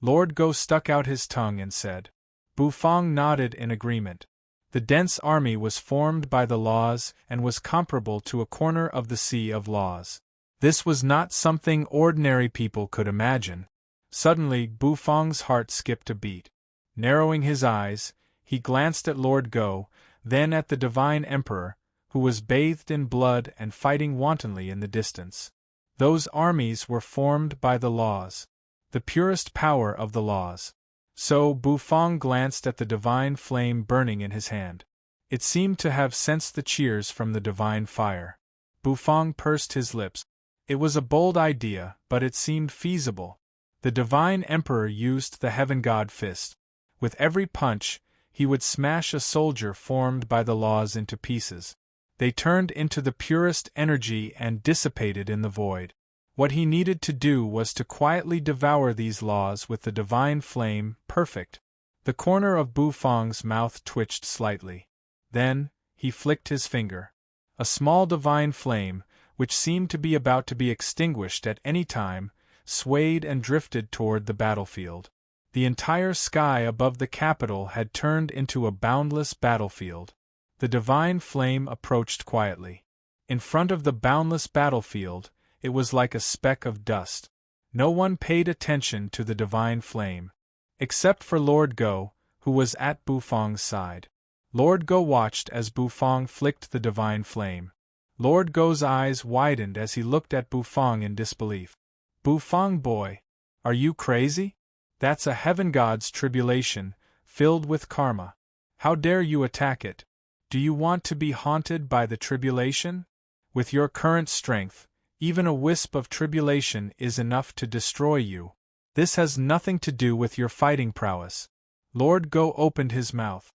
Lord Go stuck out his tongue and said. Bufang nodded in agreement. The dense army was formed by the laws and was comparable to a corner of the sea of laws. This was not something ordinary people could imagine. Suddenly, Bufang's heart skipped a beat. Narrowing his eyes, he glanced at Lord Go, then at the Divine Emperor, who was bathed in blood and fighting wantonly in the distance. Those armies were formed by the laws. The purest power of the laws. So Bufang glanced at the divine flame burning in his hand. It seemed to have sensed the cheers from the divine fire. Bufang pursed his lips. It was a bold idea, but it seemed feasible. The Divine Emperor used the Heaven God fist. With every punch, he would smash a soldier formed by the laws into pieces. They turned into the purest energy and dissipated in the void. What he needed to do was to quietly devour these laws with the divine flame, perfect. The corner of Bufang's mouth twitched slightly. Then, he flicked his finger. A small divine flame, which seemed to be about to be extinguished at any time, swayed and drifted toward the battlefield. The entire sky above the capital had turned into a boundless battlefield. The divine flame approached quietly. In front of the boundless battlefield, it was like a speck of dust. No one paid attention to the divine flame. Except for Lord Go, who was at Bufang's side. Lord Go watched as Bufang flicked the divine flame. Lord Go's eyes widened as he looked at Bufang in disbelief. Bufang boy, are you crazy? That's a heaven god's tribulation, filled with karma. How dare you attack it? Do you want to be haunted by the tribulation? With your current strength, even a wisp of tribulation is enough to destroy you. This has nothing to do with your fighting prowess. Lord Go opened his mouth.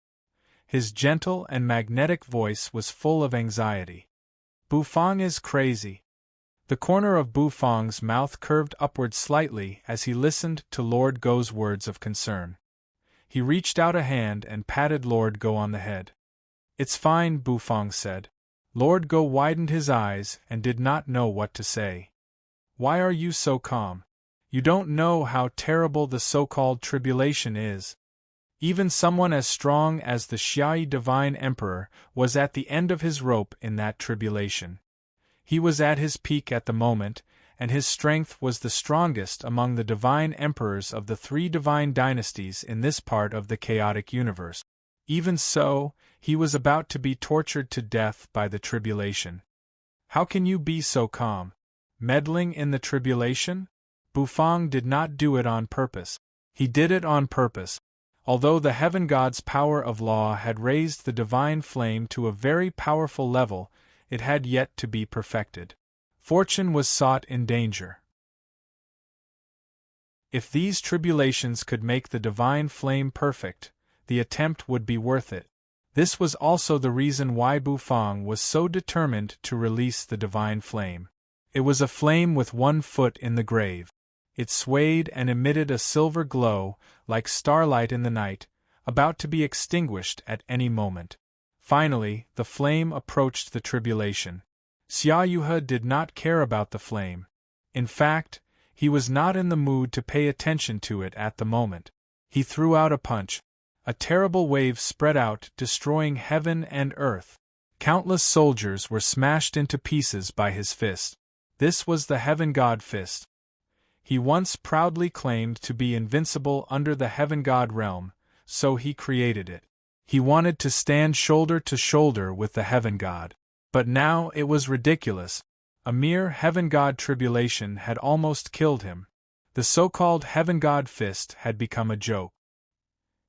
His gentle and magnetic voice was full of anxiety. Bufang is crazy. The corner of Bufang's mouth curved upward slightly as he listened to Lord Go's words of concern. He reached out a hand and patted Lord Go on the head. It's fine, Bufang said. Lord Go widened his eyes and did not know what to say. Why are you so calm? You don't know how terrible the so-called tribulation is. Even someone as strong as the Xiai Divine Emperor was at the end of his rope in that tribulation. He was at his peak at the moment, and his strength was the strongest among the divine emperors of the 3 divine dynasties in this part of the chaotic universe. Even so, he was about to be tortured to death by the tribulation. How can you be so calm? Meddling in the tribulation? Bufang did not do it on purpose. He did it on purpose. Although the heaven god's power of law had raised the divine flame to a very powerful level, it had yet to be perfected. Fortune was sought in danger. If these tribulations could make the divine flame perfect, the attempt would be worth it. This was also the reason why Bufang was so determined to release the divine flame. It was a flame with one foot in the grave. It swayed and emitted a silver glow, like starlight in the night, about to be extinguished at any moment. Finally, the flame approached the tribulation. Xiaoyuhe did not care about the flame. In fact, he was not in the mood to pay attention to it at the moment. He threw out a punch. A terrible wave spread out, destroying heaven and earth. Countless soldiers were smashed into pieces by his fist. This was the Heaven God fist. He once proudly claimed to be invincible under the Heaven God realm, so he created it. He wanted to stand shoulder to shoulder with the heaven god. But now it was ridiculous. A mere heaven god tribulation had almost killed him. The so-called heaven god fist had become a joke.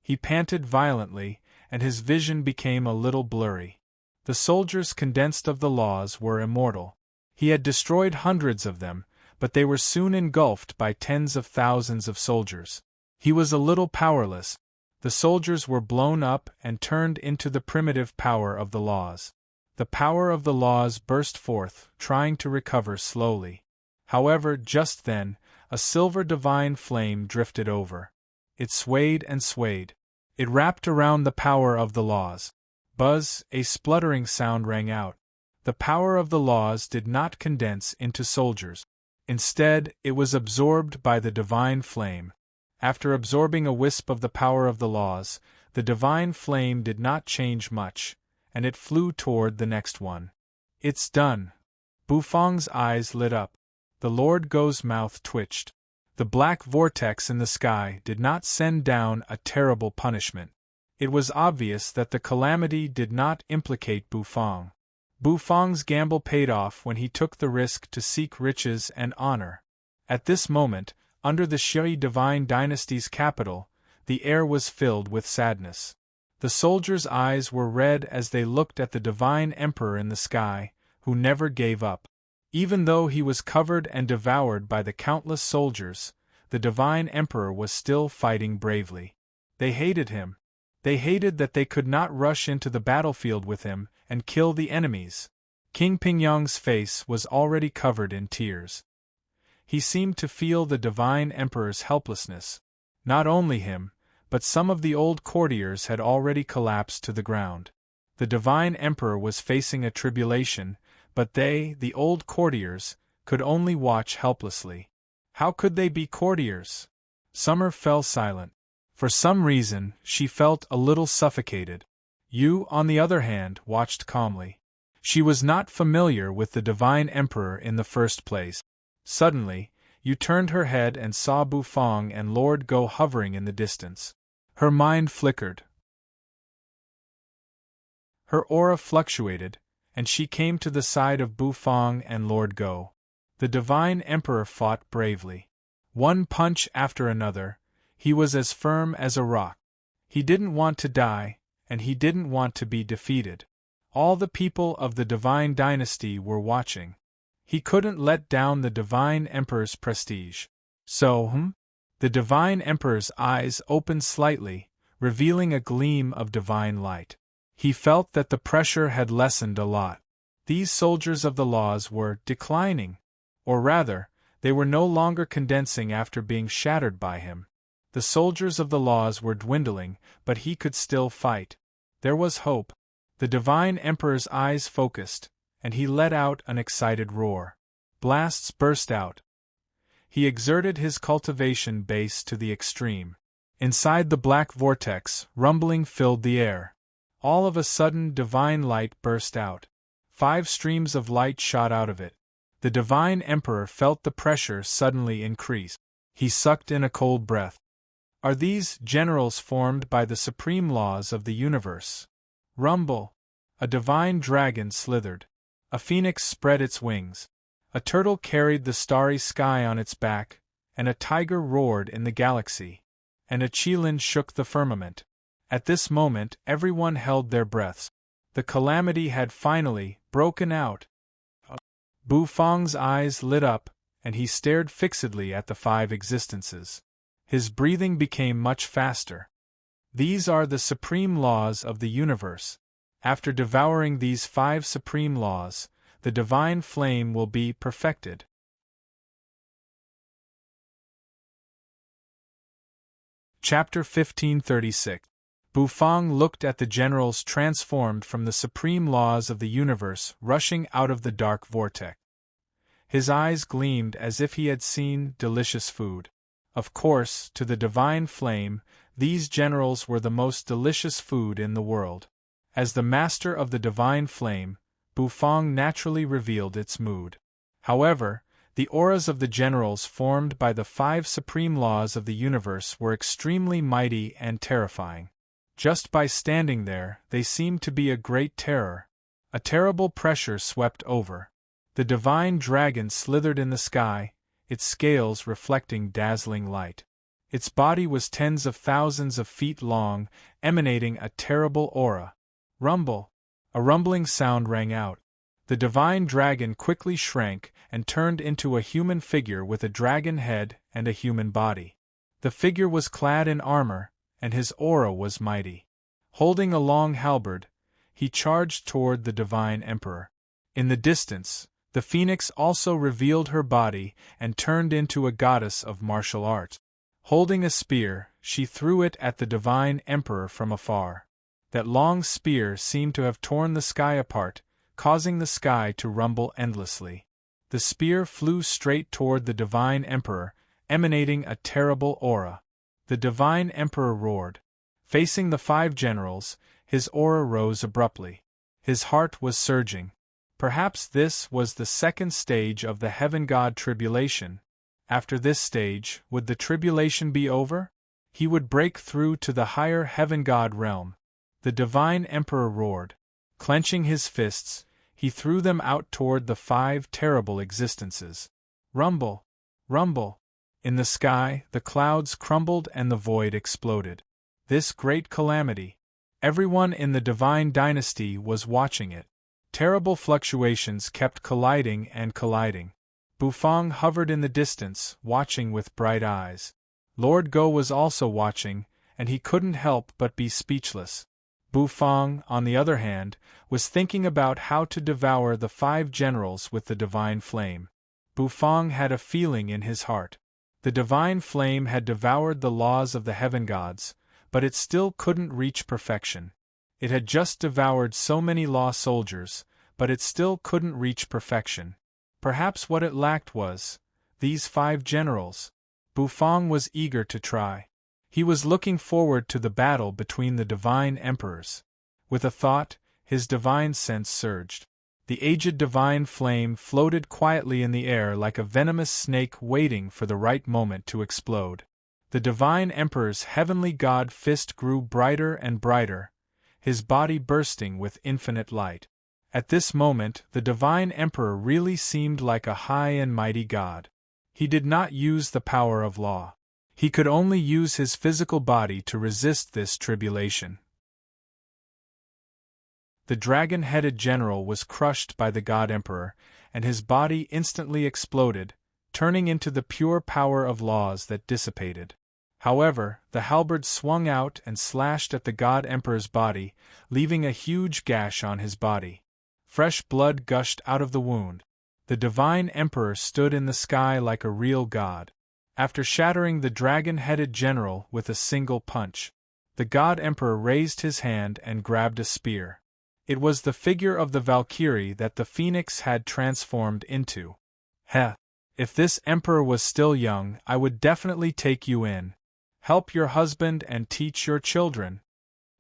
He panted violently, and his vision became a little blurry. The soldiers condensed of the laws were immortal. He had destroyed hundreds of them, but they were soon engulfed by tens of thousands of soldiers. He was a little powerless. The soldiers were blown up and turned into the primitive power of the laws. The power of the laws burst forth, trying to recover slowly. However, just then, a silver divine flame drifted over. It swayed and swayed. It wrapped around the power of the laws. Buzz, a spluttering sound rang out. The power of the laws did not condense into soldiers. Instead, it was absorbed by the divine flame. After absorbing a wisp of the power of the laws, the divine flame did not change much, and it flew toward the next one. It's done. Bufang's eyes lit up. The Lord Go's mouth twitched. The black vortex in the sky did not send down a terrible punishment. It was obvious that the calamity did not implicate Bufang. Bufang's gamble paid off when he took the risk to seek riches and honor. At this moment, under the Shui divine dynasty's capital, the air was filled with sadness. The soldiers' eyes were red as they looked at the divine emperor in the sky, who never gave up. Even though he was covered and devoured by the countless soldiers, the divine emperor was still fighting bravely. They hated him. They hated that they could not rush into the battlefield with him and kill the enemies. King Pingyang's face was already covered in tears. He seemed to feel the divine emperor's helplessness. Not only him, but some of the old courtiers had already collapsed to the ground. The divine emperor was facing a tribulation, but they, the old courtiers, could only watch helplessly. How could they be courtiers? Summer fell silent. For some reason, she felt a little suffocated. Yu, on the other hand, watched calmly. She was not familiar with the divine emperor in the first place. Suddenly, Yu turned her head and saw Bufang and Lord Go hovering in the distance. Her mind flickered. Her aura fluctuated, and she came to the side of Bufang and Lord Go. The divine emperor fought bravely. One punch after another, he was as firm as a rock. He didn't want to die, and he didn't want to be defeated. All the people of the divine dynasty were watching. He couldn't let down the divine emperor's prestige. So, The divine emperor's eyes opened slightly, revealing a gleam of divine light. He felt that the pressure had lessened a lot. These soldiers of the laws were declining. Or rather, they were no longer condensing after being shattered by him. The soldiers of the laws were dwindling, but he could still fight. There was hope. The divine emperor's eyes focused, and he let out an excited roar. Blasts burst out. He exerted his cultivation base to the extreme. Inside the black vortex, rumbling filled the air. All of a sudden divine light burst out. 5 streams of light shot out of it. The divine emperor felt the pressure suddenly increase. He sucked in a cold breath. Are these generals formed by the supreme laws of the universe? Rumble. A divine dragon slithered. A phoenix spread its wings. A turtle carried the starry sky on its back, and a tiger roared in the galaxy. And a qilin shook the firmament. At this moment everyone held their breaths. The calamity had finally broken out. Bufang's eyes lit up, and he stared fixedly at the 5 existences. His breathing became much faster. These are the supreme laws of the universe. After devouring these 5 supreme laws, the divine flame will be perfected. Chapter 1536. Bufang looked at the generals transformed from the supreme laws of the universe rushing out of the dark vortex. His eyes gleamed as if he had seen delicious food. Of course, to the divine flame, these generals were the most delicious food in the world. As the master of the divine flame, Bufang naturally revealed its mood. However, the auras of the generals formed by the 5 supreme laws of the universe were extremely mighty and terrifying. Just by standing there, they seemed to be a great terror. A terrible pressure swept over. The divine dragon slithered in the sky, its scales reflecting dazzling light. Its body was tens of thousands of feet long, emanating a terrible aura. Rumble! A rumbling sound rang out. The divine dragon quickly shrank and turned into a human figure with a dragon head and a human body. The figure was clad in armor, and his aura was mighty. Holding a long halberd, he charged toward the divine emperor. In the distance, the phoenix also revealed her body and turned into a goddess of martial art. Holding a spear, she threw it at the divine emperor from afar. That long spear seemed to have torn the sky apart, causing the sky to rumble endlessly. The spear flew straight toward the divine emperor, emanating a terrible aura. The divine emperor roared. Facing the 5 generals, his aura rose abruptly. His heart was surging. Perhaps this was the second stage of the heaven god tribulation. After this stage, would the tribulation be over? He would break through to the higher heaven god realm. The divine emperor roared. Clenching his fists, he threw them out toward the 5 terrible existences. Rumble! Rumble! In the sky, the clouds crumbled and the void exploded. This great calamity. Everyone in the divine dynasty was watching it. Terrible fluctuations kept colliding and colliding. Bufang hovered in the distance, watching with bright eyes. Lord Go was also watching, and he couldn't help but be speechless. Bufang, on the other hand, was thinking about how to devour the 5 generals with the divine flame. Bufang had a feeling in his heart. The divine flame had devoured the laws of the heaven gods, but it still couldn't reach perfection. It had just devoured so many law soldiers, but it still couldn't reach perfection. Perhaps what it lacked was these 5 generals. Bufang was eager to try. He was looking forward to the battle between the divine emperors. With a thought, his divine sense surged. The aged divine flame floated quietly in the air like a venomous snake waiting for the right moment to explode. The divine emperor's heavenly god fist grew brighter and brighter, his body bursting with infinite light. At this moment, the divine emperor really seemed like a high and mighty god. He did not use the power of law. He could only use his physical body to resist this tribulation. The dragon-headed general was crushed by the god emperor, and his body instantly exploded, turning into the pure power of laws that dissipated. However, the halberd swung out and slashed at the god emperor's body, leaving a huge gash on his body. Fresh blood gushed out of the wound. The divine emperor stood in the sky like a real god. After shattering the dragon-headed general with a single punch, the god emperor raised his hand and grabbed a spear. It was the figure of the Valkyrie that the phoenix had transformed into. Heh! If this emperor was still young, I would definitely take you in. Help your husband and teach your children.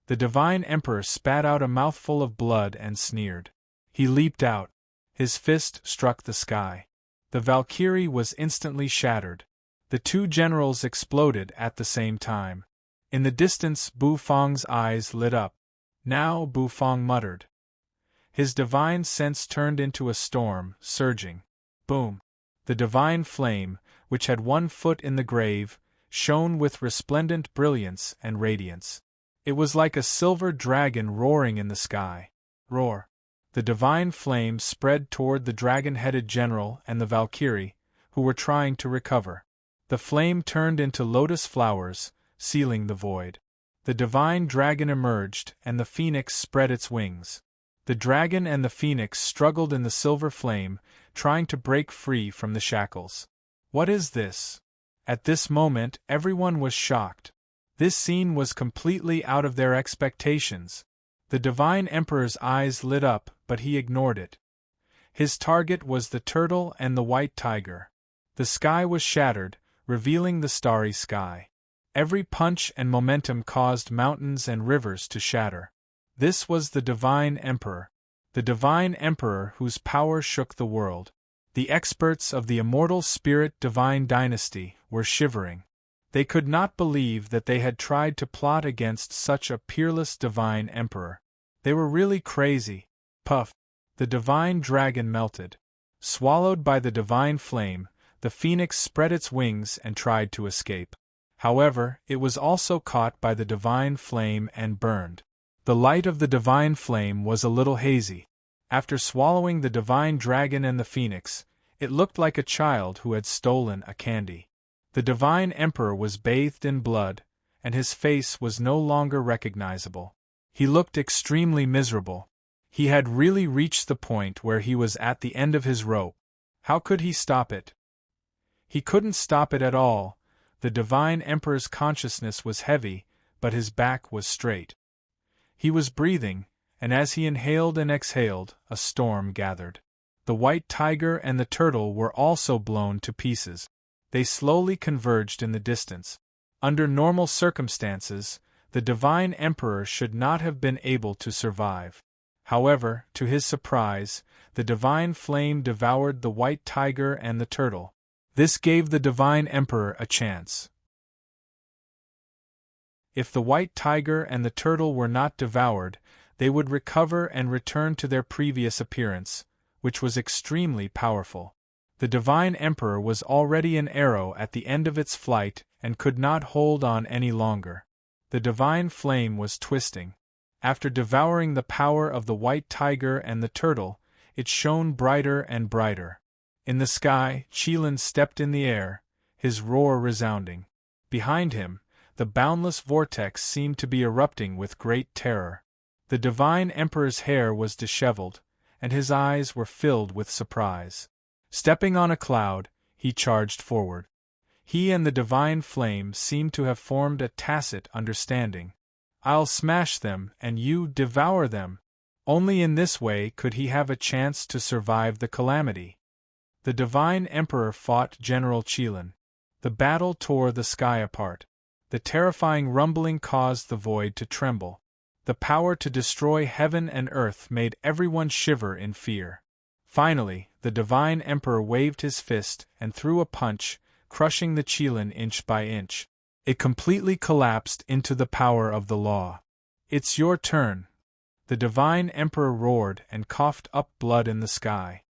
The divine emperor spat out a mouthful of blood and sneered. He leaped out. His fist struck the sky. The Valkyrie was instantly shattered. The 2 generals exploded at the same time. In the distance, Bufang's eyes lit up. Now, Bufang muttered. His divine sense turned into a storm, surging. Boom! The divine flame, which had 1 foot in the grave, shone with resplendent brilliance and radiance. It was like a silver dragon roaring in the sky. Roar! The divine flame spread toward the dragon-headed general and the Valkyrie, who were trying to recover. The flame turned into lotus flowers, sealing the void. The divine dragon emerged, and the phoenix spread its wings. The dragon and the phoenix struggled in the silver flame, trying to break free from the shackles. What is this? At this moment, everyone was shocked. This scene was completely out of their expectations. The divine emperor's eyes lit up, but he ignored it. His target was the turtle and the white tiger. The sky was shattered, revealing the starry sky. Every punch and momentum caused mountains and rivers to shatter. This was the divine emperor. The divine emperor whose power shook the world. The experts of the immortal spirit divine dynasty were shivering. They could not believe that they had tried to plot against such a peerless divine emperor. They were really crazy. Puff! The divine dragon melted. Swallowed by the divine flame, the phoenix spread its wings and tried to escape. However, it was also caught by the divine flame and burned. The light of the divine flame was a little hazy. After swallowing the divine dragon and the phoenix, it looked like a child who had stolen a candy. The divine emperor was bathed in blood, and his face was no longer recognizable. He looked extremely miserable. He had really reached the point where he was at the end of his rope. How could he stop it? He couldn't stop it at all. The divine emperor's consciousness was heavy, but his back was straight. He was breathing, and as he inhaled and exhaled, a storm gathered. The white tiger and the turtle were also blown to pieces. They slowly converged in the distance. Under normal circumstances, the divine emperor should not have been able to survive. However, to his surprise, the divine flame devoured the white tiger and the turtle. This gave the divine emperor a chance. If the white tiger and the turtle were not devoured, they would recover and return to their previous appearance, which was extremely powerful. The divine emperor was already an arrow at the end of its flight and could not hold on any longer. The divine flame was twisting. After devouring the power of the white tiger and the turtle, it shone brighter and brighter. In the sky, Qilin stepped in the air, his roar resounding. Behind him, the boundless vortex seemed to be erupting with great terror. The divine emperor's hair was disheveled, and his eyes were filled with surprise. Stepping on a cloud, he charged forward. He and the divine flame seemed to have formed a tacit understanding. I'll smash them and you devour them. Only in this way could he have a chance to survive the calamity. The divine emperor fought General Qilin. The battle tore the sky apart. The terrifying rumbling caused the void to tremble. The power to destroy heaven and earth made everyone shiver in fear. Finally, the divine emperor waved his fist and threw a punch, crushing the Qilin inch by inch. It completely collapsed into the power of the law. It's your turn. The divine emperor roared and coughed up blood in the sky.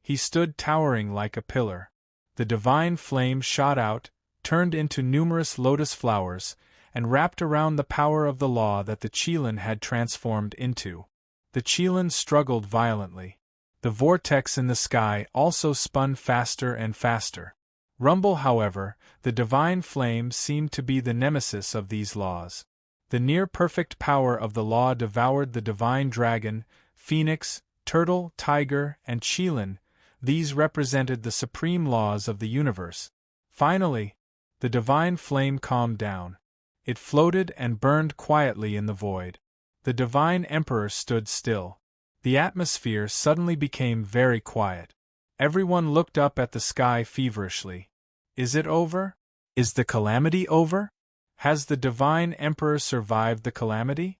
He stood towering like a pillar. The divine flame shot out, turned into numerous lotus flowers, and wrapped around the power of the law that the Qilin had transformed into. The Qilin struggled violently. The vortex in the sky also spun faster and faster. Rumble, however, the divine flame seemed to be the nemesis of these laws. The near-perfect power of the law devoured the divine dragon, phoenix, turtle, tiger, and Qilin. These represented the supreme laws of the universe. Finally, the divine flame calmed down. It floated and burned quietly in the void. The divine emperor stood still. The atmosphere suddenly became very quiet. Everyone looked up at the sky feverishly. Is it over? Is the calamity over? Has the divine emperor survived the calamity?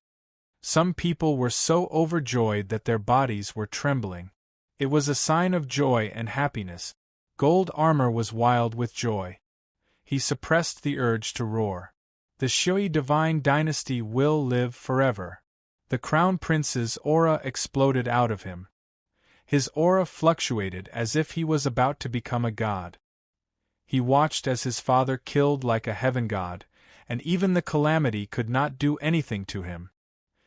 Some people were so overjoyed that their bodies were trembling. It was a sign of joy and happiness. Gold Armor was wild with joy. He suppressed the urge to roar. The Shui divine dynasty will live forever. The crown prince's aura exploded out of him. His aura fluctuated as if he was about to become a god. He watched as his father killed like a heaven god, and even the calamity could not do anything to him.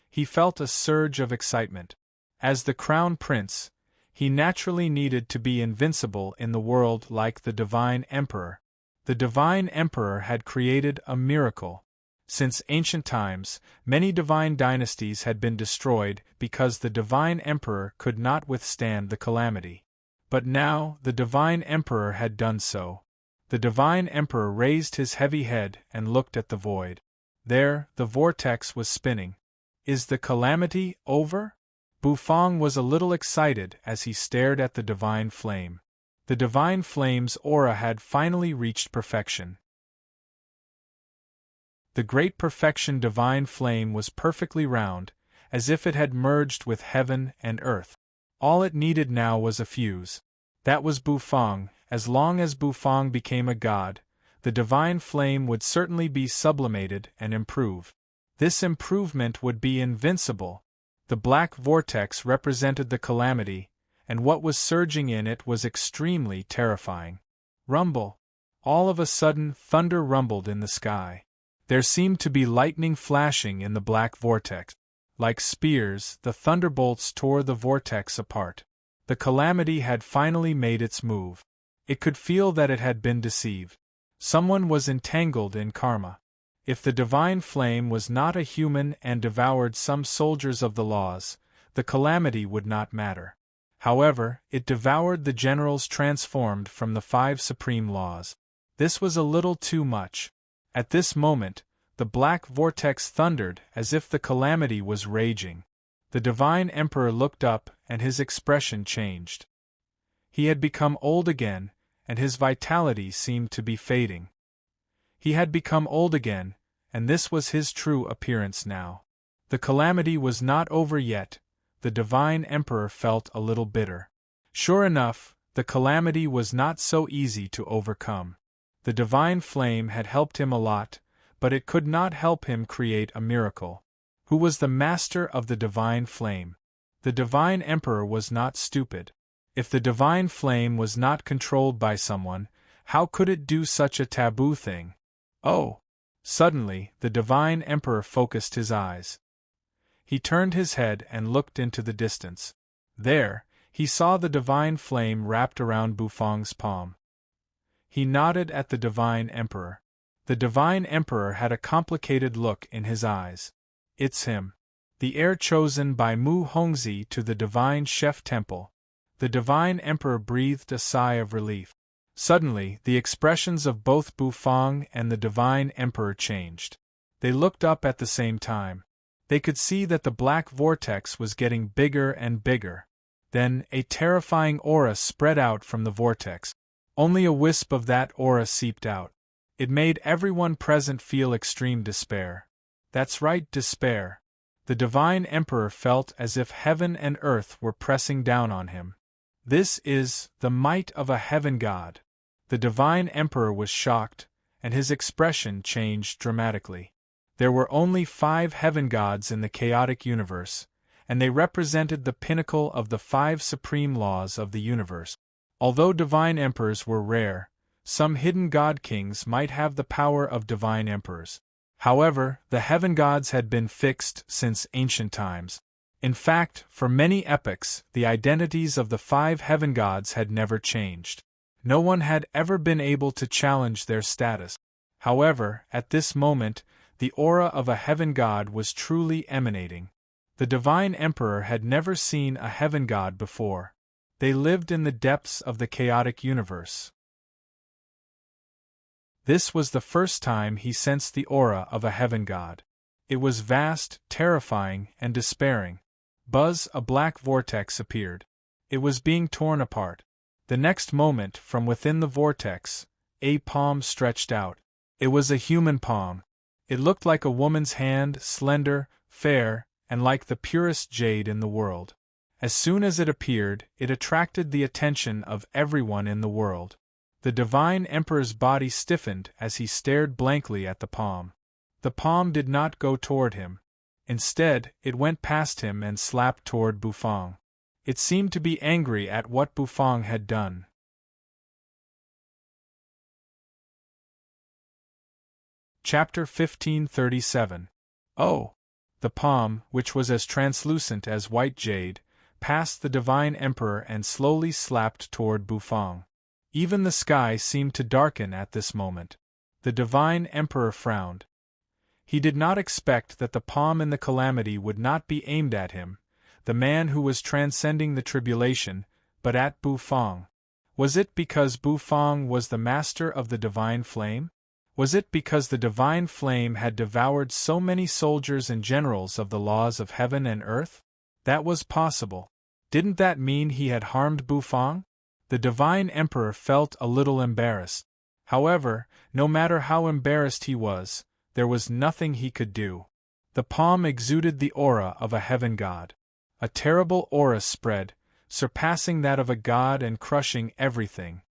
He felt a surge of excitement. As the crown prince, he naturally needed to be invincible in the world like the divine emperor. The divine emperor had created a miracle. Since ancient times, many divine dynasties had been destroyed because the divine emperor could not withstand the calamity. But now, the divine emperor had done so. The divine emperor raised his heavy head and looked at the void. There, the vortex was spinning. Is the calamity over? Bufang was a little excited as he stared at the divine flame. The divine flame's aura had finally reached perfection. The great perfection divine flame was perfectly round, as if it had merged with heaven and earth. All it needed now was a fuse. That was Bufang. As long as Bufang became a god, the divine flame would certainly be sublimated and improved. This improvement would be invincible. The black vortex represented the calamity, and what was surging in it was extremely terrifying. Rumble! All of a sudden, thunder rumbled in the sky. There seemed to be lightning flashing in the black vortex. Like spears, the thunderbolts tore the vortex apart. The calamity had finally made its move. It could feel that it had been deceived. Someone was entangled in karma. If the divine flame was not a human and devoured some soldiers of the laws, the calamity would not matter. However, it devoured the generals transformed from the 5 supreme laws. This was a little too much. At this moment, the black vortex thundered as if the calamity was raging. The divine emperor looked up and his expression changed. He had become old again, and his vitality seemed to be fading. He had become old again, and this was his true appearance now. The calamity was not over yet. The divine emperor felt a little bitter. Sure enough, the calamity was not so easy to overcome. The divine flame had helped him a lot, but it could not help him create a miracle. Who was the master of the divine flame? The divine emperor was not stupid. If the divine flame was not controlled by someone, how could it do such a taboo thing? Oh! Suddenly, the divine emperor focused his eyes. He turned his head and looked into the distance. There, he saw the divine flame wrapped around Bufang's palm. He nodded at the divine emperor. The divine emperor had a complicated look in his eyes. It's him. The heir chosen by Mu Hongzhi to the divine chef temple. The divine emperor breathed a sigh of relief. Suddenly, the expressions of both Bufang and the divine emperor changed. They looked up at the same time. They could see that the black vortex was getting bigger and bigger. Then, a terrifying aura spread out from the vortex. Only a wisp of that aura seeped out. It made everyone present feel extreme despair. That's right, despair. The divine emperor felt as if heaven and earth were pressing down on him. This is the might of a heaven god. The divine emperor was shocked, and his expression changed dramatically. There were only 5 heaven gods in the chaotic universe, and they represented the pinnacle of the 5 supreme laws of the universe. Although divine emperors were rare, some hidden god kings might have the power of divine emperors. However, the heaven gods had been fixed since ancient times. In fact, for many epochs, the identities of the 5 heaven gods had never changed. No one had ever been able to challenge their status. However, at this moment, the aura of a heaven god was truly emanating. The divine emperor had never seen a heaven god before. They lived in the depths of the chaotic universe. This was the first time he sensed the aura of a heaven god. It was vast, terrifying, and despairing. Buzz, a black vortex appeared. It was being torn apart. The next moment, from within the vortex, a palm stretched out. It was a human palm. It looked like a woman's hand, slender, fair, and like the purest jade in the world. As soon as it appeared, it attracted the attention of everyone in the world. The divine emperor's body stiffened as he stared blankly at the palm. The palm did not go toward him. Instead, it went past him and slapped toward Bufang. It seemed to be angry at what Bufang had done. Chapter 1537. Oh! The palm, which was as translucent as white jade, passed the divine emperor and slowly slapped toward Bufang. Even the sky seemed to darken at this moment. The divine emperor frowned. He did not expect that the palm in the calamity would not be aimed at him, the man who was transcending the tribulation, but at Bufang. Was it because Bufang was the master of the divine flame? Was it because the divine flame had devoured so many soldiers and generals of the laws of heaven and earth? That was possible. Didn't that mean he had harmed Bufang? The divine emperor felt a little embarrassed. However, no matter how embarrassed he was, there was nothing he could do. The palm exuded the aura of a heaven god. A terrible aura spread, surpassing that of a god and crushing everything.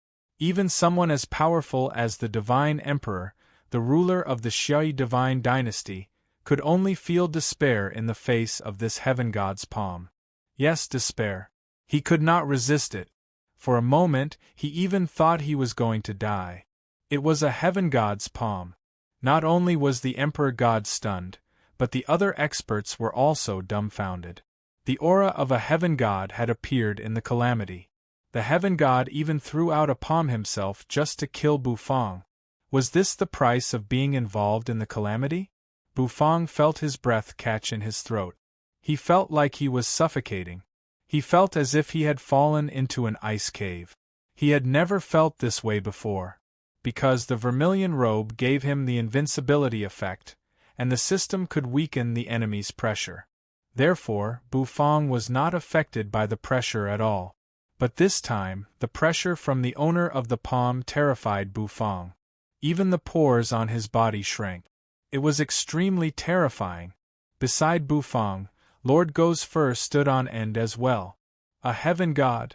Even someone as powerful as the Divine Emperor, the ruler of the Shui divine dynasty, could only feel despair in the face of this heaven god's palm. Yes, despair. He could not resist it. For a moment, he even thought he was going to die. It was a heaven god's palm. Not only was the emperor god stunned, but the other experts were also dumbfounded. The aura of a heaven god had appeared in the calamity. The heaven god even threw out a palm himself just to kill Bufang. Was this the price of being involved in the calamity? Bufang felt his breath catch in his throat. He felt like he was suffocating. He felt as if he had fallen into an ice cave. He had never felt this way before. Because the vermilion robe gave him the invincibility effect, and the system could weaken the enemy's pressure. Therefore, Bufang was not affected by the pressure at all. But this time, the pressure from the owner of the palm terrified Bufang. Even the pores on his body shrank. It was extremely terrifying. Beside Bufang, Lord Go's fur stood on end as well. A heaven god.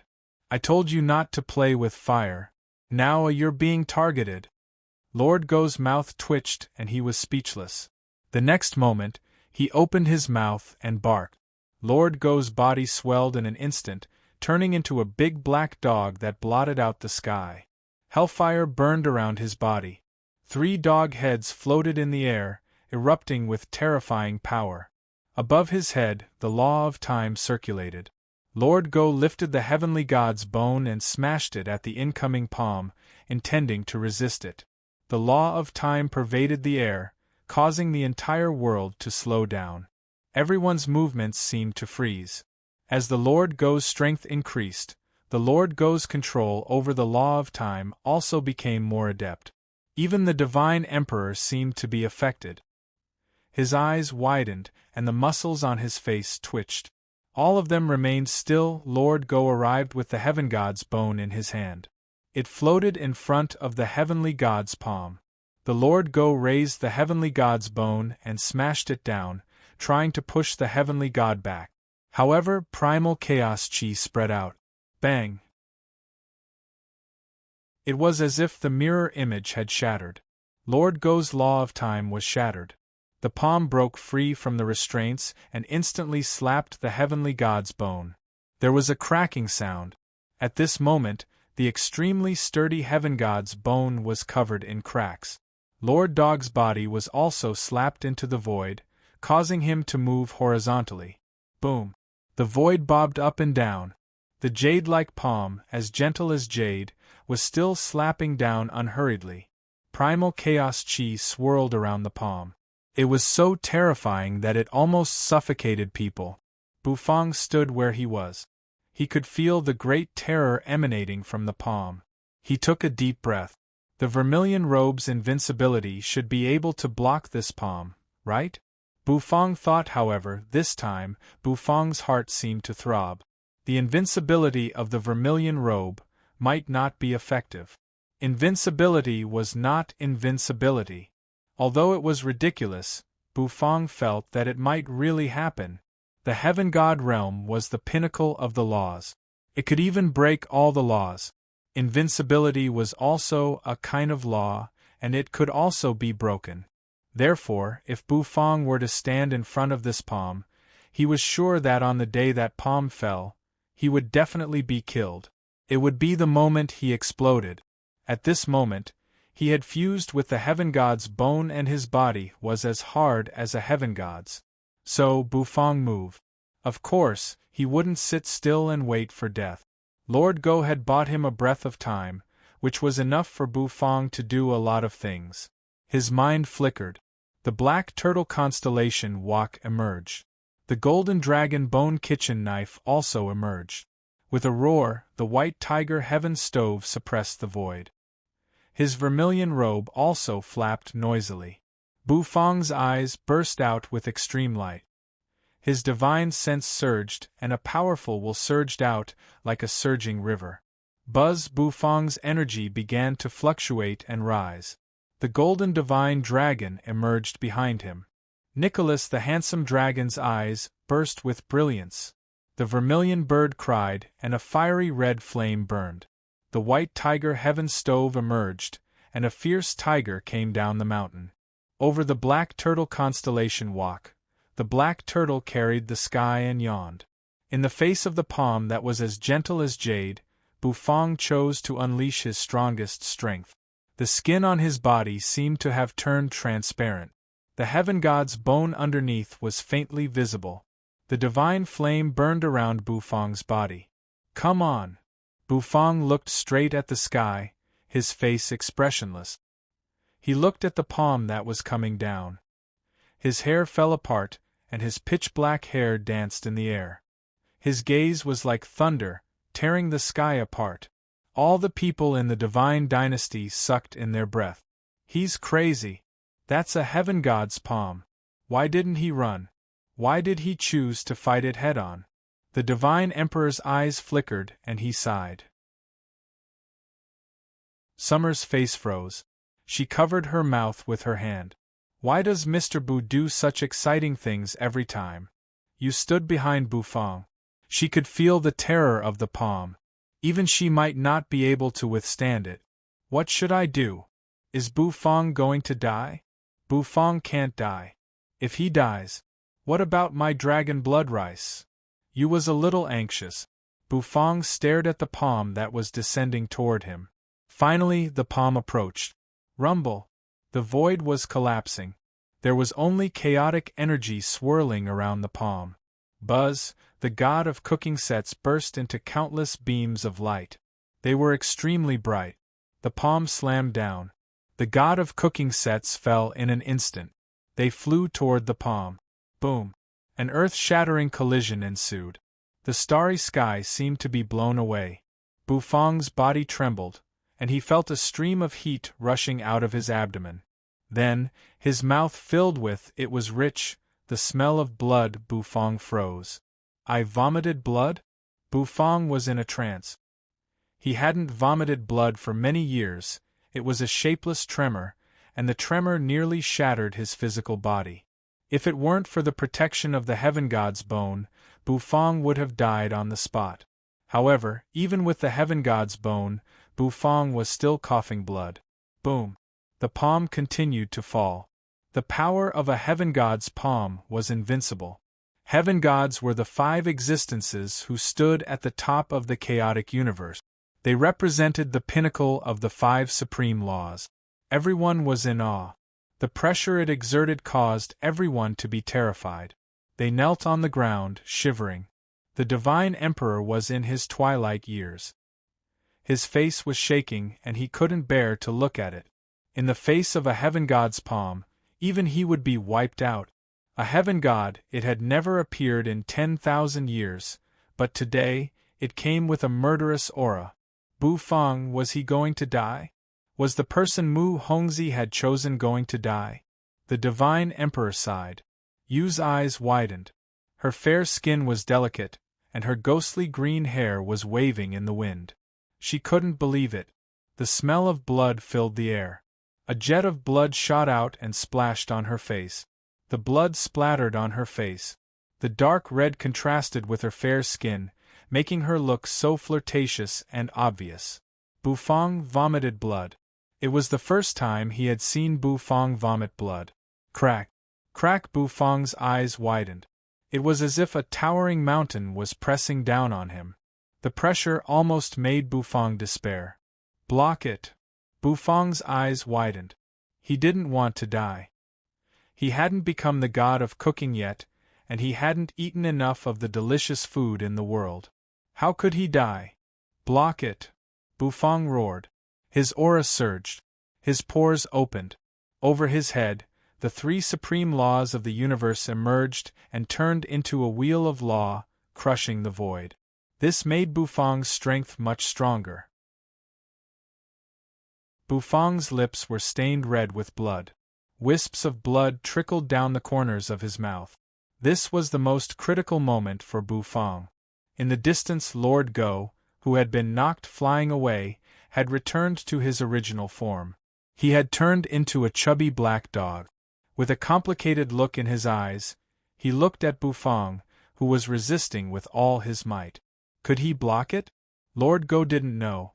I told you not to play with fire. Now you're being targeted. Lord Go's mouth twitched and he was speechless. The next moment, he opened his mouth and barked. Lord Go's body swelled in an instant, turning into a big black dog that blotted out the sky. Hellfire burned around his body. 3 dog heads floated in the air, erupting with terrifying power. Above his head, the law of time circulated. Lord Go lifted the heavenly god's bone and smashed it at the incoming palm, intending to resist it. The law of time pervaded the air, causing the entire world to slow down. Everyone's movements seemed to freeze. As the Lord Go's strength increased, the Lord Go's control over the law of time also became more adept. Even the divine emperor seemed to be affected. His eyes widened, and the muscles on his face twitched. All of them remained still. Lord Go arrived with the heaven god's bone in his hand. It floated in front of the heavenly god's palm. The Lord Go raised the heavenly god's bone and smashed it down, trying to push the heavenly god back. However, primal chaos chi spread out. Bang! It was as if the mirror image had shattered. Lord Go's law of time was shattered. The palm broke free from the restraints and instantly slapped the heavenly god's bone. There was a cracking sound. At this moment, the extremely sturdy heaven god's bone was covered in cracks. Lord Dog's body was also slapped into the void, causing him to move horizontally. Boom! The void bobbed up and down. The jade-like palm, as gentle as jade, was still slapping down unhurriedly. Primal chaos chi swirled around the palm. It was so terrifying that it almost suffocated people. Bufang stood where he was. He could feel the great terror emanating from the palm. He took a deep breath. The vermilion robe's invincibility should be able to block this palm, right? Bufang thought, however, this time, Bufang's heart seemed to throb. The invincibility of the vermilion robe might not be effective. Invincibility was not invincibility. Although it was ridiculous, Bufang felt that it might really happen. The heaven god realm was the pinnacle of the laws. It could even break all the laws. Invincibility was also a kind of law, and it could also be broken. Therefore, if Bufang were to stand in front of this palm, he was sure that on the day that palm fell, he would definitely be killed. It would be the moment he exploded. At this moment, he had fused with the heaven god's bone and his body was as hard as a heaven god's. So Bufang moved. Of course, he wouldn't sit still and wait for death. Lord Go had bought him a breath of time, which was enough for Bufang to do a lot of things. His mind flickered. The black turtle constellation wok emerged. The golden dragon bone kitchen knife also emerged. With a roar, the white tiger heaven stove suppressed the void. His vermilion robe also flapped noisily. Bufang's eyes burst out with extreme light. His divine sense surged, and a powerful will surged out, like a surging river. Buzz Bufang's energy began to fluctuate and rise. The golden divine dragon emerged behind him. Nicholas the handsome dragon's eyes burst with brilliance. The vermilion bird cried, and a fiery red flame burned. the white tiger heaven stove emerged, and a fierce tiger came down the mountain. Over the black turtle constellation walk, the black turtle carried the sky and yawned. In the face of the palm that was as gentle as jade, Bufang chose to unleash his strongest strength. The skin on his body seemed to have turned transparent. The heaven god's bone underneath was faintly visible. The divine flame burned around Bufang's body. "Come on!" Bufang looked straight at the sky, his face expressionless. He looked at the palm that was coming down. His hair fell apart, and his pitch-black hair danced in the air. His gaze was like thunder, tearing the sky apart. All the people in the divine dynasty sucked in their breath. "He's crazy. That's a heaven god's palm. Why didn't he run? Why did he choose to fight it head-on?" The divine emperor's eyes flickered and he sighed. Summer's face froze. She covered her mouth with her hand. "Why does Mr. Bu do such exciting things every time?" You stood behind Bufang. She could feel the terror of the palm. Even she might not be able to withstand it. "What should I do? Is Bufang going to die?" "Bufang can't die. If he dies, what about my dragon blood rice?" You was a little anxious. Bufang stared at the palm that was descending toward him. Finally, the palm approached. Rumble! The void was collapsing. There was only chaotic energy swirling around the palm. Buzz, the god of cooking sets, burst into countless beams of light. They were extremely bright. The palm slammed down. The god of cooking sets fell in an instant. They flew toward the palm. Boom! An earth-shattering collision ensued. The starry sky seemed to be blown away. Bufang's body trembled, and he felt a stream of heat rushing out of his abdomen. Then, his mouth filled with, it was rich, the smell of blood. Bufang froze. "I vomited blood?" Bufang was in a trance. He hadn't vomited blood for many years. It was a shapeless tremor, and the tremor nearly shattered his physical body. If it weren't for the protection of the heaven god's bone, Bufang would have died on the spot. However, even with the heaven god's bone, Bufang was still coughing blood. Boom! The palm continued to fall. The power of a heaven god's palm was invincible. Heaven gods were the 5 existences who stood at the top of the chaotic universe. They represented the pinnacle of the 5 supreme laws. Everyone was in awe. The pressure it exerted caused everyone to be terrified. They knelt on the ground, shivering. The divine emperor was in his twilight years. His face was shaking and he couldn't bear to look at it. In the face of a heaven god's palm, even he would be wiped out. A heaven god, it had never appeared in 10,000 years, but today, it came with a murderous aura. Bufang, was he going to die? Was the person Mu Hongzhi had chosen going to die? The divine emperor sighed. Yu's eyes widened. Her fair skin was delicate, and her ghostly green hair was waving in the wind. She couldn't believe it. The smell of blood filled the air. A jet of blood shot out and splashed on her face. The blood splattered on her face. The dark red contrasted with her fair skin, making her look so flirtatious and obvious. Bufang vomited blood. It was the first time he had seen Bufang vomit blood. Crack! Crack! Bufang's eyes widened. It was as if a towering mountain was pressing down on him. The pressure almost made Bufang despair. Block it! Bufang's eyes widened. He didn't want to die. He hadn't become the god of cooking yet, and he hadn't eaten enough of the delicious food in the world. How could he die? Block it! Bufang roared. His aura surged. His pores opened. Over his head, the 3 supreme laws of the universe emerged and turned into a wheel of law, crushing the void. This made Bufang's strength much stronger. Bufang's lips were stained red with blood. Wisps of blood trickled down the corners of his mouth. This was the most critical moment for Bufang. In the distance, Lord Go, who had been knocked flying away, had returned to his original form. He had turned into a chubby black dog. With a complicated look in his eyes, he looked at Bufang, who was resisting with all his might. Could he block it? Lord Go didn't know.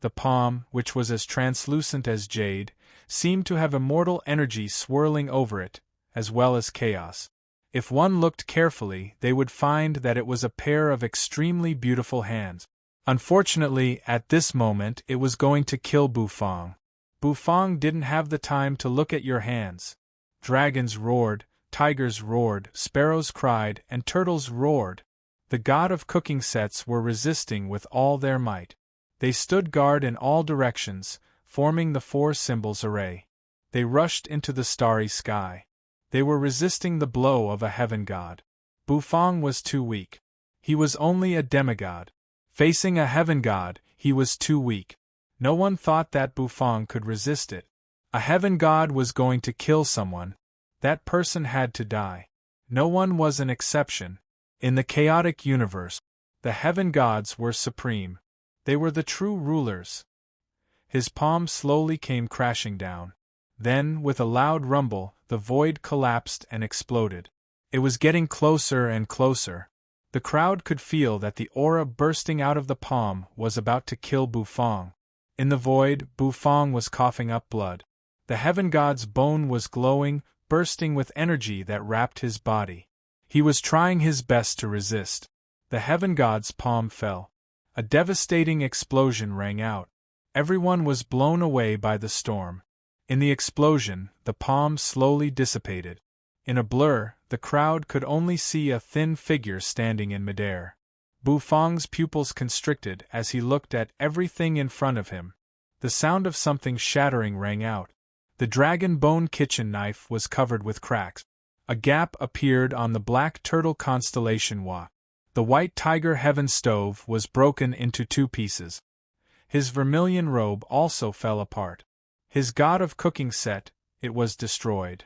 The palm, which was as translucent as jade, seemed to have immortal energy swirling over it, as well as chaos. If one looked carefully, they would find that it was a pair of extremely beautiful hands. Unfortunately, at this moment it was going to kill Bufang. Bufang didn't have the time to look at your hands. Dragons roared, tigers roared, sparrows cried, and turtles roared. The god of cooking sets were resisting with all their might. They stood guard in all directions, forming the four symbols array. They rushed into the starry sky. They were resisting the blow of a heaven god. Bufang was too weak. He was only a demigod. Facing a heaven god, he was too weak. No one thought that Bufang could resist it. A heaven god was going to kill someone. That person had to die. No one was an exception. In the chaotic universe, the heaven gods were supreme. They were the true rulers. His palm slowly came crashing down. Then, with a loud rumble, the void collapsed and exploded. It was getting closer and closer. The crowd could feel that the aura bursting out of the palm was about to kill Bufang. In the void, Bufang was coughing up blood. The heaven god's bone was glowing, bursting with energy that wrapped his body. He was trying his best to resist. The heaven god's palm fell. A devastating explosion rang out. Everyone was blown away by the storm. In the explosion, the palm slowly dissipated. In a blur, the crowd could only see a thin figure standing in midair. Bufang's pupils constricted as he looked at everything in front of him. The sound of something shattering rang out. The dragon bone kitchen knife was covered with cracks. A gap appeared on the black turtle constellation walk. The white tiger heaven stove was broken into two pieces. His vermilion robe also fell apart. His god of cooking set, it was destroyed.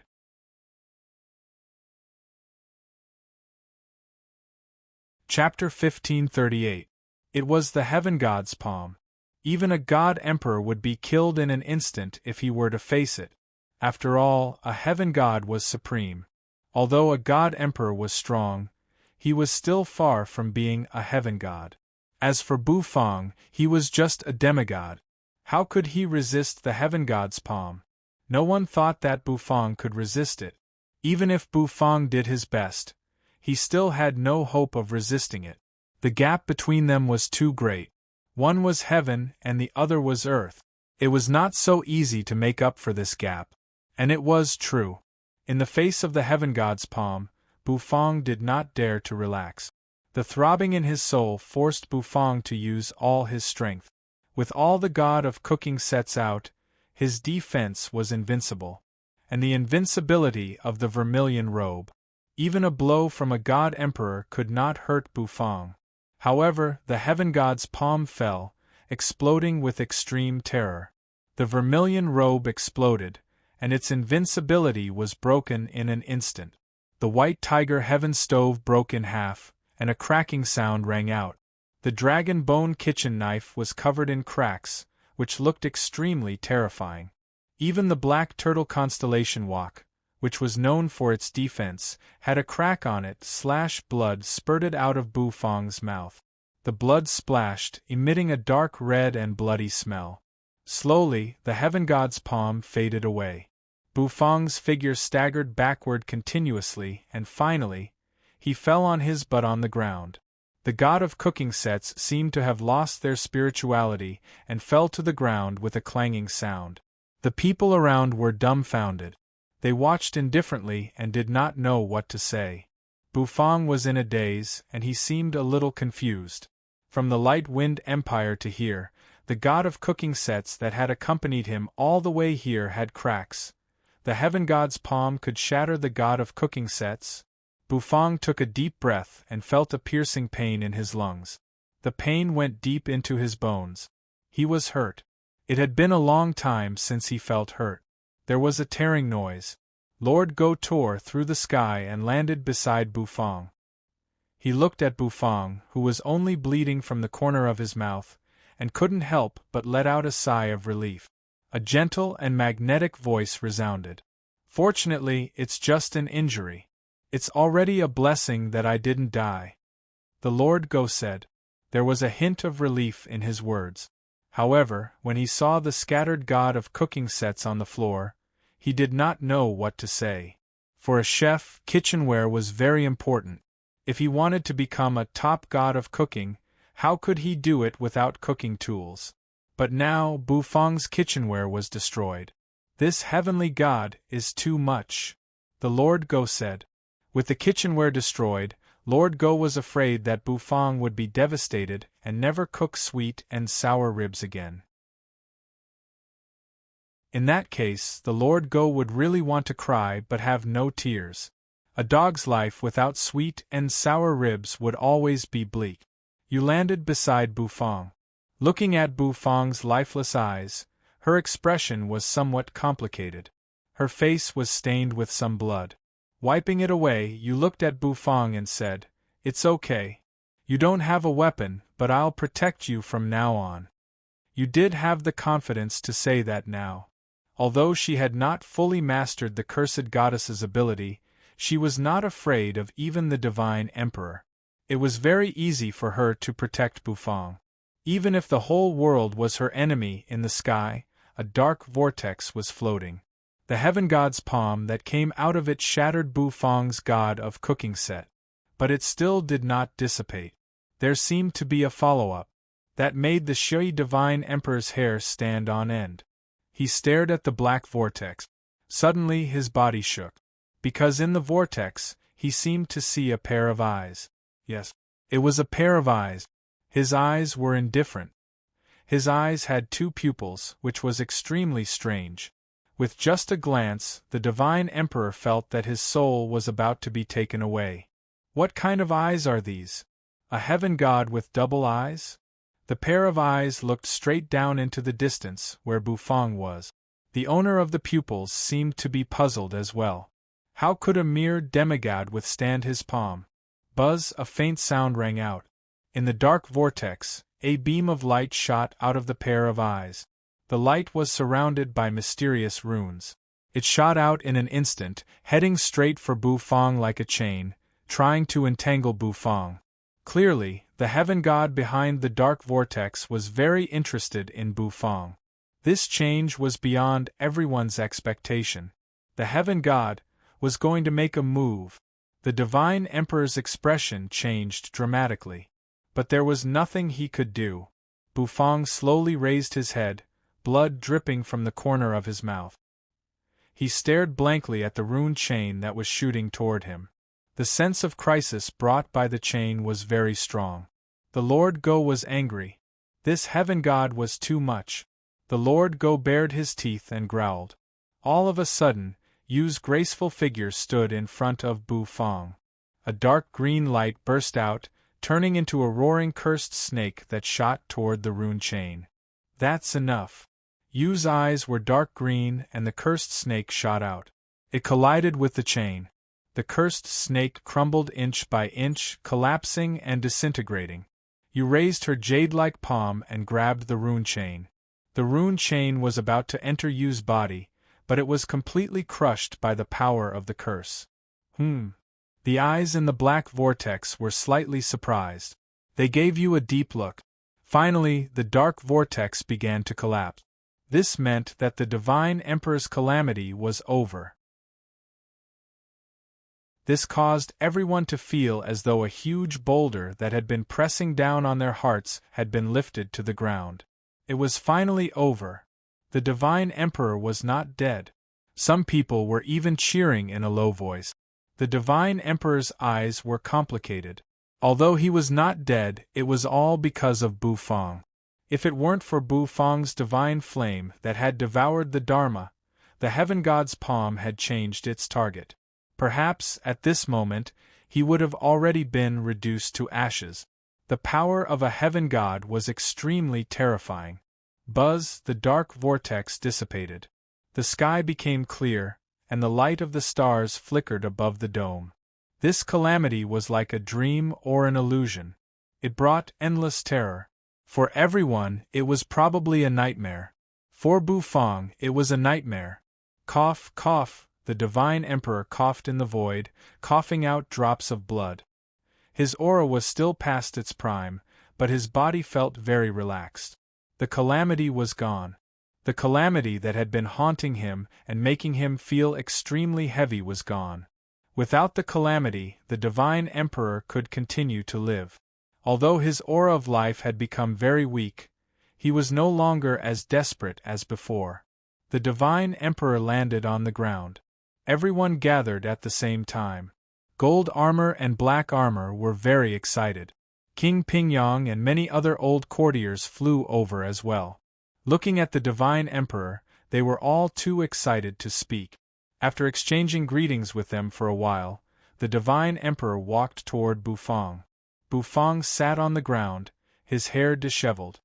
Chapter 1538. It was the heaven god's palm. Even a god emperor would be killed in an instant if he were to face it. After all, a heaven god was supreme. Although a god emperor was strong, he was still far from being a heaven god. As for Bufang, he was just a demigod. How could he resist the heaven god's palm? No one thought that Bufang could resist it. Even if Bufang did his best, he still had no hope of resisting it. The gap between them was too great. One was heaven and the other was earth. It was not so easy to make up for this gap. And it was true. In the face of the heaven god's palm, Bufang did not dare to relax. The throbbing in his soul forced Bufang to use all his strength. With all the god of cooking sets out, his defense was invincible. And the invincibility of the vermilion robe. Even a blow from a god emperor could not hurt Bufang. However, the heaven god's palm fell, exploding with extreme terror. The vermilion robe exploded, and its invincibility was broken in an instant. The white tiger heaven stove broke in half, and a cracking sound rang out. The dragon bone kitchen knife was covered in cracks, which looked extremely terrifying. Even the black turtle constellation walk, which was known for its defense, had a crack on it. Blood spurted out of Bufang's mouth. The blood splashed, emitting a dark red and bloody smell. Slowly, the heaven god's palm faded away. Bufang's figure staggered backward continuously, and finally, he fell on his butt on the ground. The god of cooking sets seemed to have lost their spirituality and fell to the ground with a clanging sound. The people around were dumbfounded. They watched indifferently and did not know what to say. Bufang was in a daze, and he seemed a little confused. From the Light Wind Empire to here, the god of cooking sets that had accompanied him all the way here had cracks. The heaven god's palm could shatter the god of cooking sets. Bufang took a deep breath and felt a piercing pain in his lungs. The pain went deep into his bones. He was hurt. It had been a long time since he felt hurt. There was a tearing noise. Lord Go tore through the sky and landed beside Bufang. He looked at Bufang, who was only bleeding from the corner of his mouth, and couldn't help but let out a sigh of relief. A gentle and magnetic voice resounded. "Fortunately, it's just an injury. It's already a blessing that I didn't die," the Lord Go said. There was a hint of relief in his words. However, when he saw the scattered god of cooking sets on the floor, he did not know what to say. For a chef, kitchenware was very important. If he wanted to become a top god of cooking, how could he do it without cooking tools? But now Bufang's kitchenware was destroyed. This heavenly god is too much, the Lord Go said. With the kitchenware destroyed, Lord Go was afraid that Bufang would be devastated and never cook sweet and sour ribs again. In that case, the Lord Go would really want to cry but have no tears. A dog's life without sweet and sour ribs would always be bleak. You landed beside Bufang. Looking at Bufang's lifeless eyes, her expression was somewhat complicated. Her face was stained with some blood. Wiping it away, you looked at Bufang and said, "It's okay. You don't have a weapon, but I'll protect you from now on." You did have the confidence to say that now. Although she had not fully mastered the cursed goddess's ability, she was not afraid of even the divine emperor. It was very easy for her to protect Bufang. Even if the whole world was her enemy in the sky, a dark vortex was floating. The heaven god's palm that came out of it shattered Bufang's god of cooking set. But it still did not dissipate. There seemed to be a follow-up that made the Shui divine emperor's hair stand on end. He stared at the black vortex. Suddenly his body shook. Because in the vortex, he seemed to see a pair of eyes. Yes, it was a pair of eyes. His eyes were indifferent. His eyes had two pupils, which was extremely strange. With just a glance, the divine emperor felt that his soul was about to be taken away. What kind of eyes are these? A heaven god with double eyes? The pair of eyes looked straight down into the distance, where Bufang was. The owner of the pupils seemed to be puzzled as well. How could a mere demigod withstand his palm? Buzz, a faint sound rang out. In the dark vortex, a beam of light shot out of the pair of eyes. The light was surrounded by mysterious runes. It shot out in an instant, heading straight for Bufang like a chain, trying to entangle Bufang. Clearly, the heaven god behind the dark vortex was very interested in Bufang. This change was beyond everyone's expectation. The heaven god was going to make a move. The divine emperor's expression changed dramatically. But there was nothing he could do. Bufang slowly raised his head, blood dripping from the corner of his mouth. He stared blankly at the rune chain that was shooting toward him. The sense of crisis brought by the chain was very strong. The Lord Go was angry. This heaven god was too much. The Lord Go bared his teeth and growled. All of a sudden, Yu's graceful figure stood in front of Bufang. A dark green light burst out, turning into a roaring cursed snake that shot toward the rune chain. That's enough. Yu's eyes were dark green and the cursed snake shot out. It collided with the chain. The cursed snake crumbled inch by inch, collapsing and disintegrating. Yu raised her jade-like palm and grabbed the rune chain. The rune chain was about to enter Yu's body, but it was completely crushed by the power of the curse. The eyes in the black vortex were slightly surprised. They gave Yu a deep look. Finally, the dark vortex began to collapse. This meant that the divine emperor's calamity was over. This caused everyone to feel as though a huge boulder that had been pressing down on their hearts had been lifted to the ground. It was finally over. The divine emperor was not dead. Some people were even cheering in a low voice. The divine emperor's eyes were complicated. Although he was not dead, it was all because of Bufang. If it weren't for Bufang's divine flame that had devoured the Dharma, the heaven god's palm had changed its target. Perhaps, at this moment, he would have already been reduced to ashes. The power of a heaven god was extremely terrifying. Buzz, the dark vortex dissipated. The sky became clear, and the light of the stars flickered above the dome. This calamity was like a dream or an illusion. It brought endless terror. For everyone, it was probably a nightmare. For Bufang, it was a nightmare. Cough, cough, the divine emperor coughed in the void, coughing out drops of blood. His aura was still past its prime, but his body felt very relaxed. The calamity was gone. The calamity that had been haunting him and making him feel extremely heavy was gone. Without the calamity, the Divine Emperor could continue to live. Although his aura of life had become very weak, he was no longer as desperate as before. The Divine Emperor landed on the ground. Everyone gathered at the same time. Gold armor and black armor were very excited. King Pingyong and many other old courtiers flew over as well. Looking at the Divine Emperor, they were all too excited to speak. After exchanging greetings with them for a while, the Divine Emperor walked toward Bufang. Bufang sat on the ground, his hair disheveled.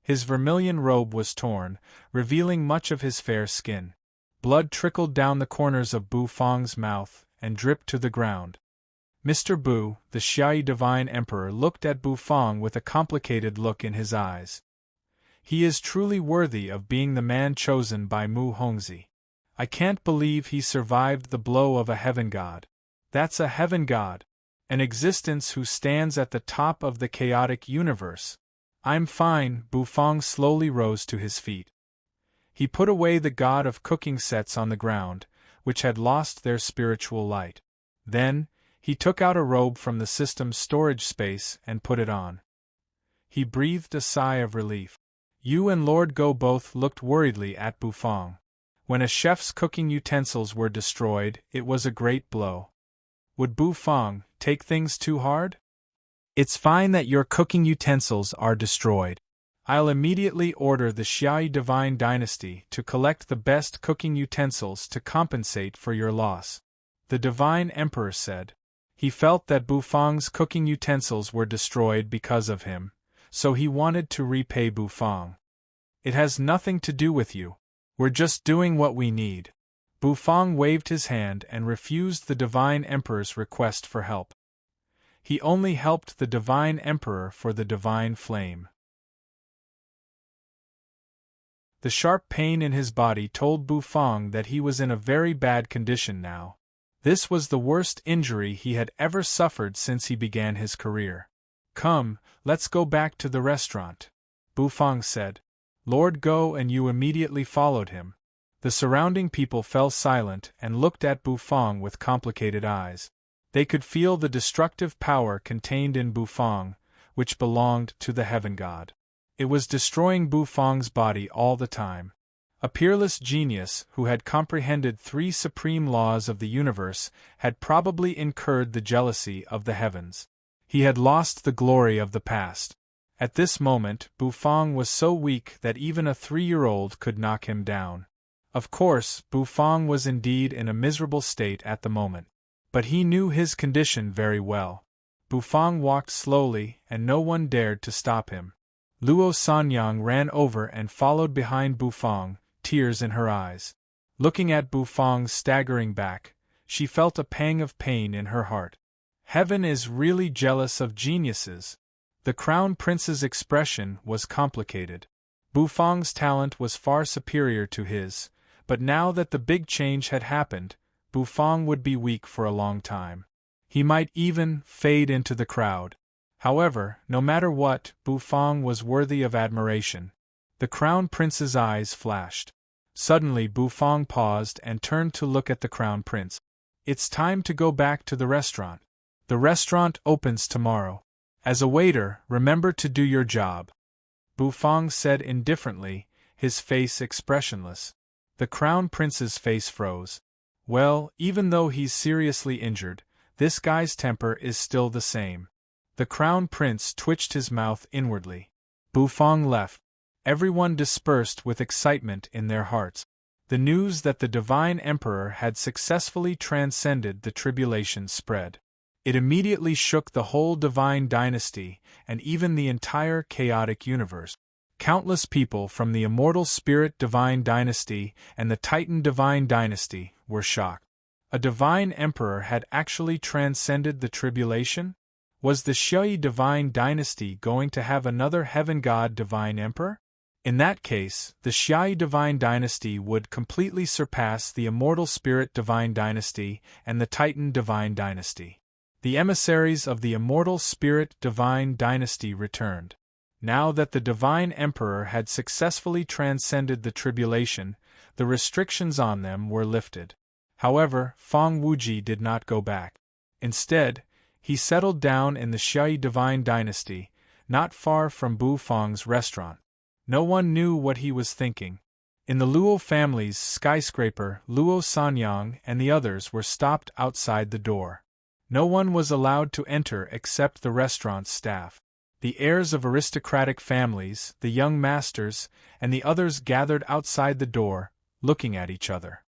His vermilion robe was torn, revealing much of his fair skin. Blood trickled down the corners of Bufang's mouth and dripped to the ground. Mr. Bu, the Xiai Divine Emperor, looked at Bufang with a complicated look in his eyes. He is truly worthy of being the man chosen by Mu Hongzhi. I can't believe he survived the blow of a heaven god. That's a heaven god. An existence who stands at the top of the chaotic universe. I'm fine. Bufang slowly rose to his feet. He put away the god of cooking sets on the ground, which had lost their spiritual light. Then, he took out a robe from the system's storage space and put it on. He breathed a sigh of relief. Yu and Lord Go both looked worriedly at Bufang. When a chef's cooking utensils were destroyed, it was a great blow. Would Bufang take things too hard? It's fine that your cooking utensils are destroyed. I'll immediately order the Xiai Divine Dynasty to collect the best cooking utensils to compensate for your loss. The Divine Emperor said. He felt that Bufang's cooking utensils were destroyed because of him, so he wanted to repay Bufang. It has nothing to do with you. We're just doing what we need. Bufang waved his hand and refused the Divine Emperor's request for help. He only helped the Divine Emperor for the Divine Flame. The sharp pain in his body told Bufang that he was in a very bad condition now. This was the worst injury he had ever suffered since he began his career. Come, let's go back to the restaurant, Bufang said. Lord Go and Yu immediately followed him. The surrounding people fell silent and looked at Bufang with complicated eyes. They could feel the destructive power contained in Bufang, which belonged to the heaven god. It was destroying Bufang's body all the time. A peerless genius who had comprehended 3 supreme laws of the universe had probably incurred the jealousy of the heavens. He had lost the glory of the past. At this moment, Bufang was so weak that even a 3-year-old could knock him down. Of course, Bufang was indeed in a miserable state at the moment. But he knew his condition very well. Bufang walked slowly, and no one dared to stop him. Luo Sanyang ran over and followed behind Bufang, tears in her eyes. Looking at Bufang's staggering back, she felt a pang of pain in her heart. Heaven is really jealous of geniuses. The Crown Prince's expression was complicated. Bufang's talent was far superior to his, but now that the big change had happened, Bufang would be weak for a long time. He might even fade into the crowd. However, no matter what, Bufang was worthy of admiration. The Crown Prince's eyes flashed. Suddenly Bufang paused and turned to look at the Crown Prince. It's time to go back to the restaurant. The restaurant opens tomorrow. As a waiter, remember to do your job. Bufang said indifferently, his face expressionless. The Crown Prince's face froze. Well, even though he's seriously injured, this guy's temper is still the same. The Crown Prince twitched his mouth inwardly. Bufang left. Everyone dispersed with excitement in their hearts. The news that the Divine Emperor had successfully transcended the tribulation spread. It immediately shook the whole Divine Dynasty and even the entire chaotic universe. Countless people from the Immortal Spirit Divine Dynasty and the Titan Divine Dynasty were shocked. A Divine Emperor had actually transcended the tribulation? Was the Xiai Divine Dynasty going to have another Heaven God Divine Emperor? In that case, the Xiai Divine Dynasty would completely surpass the Immortal Spirit Divine Dynasty and the Titan Divine Dynasty. The emissaries of the Immortal Spirit Divine Dynasty returned. Now that the divine emperor had successfully transcended the tribulation, the restrictions on them were lifted. However, Feng Wuji did not go back. Instead, he settled down in the Xiaoyi divine dynasty, not far from Bu Fang's restaurant. No one knew what he was thinking. In the Luo family's skyscraper, Luo Sanyang and the others were stopped outside the door. No one was allowed to enter except the restaurant's staff. The heirs of aristocratic families, the young masters, and the others gathered outside the door, looking at each other.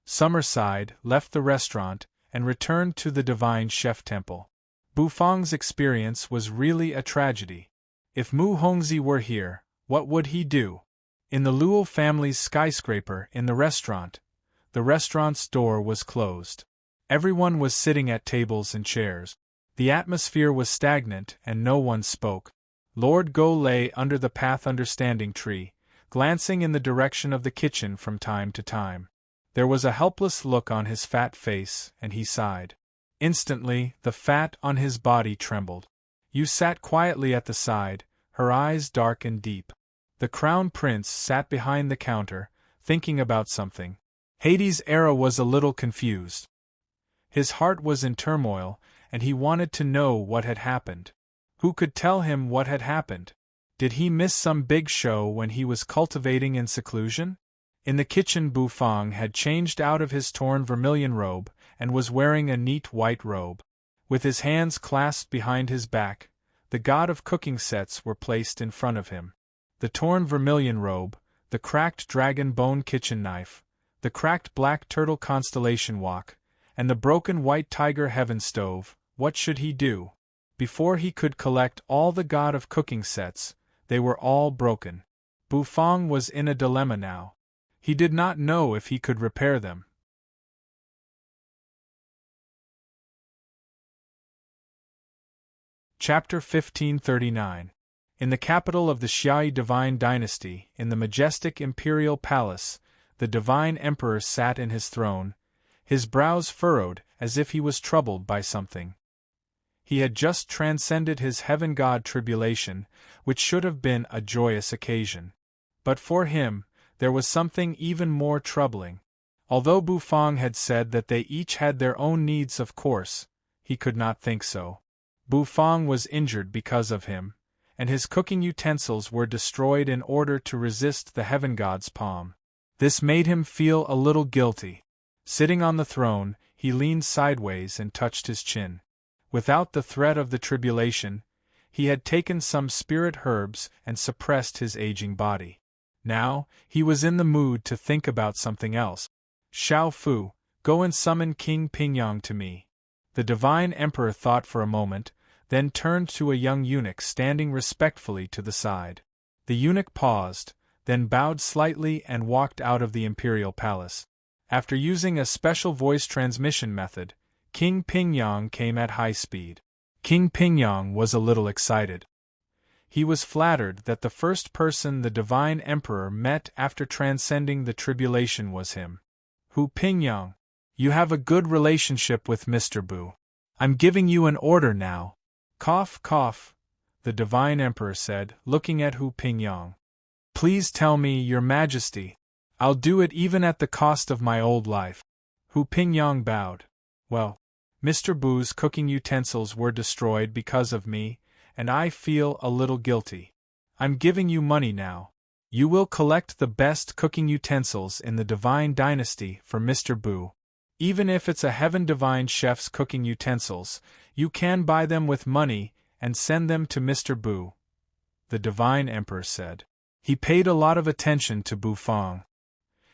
Summerside left the restaurant and returned to the divine chef temple. Bu Fang's experience was really a tragedy. If Mu Hongzi were here, what would he do? In the Luo family's skyscraper in the restaurant's door was closed. Everyone was sitting at tables and chairs. The atmosphere was stagnant and no one spoke. Lord Go lay under the path understanding tree, glancing in the direction of the kitchen from time to time. There was a helpless look on his fat face, and he sighed. Instantly, the fat on his body trembled. Yu sat quietly at the side, her eyes dark and deep. The crown prince sat behind the counter, thinking about something. Hades' era was a little confused. His heart was in turmoil, and he wanted to know what had happened. Who could tell him what had happened? Did he miss some big show when he was cultivating in seclusion? In the kitchen, Bu Fang had changed out of his torn vermilion robe and was wearing a neat white robe. With his hands clasped behind his back, the god of cooking sets were placed in front of him. The torn vermilion robe, the cracked dragon bone kitchen knife, the cracked black turtle constellation wok, and the broken white tiger heaven stove. What should he do? Before he could collect all the god of cooking sets, they were all broken. Bu Fang was in a dilemma now. He did not know if he could repair them. Chapter 1539. In the capital of the Xiaoyi divine dynasty, in the majestic imperial palace, the divine emperor sat in his throne, his brows furrowed as if he was troubled by something. He had just transcended his heaven god tribulation, which should have been a joyous occasion. But for him, there was something even more troubling. Although Bu Fang had said that they each had their own needs, of course, he could not think so. Bu Fang was injured because of him, and his cooking utensils were destroyed in order to resist the heaven god's palm. This made him feel a little guilty. Sitting on the throne, he leaned sideways and touched his chin. Without the threat of the tribulation, he had taken some spirit herbs and suppressed his aging body. Now, he was in the mood to think about something else. Xiao Fu, go and summon King Pingyang to me. The divine emperor thought for a moment, then turned to a young eunuch standing respectfully to the side. The eunuch paused, then bowed slightly and walked out of the imperial palace. After using a special voice transmission method, King Pingyang came at high speed. King Pingyang was a little excited. He was flattered that the first person the divine emperor met after transcending the tribulation was him. Hu Pingyang, you have a good relationship with Mr. Bu. I'm giving you an order now. Cough, cough, the divine emperor said, looking at Hu Pingyang. Please tell me, Your Majesty. I'll do it even at the cost of my old life. Hu Pingyang bowed. Well, Mr. Bu's cooking utensils were destroyed because of me, and I feel a little guilty. I'm giving you money now. You will collect the best cooking utensils in the divine dynasty for Mr. Bu. Even if it's a heaven divine chef's cooking utensils, you can buy them with money and send them to Mr. Bu, the divine emperor said. He paid a lot of attention to Bu Fang.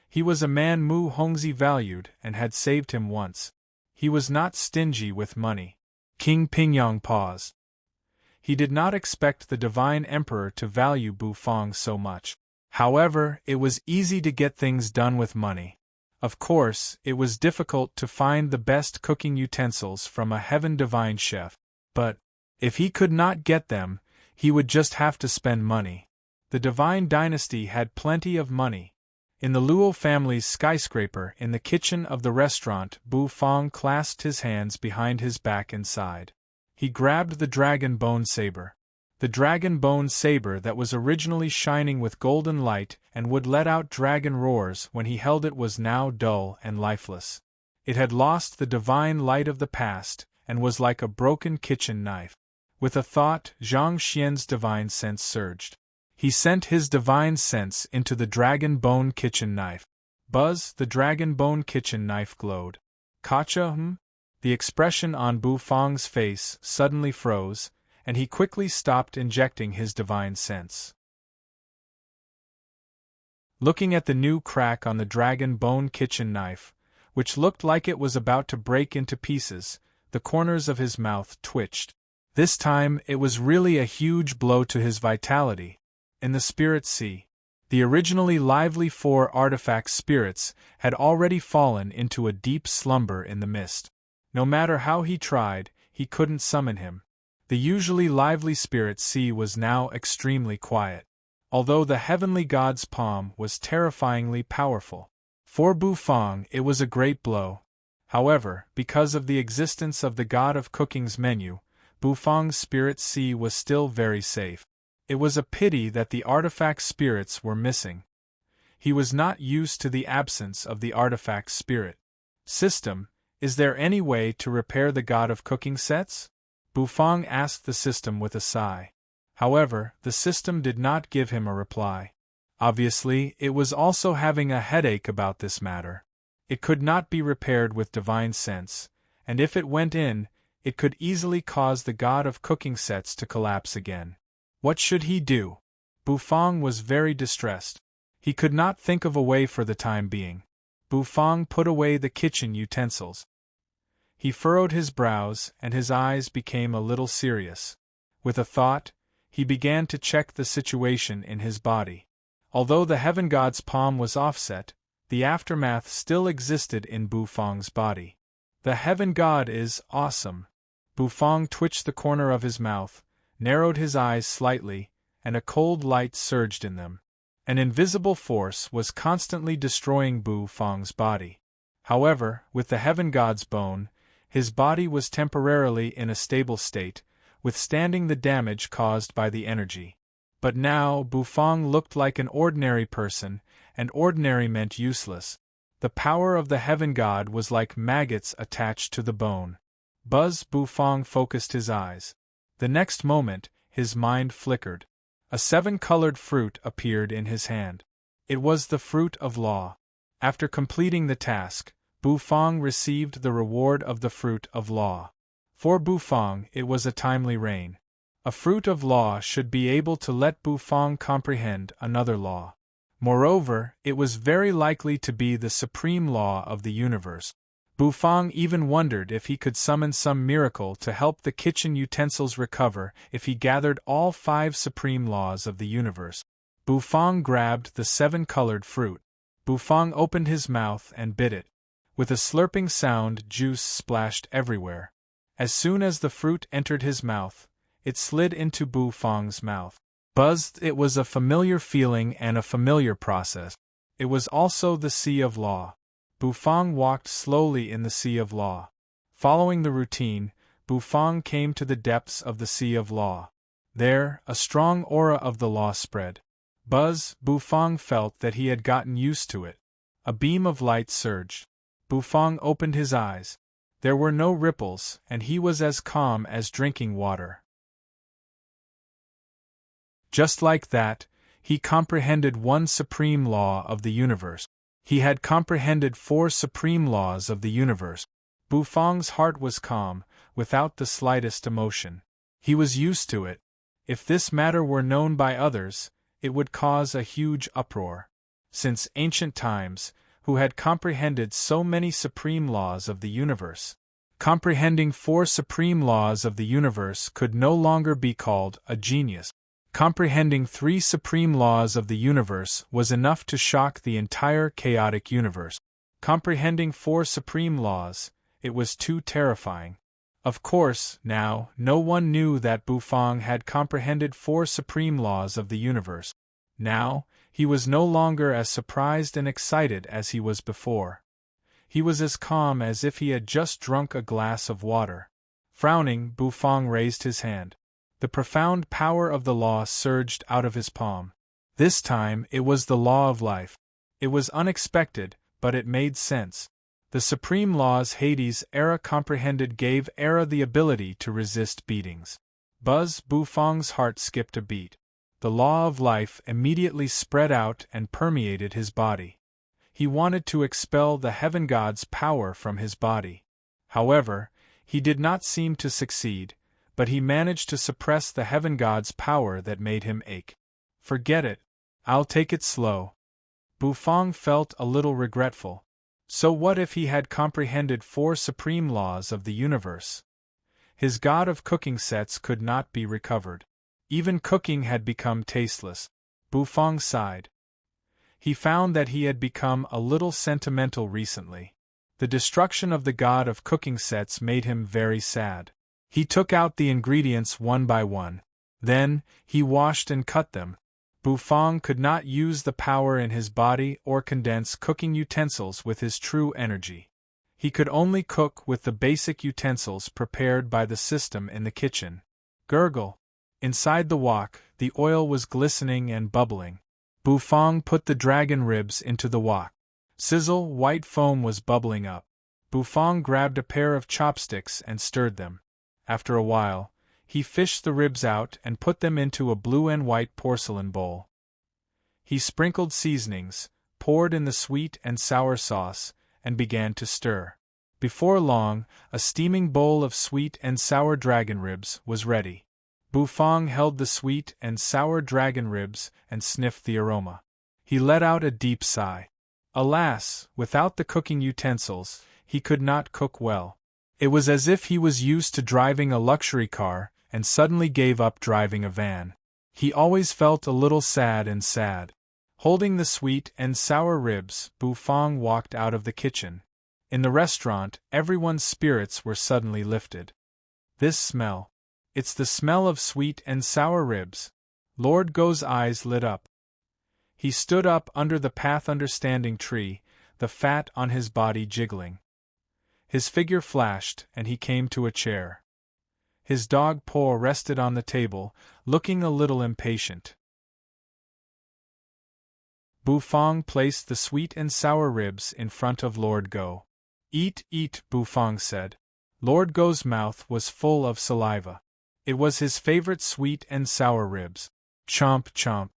He was a man Mu Hongzi valued and had saved him once. He was not stingy with money. King Pingyang paused. He did not expect the divine emperor to value Bu Fang so much. However, it was easy to get things done with money. Of course, it was difficult to find the best cooking utensils from a heaven divine chef, but if he could not get them, he would just have to spend money. The divine dynasty had plenty of money. In the Luo family's skyscraper in the kitchen of the restaurant, Bu Fang clasped his hands behind his back and sighed. He grabbed the dragon bone saber. The dragon bone saber that was originally shining with golden light and would let out dragon roars when he held it was now dull and lifeless. It had lost the divine light of the past, and was like a broken kitchen knife. With a thought, Zhang Xian's divine sense surged. He sent his divine sense into the dragon bone kitchen knife. Buzz, the dragon bone kitchen knife glowed. Kacha, The expression on Bu Fang's face suddenly froze, and he quickly stopped injecting his divine sense. Looking at the new crack on the dragon bone kitchen knife, which looked like it was about to break into pieces, the corners of his mouth twitched. This time it was really a huge blow to his vitality. In the spirit sea, the originally lively 4 artifact spirits had already fallen into a deep slumber in the mist. No matter how he tried, he couldn't summon him. The usually lively spirit sea was now extremely quiet. Although the heavenly god's palm was terrifyingly powerful. For Bu Fang it was a great blow. However, because of the existence of the god of cooking's menu, Bu Fang's spirit sea was still very safe. It was a pity that the artifact spirits were missing. He was not used to the absence of the artifact spirit. System, is there any way to repair the god of cooking sets? Bu Fang asked the system with a sigh. However, the system did not give him a reply. Obviously, it was also having a headache about this matter. It could not be repaired with divine sense, and if it went in, it could easily cause the god of cooking sets to collapse again. What should he do? Bu Fang was very distressed. He could not think of a way for the time being. Bu Fang put away the kitchen utensils. He furrowed his brows and his eyes became a little serious. With a thought, he began to check the situation in his body. Although the heaven god's palm was offset, the aftermath still existed in Bu Fang's body. The heaven god is awesome. Bu Fang twitched the corner of his mouth, narrowed his eyes slightly, and a cold light surged in them. An invisible force was constantly destroying Bu Fang's body. However, with the heaven god's bone, his body was temporarily in a stable state, withstanding the damage caused by the energy. But now Bu Fang looked like an ordinary person, and ordinary meant useless. The power of the heaven god was like maggots attached to the bone. Bu Fang focused his eyes. The next moment, his mind flickered. A 7-colored fruit appeared in his hand. It was the fruit of law. After completing the task, Bu Fang received the reward of the fruit of law. For Bu Fang, it was a timely rain. A fruit of law should be able to let Bu Fang comprehend another law. Moreover, it was very likely to be the supreme law of the universe. Bu Fang even wondered if he could summon some miracle to help the kitchen utensils recover if he gathered all 5 supreme laws of the universe. Bu Fang grabbed the 7-colored fruit. Bu Fang opened his mouth and bit it. With a slurping sound, juice splashed everywhere. As soon as the fruit entered his mouth, it slid into Bu Fang's mouth. Buzzed, it was a familiar feeling and a familiar process. It was also the sea of law. Bu Fang walked slowly in the sea of law. Following the routine, Bu Fang came to the depths of the sea of law. There, a strong aura of the law spread. Bu Fang felt that he had gotten used to it. A beam of light surged. Bu Fang opened his eyes. There were no ripples, and he was as calm as drinking water. Just like that, he comprehended one supreme law of the universe. He had comprehended 4 supreme laws of the universe. Bu Fang's heart was calm, without the slightest emotion. He was used to it. If this matter were known by others, it would cause a huge uproar. Since ancient times, who had comprehended so many supreme laws of the universe? Comprehending 4 supreme laws of the universe could no longer be called a genius. Comprehending 3 supreme laws of the universe was enough to shock the entire chaotic universe. Comprehending 4 supreme laws, it was too terrifying. Of course, now, no one knew that Bu Fang had comprehended 4 supreme laws of the universe. Now, he was no longer as surprised and excited as he was before. He was as calm as if he had just drunk a glass of water. Frowning, Bufang raised his hand. The profound power of the law surged out of his palm. This time, it was the law of life. It was unexpected, but it made sense. The supreme laws Hades' era comprehended gave Era the ability to resist beatings. Buzz, Bufang's heart skipped a beat. The law of life immediately spread out and permeated his body. He wanted to expel the heaven god's power from his body. However, he did not seem to succeed, but he managed to suppress the heaven god's power that made him ache. Forget it. I'll take it slow. Bufang felt a little regretful. So what if he had comprehended 4 supreme laws of the universe? His god of cooking sets could not be recovered. Even cooking had become tasteless. Bufang sighed. He found that he had become a little sentimental recently. The destruction of the god of cooking sets made him very sad. He took out the ingredients one by one. Then, he washed and cut them. Bufang could not use the power in his body or condense cooking utensils with his true energy. He could only cook with the basic utensils prepared by the system in the kitchen. Gurgle. Inside the wok, the oil was glistening and bubbling. Bufang put the dragon ribs into the wok. Sizzle, white foam was bubbling up. Bufang grabbed a pair of chopsticks and stirred them. After a while, he fished the ribs out and put them into a blue and white porcelain bowl. He sprinkled seasonings, poured in the sweet and sour sauce, and began to stir. Before long, a steaming bowl of sweet and sour dragon ribs was ready. Bufang held the sweet and sour dragon ribs and sniffed the aroma. He let out a deep sigh. Alas, without the cooking utensils, he could not cook well. It was as if he was used to driving a luxury car and suddenly gave up driving a van. He always felt a little sad. Holding the sweet and sour ribs, Bufang walked out of the kitchen. In the restaurant, everyone's spirits were suddenly lifted. This smell. It's the smell of sweet and sour ribs. Lord Go's eyes lit up. He stood up under the path understanding tree, the fat on his body jiggling. His figure flashed, and he came to a chair. His dog paw rested on the table, looking a little impatient. Bufang placed the sweet and sour ribs in front of Lord Go. Eat, eat, Bufang said. Lord Go's mouth was full of saliva. It was his favorite sweet and sour ribs. Chomp, chomp.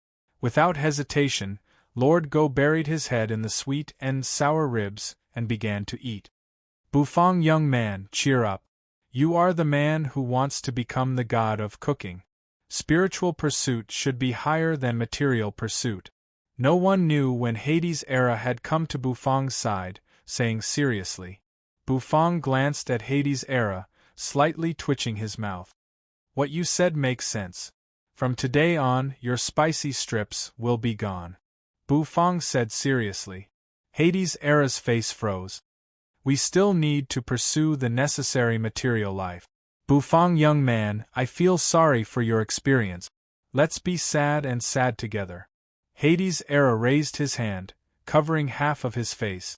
Without hesitation, Lord Go buried his head in the sweet and sour ribs and began to eat. Bufang, young man, cheer up. You are the man who wants to become the god of cooking. Spiritual pursuit should be higher than material pursuit. No one knew when Hades' era had come to Bufang's side, saying seriously. Bufang glanced at Hades' era, slightly twitching his mouth. What you said makes sense. From today on, your spicy strips will be gone. Bufang said seriously. Hades' era's face froze. We still need to pursue the necessary material life. Bufang, young man, I feel sorry for your experience. Let's be sad and sad together. Hades' era raised his hand, covering half of his face.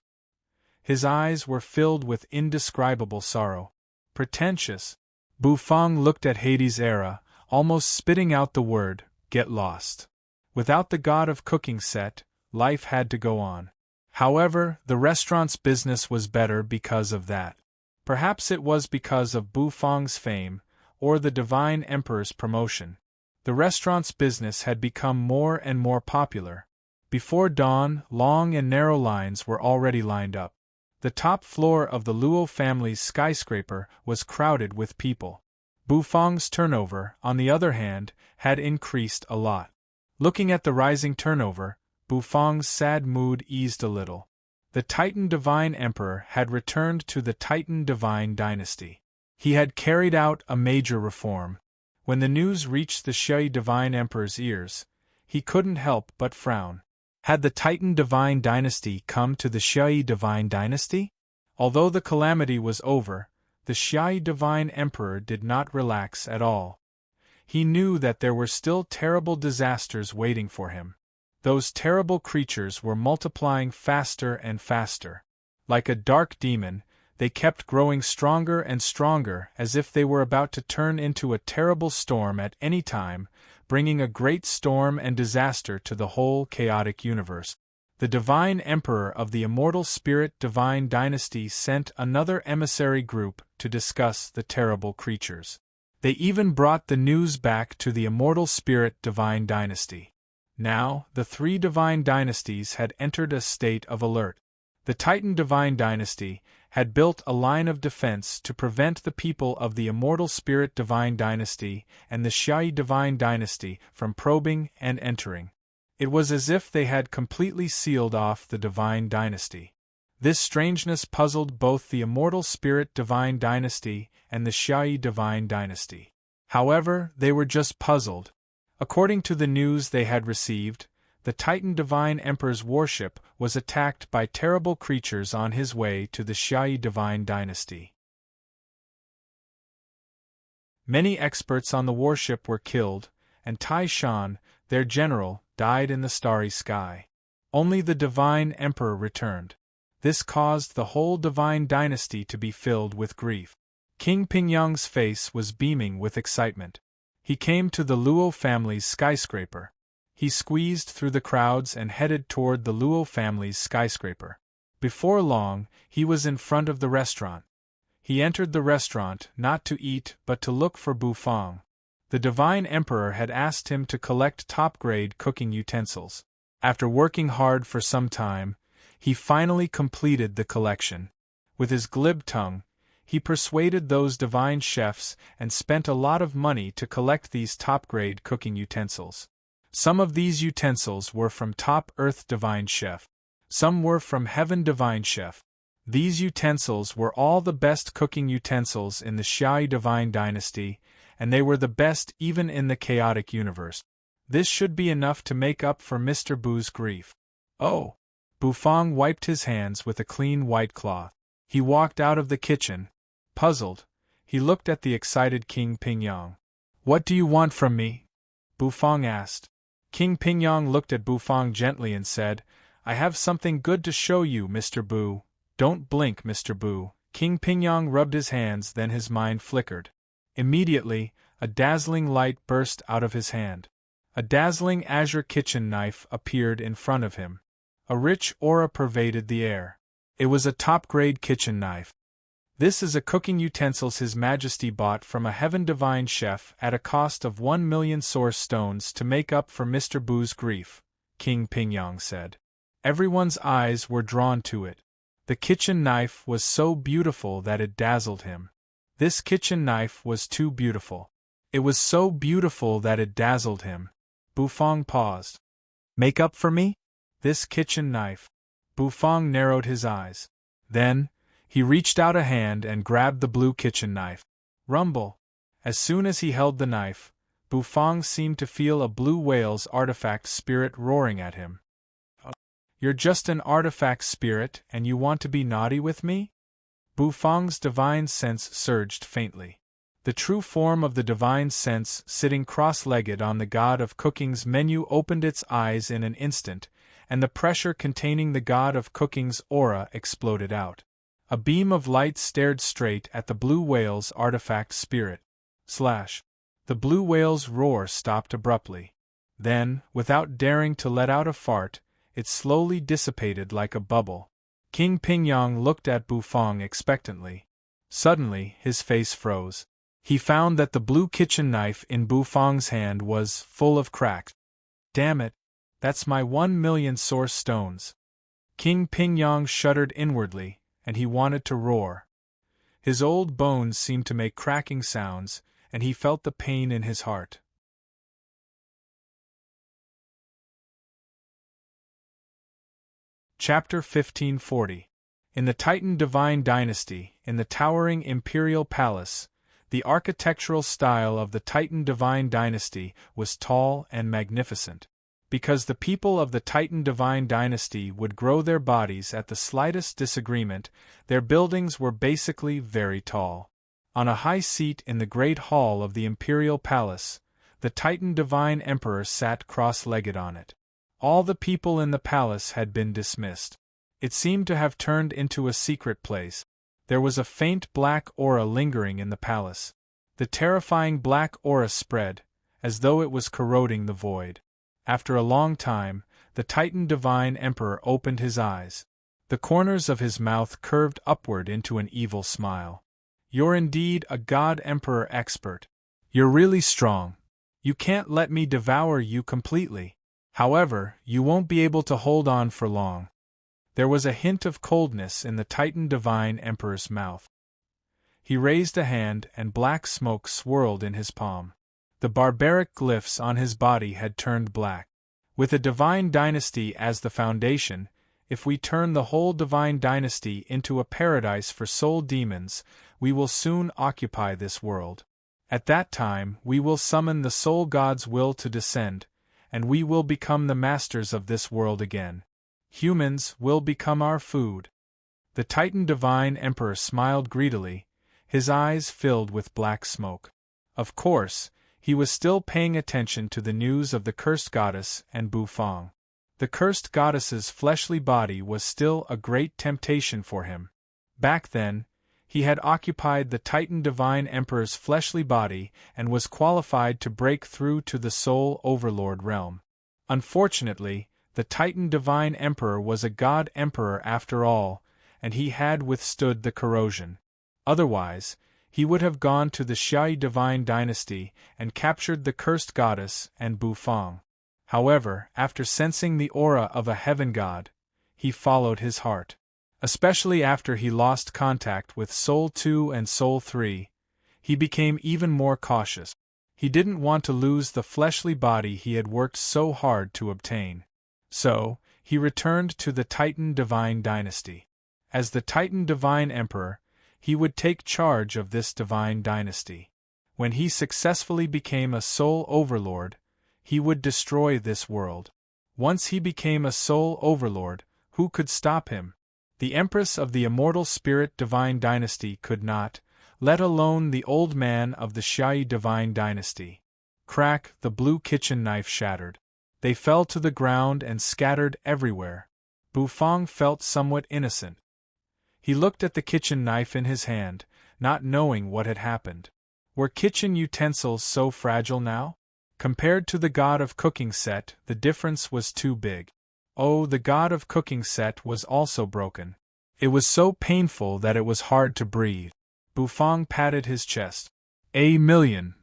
His eyes were filled with indescribable sorrow. Pretentious. Bufang looked at Hades' era, almost spitting out the word, get lost. Without the god of cooking set, life had to go on. However, the restaurant's business was better because of that. Perhaps it was because of Bufang's fame, or the Divine Emperor's promotion. The restaurant's business had become more and more popular. Before dawn, long and narrow lines were already lined up. The top floor of the Luo family's skyscraper was crowded with people. Bufang's turnover, on the other hand, had increased a lot. Looking at the rising turnover, Bufang's sad mood eased a little. The Titan Divine Emperor had returned to the Titan Divine Dynasty. He had carried out a major reform. When the news reached the Shui Divine Emperor's ears, he couldn't help but frown. Had the Titan Divine Dynasty come to the Shui Divine Dynasty? Although the calamity was over, the Shui Divine Emperor did not relax at all. He knew that there were still terrible disasters waiting for him. Those terrible creatures were multiplying faster and faster. Like a dark demon, They kept growing stronger and stronger, as if they were about to turn into a terrible storm at any time, bringing a great storm and disaster to the whole chaotic universe. The Divine Emperor of the Immortal Spirit Divine Dynasty sent another emissary group to discuss the terrible creatures. They even brought the news back to the Immortal Spirit Divine Dynasty. Now, the three Divine Dynasties had entered a state of alert. The Titan Divine Dynasty had built a line of defense to prevent the people of the Immortal Spirit Divine Dynasty and the Xiai Divine Dynasty from probing and entering. It was as if they had completely sealed off the Divine Dynasty. This strangeness puzzled both the Immortal Spirit Divine Dynasty and the Xiai Divine Dynasty. However, they were just puzzled. According to the news they had received, the Titan Divine Emperor's warship was attacked by terrible creatures on his way to the Xiai Divine Dynasty. Many experts on the warship were killed, and Tai Shan, their general, died in the starry sky. Only the Divine Emperor returned. This caused the whole Divine Dynasty to be filled with grief. King Pingyang's face was beaming with excitement. He came to the Luo family's skyscraper. He squeezed through the crowds and headed toward the Luo family's skyscraper. Before long, he was in front of the restaurant. He entered the restaurant not to eat but to look for Bufang. The Divine Emperor had asked him to collect top-grade cooking utensils. After working hard for some time, he finally completed the collection. With his glib tongue, he persuaded those divine chefs and spent a lot of money to collect these top-grade cooking utensils. Some of these utensils were from Top Earth Divine Chef. Some were from Heaven Divine Chef. These utensils were all the best cooking utensils in the Xiai Divine Dynasty, and they were the best even in the chaotic universe. This should be enough to make up for Mr. Bu's grief. Oh! Bufang wiped his hands with a clean white cloth. He walked out of the kitchen. Puzzled, he looked at the excited King Pingyang. "What do you want from me?" Bufang asked. King Pingyang looked at Bufang gently and said, "I have something good to show you, Mr. Bu. Don't blink, Mr. Bu." King Pingyang rubbed his hands, then his mind flickered. Immediately, a dazzling light burst out of his hand. A dazzling azure kitchen knife appeared in front of him. A rich aura pervaded the air. It was a top-grade kitchen knife. "This is a cooking utensils His Majesty bought from a Heaven Divine Chef at a cost of 1,000,000 source stones to make up for Mr. Bu's grief," King Pingyang said. Everyone's eyes were drawn to it. The kitchen knife was so beautiful that it dazzled him. This kitchen knife was too beautiful. It was so beautiful that it dazzled him. Bufang paused. "Make up for me? This kitchen knife." Bufang narrowed his eyes. Then, he reached out a hand and grabbed the blue kitchen knife. Rumble! As soon as he held the knife, Bufang seemed to feel a blue whale's artifact spirit roaring at him. "You're just an artifact spirit and you want to be naughty with me?" Bufang's divine sense surged faintly. The true form of the divine sense sitting cross-legged on the god of cooking's menu opened its eyes in an instant, and the pressure containing the god of cooking's aura exploded out. A beam of light stared straight at the blue whale's artifact spirit. Slash! The blue whale's roar stopped abruptly. Then, without daring to let out a fart, it slowly dissipated like a bubble. King Pingyang looked at Bufang expectantly. Suddenly, his face froze. He found that the blue kitchen knife in Bufang's hand was full of cracks. "Damn it! That's my 1,000,000 source stones." King Pingyang shuddered inwardly, and he wanted to roar. His old bones seemed to make cracking sounds, and he felt the pain in his heart. Chapter 1540. In the Titan Divine Dynasty, in the towering Imperial Palace, the architectural style of the Titan Divine Dynasty was tall and magnificent. Because the people of the Titan Divine Dynasty would grow their bodies at the slightest disagreement, their buildings were basically very tall. On a high seat in the Great Hall of the Imperial Palace, the Titan Divine Emperor sat cross-legged on it. All the people in the palace had been dismissed. It seemed to have turned into a secret place. There was a faint black aura lingering in the palace. The terrifying black aura spread, as though it was corroding the void. After a long time, the Titan Divine Emperor opened his eyes. The corners of his mouth curved upward into an evil smile. "You're indeed a God Emperor expert. You're really strong. You can't let me devour you completely. However, you won't be able to hold on for long." There was a hint of coldness in the Titan Divine Emperor's mouth. He raised a hand and black smoke swirled in his palm. The barbaric glyphs on his body had turned black. With a divine dynasty as the foundation, if we turn the whole divine dynasty into a paradise for soul demons, we will soon occupy this world. At that time, we will summon the soul god's will to descend, and we will become the masters of this world again. Humans will become our food. The Titan Divine Emperor smiled greedily, his eyes filled with black smoke. Of course, he was still paying attention to the news of the cursed goddess and Bufang. The cursed goddess's fleshly body was still a great temptation for him. Back then, he had occupied the Titan Divine Emperor's fleshly body and was qualified to break through to the Soul Overlord realm. Unfortunately, the Titan Divine Emperor was a God Emperor after all, and he had withstood the corrosion. Otherwise, he would have gone to the Xiai Divine Dynasty and captured the cursed goddess and Bufang. However, after sensing the aura of a heaven god, he followed his heart. Especially after he lost contact with Soul 2 and Soul 3, he became even more cautious. He didn't want to lose the fleshly body he had worked so hard to obtain. So, he returned to the Titan Divine Dynasty. As the Titan Divine Emperor, he would take charge of this divine dynasty. When he successfully became a Soul Overlord, he would destroy this world. Once he became a Soul Overlord, who could stop him? The Empress of the Immortal Spirit Divine Dynasty could not, let alone the old man of the Xiai Divine Dynasty. Crack, the blue kitchen knife shattered. They fell to the ground and scattered everywhere. Bufang felt somewhat innocent. He looked at the kitchen knife in his hand, not knowing what had happened. Were kitchen utensils so fragile now? Compared to the god of cooking Set, the difference was too big. Oh, the god of cooking Set was also broken. It was so painful that it was hard to breathe. Bufang patted his chest. A million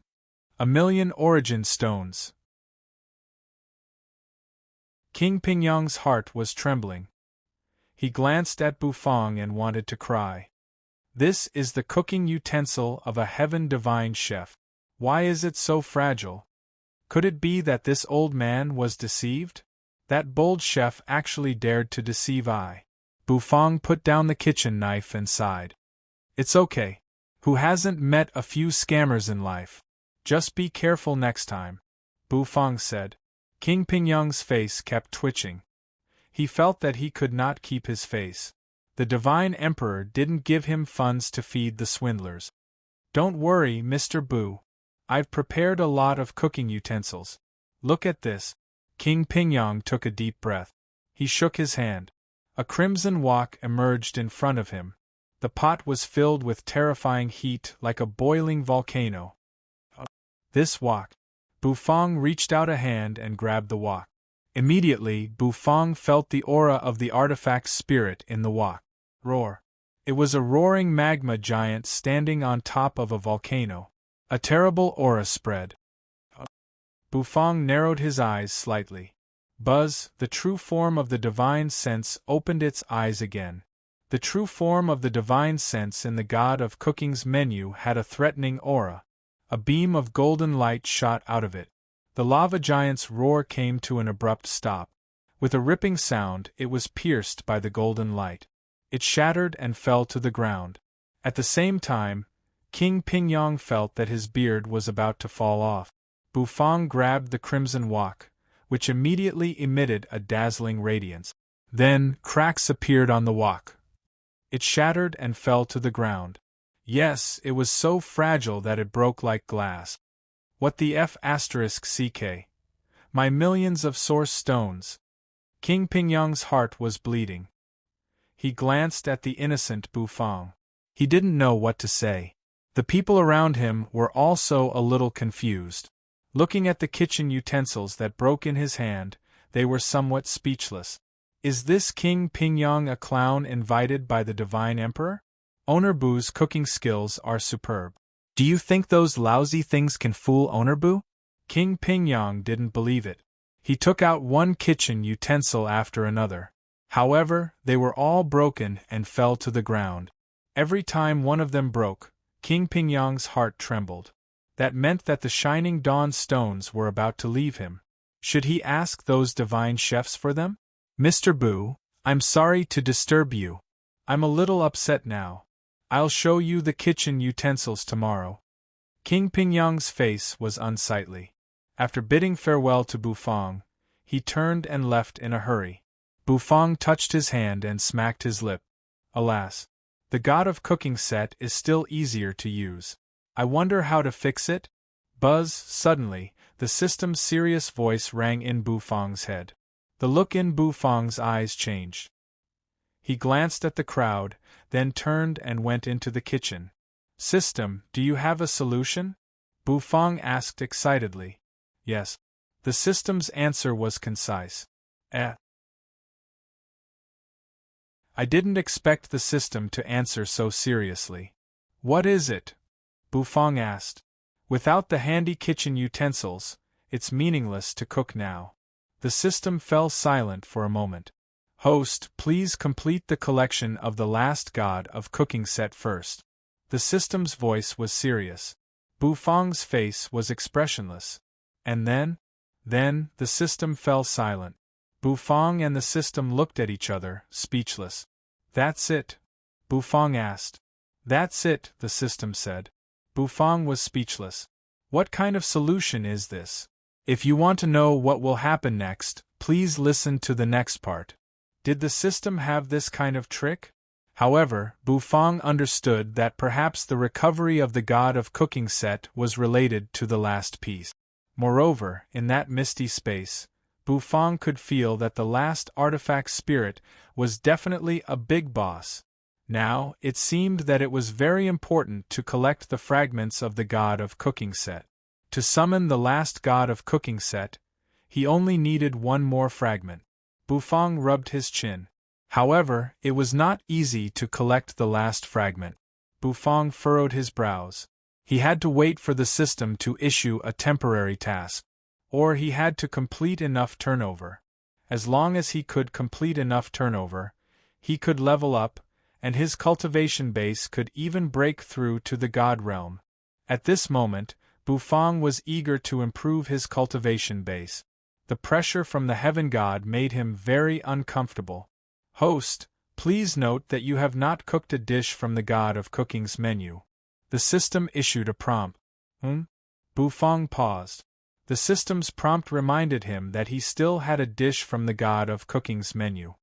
origin stones. King Pingyang's heart was trembling. He glanced at Bufang and wanted to cry. This is the cooking utensil of a heaven divine chef. Why is it so fragile? Could it be that this old man was deceived? That bold chef actually dared to deceive I. Bufang put down the kitchen knife and sighed. It's okay. Who hasn't met a few scammers in life? Just be careful next time, Bufang said. King Pingyang's face kept twitching. He felt that he could not keep his face. The Divine Emperor didn't give him funds to feed the swindlers. Don't worry, Mr. Bu. I've prepared a lot of cooking utensils. Look at this. King Pingyang took a deep breath. He shook his hand. A crimson wok emerged in front of him. The pot was filled with terrifying heat like a boiling volcano. This wok. Bufang reached out a hand and grabbed the wok. Immediately, Bufang felt the aura of the artifact's spirit in the wok. Roar. It was a roaring magma giant standing on top of a volcano. A terrible aura spread. Bufang narrowed his eyes slightly. Buzz, the true form of the divine sense, opened its eyes again. The true form of the divine sense in the god of cooking's menu had a threatening aura. A beam of golden light shot out of it. The lava giant's roar came to an abrupt stop. With a ripping sound, it was pierced by the golden light. It shattered and fell to the ground. At the same time, King Pingyang felt that his beard was about to fall off. Bufang grabbed the crimson wok, which immediately emitted a dazzling radiance. Then, cracks appeared on the wok. It shattered and fell to the ground. Yes, it was so fragile that it broke like glass. What the F***ck? My millions of source stones. King Pingyang's heart was bleeding. He glanced at the innocent Bufang. He didn't know what to say. The people around him were also a little confused. Looking at the kitchen utensils that broke in his hand, they were somewhat speechless. Is this King Pingyang a clown invited by the Divine Emperor? Owner Bu's cooking skills are superb. Do you think those lousy things can fool Owner Bu? King Pingyang didn't believe it. He took out one kitchen utensil after another. However, they were all broken and fell to the ground. Every time one of them broke, King Pingyang's heart trembled. That meant that the shining dawn stones were about to leave him. Should he ask those divine chefs for them? Mr. Bu, I'm sorry to disturb you. I'm a little upset now. I'll show you the kitchen utensils tomorrow. King Pingyang's face was unsightly. After bidding farewell to Bufang, he turned and left in a hurry. Bufang touched his hand and smacked his lip. Alas, the god of cooking set is still easier to use. I wonder how to fix it? Buzz, suddenly, the system's serious voice rang in Bufang's head. The look in Bufang's eyes changed. He glanced at the crowd, then turned and went into the kitchen. System, do you have a solution? Bufang asked excitedly. Yes. The system's answer was concise. I didn't expect the system to answer so seriously. What is it? Bufang asked. Without the handy kitchen utensils, it's meaningless to cook now. The system fell silent for a moment. Host, please complete the collection of the last god of cooking set first. The system's voice was serious. Bufang's face was expressionless. And then the system fell silent. Bufang and the system looked at each other, speechless. That's it? Bufang asked. That's it, the system said. Bufang was speechless. What kind of solution is this? If you want to know what will happen next, please listen to the next part. Did the system have this kind of trick? However, Bufang understood that perhaps the recovery of the god of cooking set was related to the last piece. Moreover, in that misty space, Bufang could feel that the last artifact spirit was definitely a big boss. Now, it seemed that it was very important to collect the fragments of the god of cooking set. To summon the last god of cooking set, he only needed one more fragment. Bufang rubbed his chin. However, it was not easy to collect the last fragment. Bufang furrowed his brows. He had to wait for the system to issue a temporary task. Or he had to complete enough turnover. As long as he could complete enough turnover, he could level up, and his cultivation base could even break through to the god realm. At this moment, Bufang was eager to improve his cultivation base. The pressure from the heaven god made him very uncomfortable. Host, please note that you have not cooked a dish from the god of cooking's menu. The system issued a prompt. Bufang paused. The system's prompt reminded him that he still had a dish from the god of cooking's menu.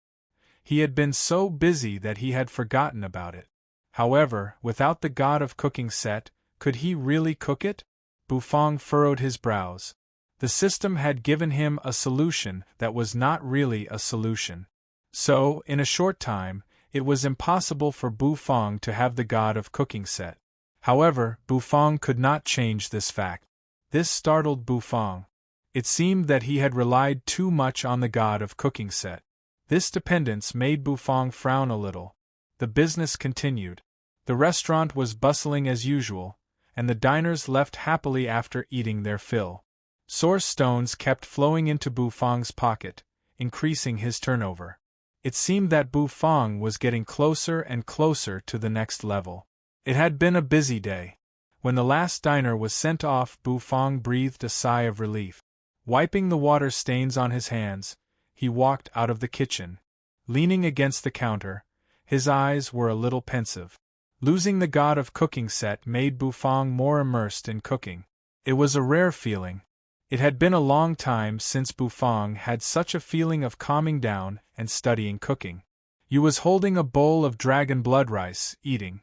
He had been so busy that he had forgotten about it. However, without the god of cooking set, could he really cook it? Bufang furrowed his brows. The system had given him a solution that was not really a solution. So, in a short time, it was impossible for Bufang to have the god of cooking set. However, Bufang could not change this fact. This startled Bufang. It seemed that he had relied too much on the god of cooking set. This dependence made Bufang frown a little. The business continued. The restaurant was bustling as usual, and the diners left happily after eating their fill. Source stones kept flowing into Bufang's pocket, increasing his turnover. It seemed that Bufang was getting closer and closer to the next level. It had been a busy day. When the last diner was sent off, Bufang breathed a sigh of relief. Wiping the water stains on his hands, he walked out of the kitchen. Leaning against the counter, his eyes were a little pensive. Losing the god of cooking set made Bufang more immersed in cooking. It was a rare feeling. It had been a long time since Bufang had such a feeling of calming down and studying cooking. He was holding a bowl of dragon blood rice, eating.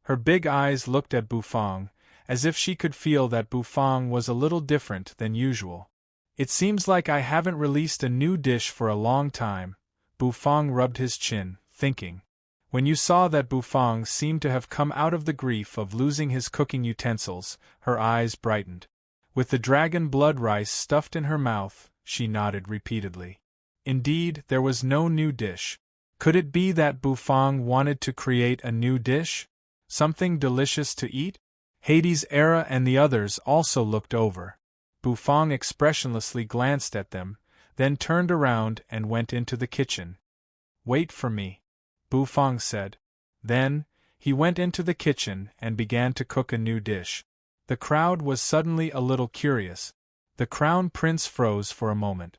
Her big eyes looked at Bufang, as if she could feel that Bufang was a little different than usual. It seems like I haven't released a new dish for a long time. Bufang rubbed his chin, thinking. When you saw that Bufang seemed to have come out of the grief of losing his cooking utensils, her eyes brightened. With the dragon blood rice stuffed in her mouth, she nodded repeatedly. Indeed, there was no new dish. Could it be that Bufang wanted to create a new dish? Something delicious to eat? Hades, Era and the others also looked over. Bufang expressionlessly glanced at them, then turned around and went into the kitchen. "Wait for me," Bufang said. Then, he went into the kitchen and began to cook a new dish. The crowd was suddenly a little curious. The crown prince froze for a moment.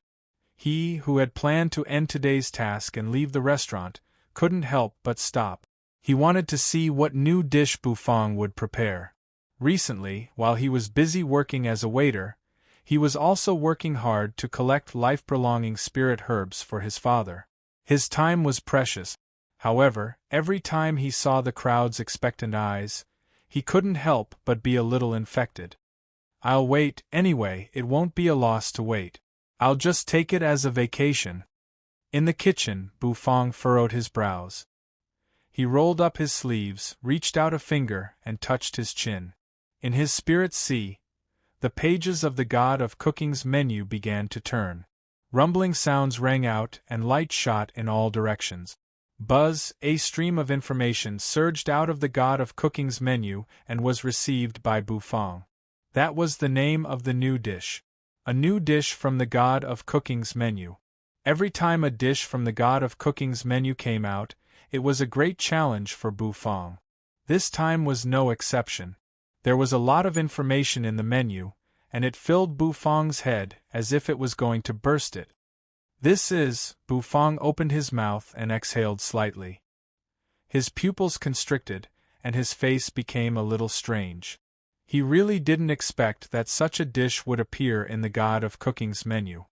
He, who had planned to end today's task and leave the restaurant, couldn't help but stop. He wanted to see what new dish Bufang would prepare. Recently, while he was busy working as a waiter, he was also working hard to collect life-prolonging spirit herbs for his father. His time was precious. However, every time he saw the crowd's expectant eyes, he couldn't help but be a little infected. "I'll wait, anyway, it won't be a loss to wait. I'll just take it as a vacation." In the kitchen, Bufang furrowed his brows. He rolled up his sleeves, reached out a finger, and touched his chin. In his spirit sea, the pages of the God of Cooking's menu began to turn. Rumbling sounds rang out and light shot in all directions. Buzz, a stream of information surged out of the God of Cooking's menu and was received by Bufang. That was the name of the new dish. A new dish from the God of Cooking's menu. Every time a dish from the God of Cooking's menu came out, it was a great challenge for Bufang. This time was no exception. There was a lot of information in the menu, and it filled Bufang's head as if it was going to burst it. Bufang opened his mouth and exhaled slightly. His pupils constricted, and his face became a little strange. He really didn't expect that such a dish would appear in the God of Cooking's menu.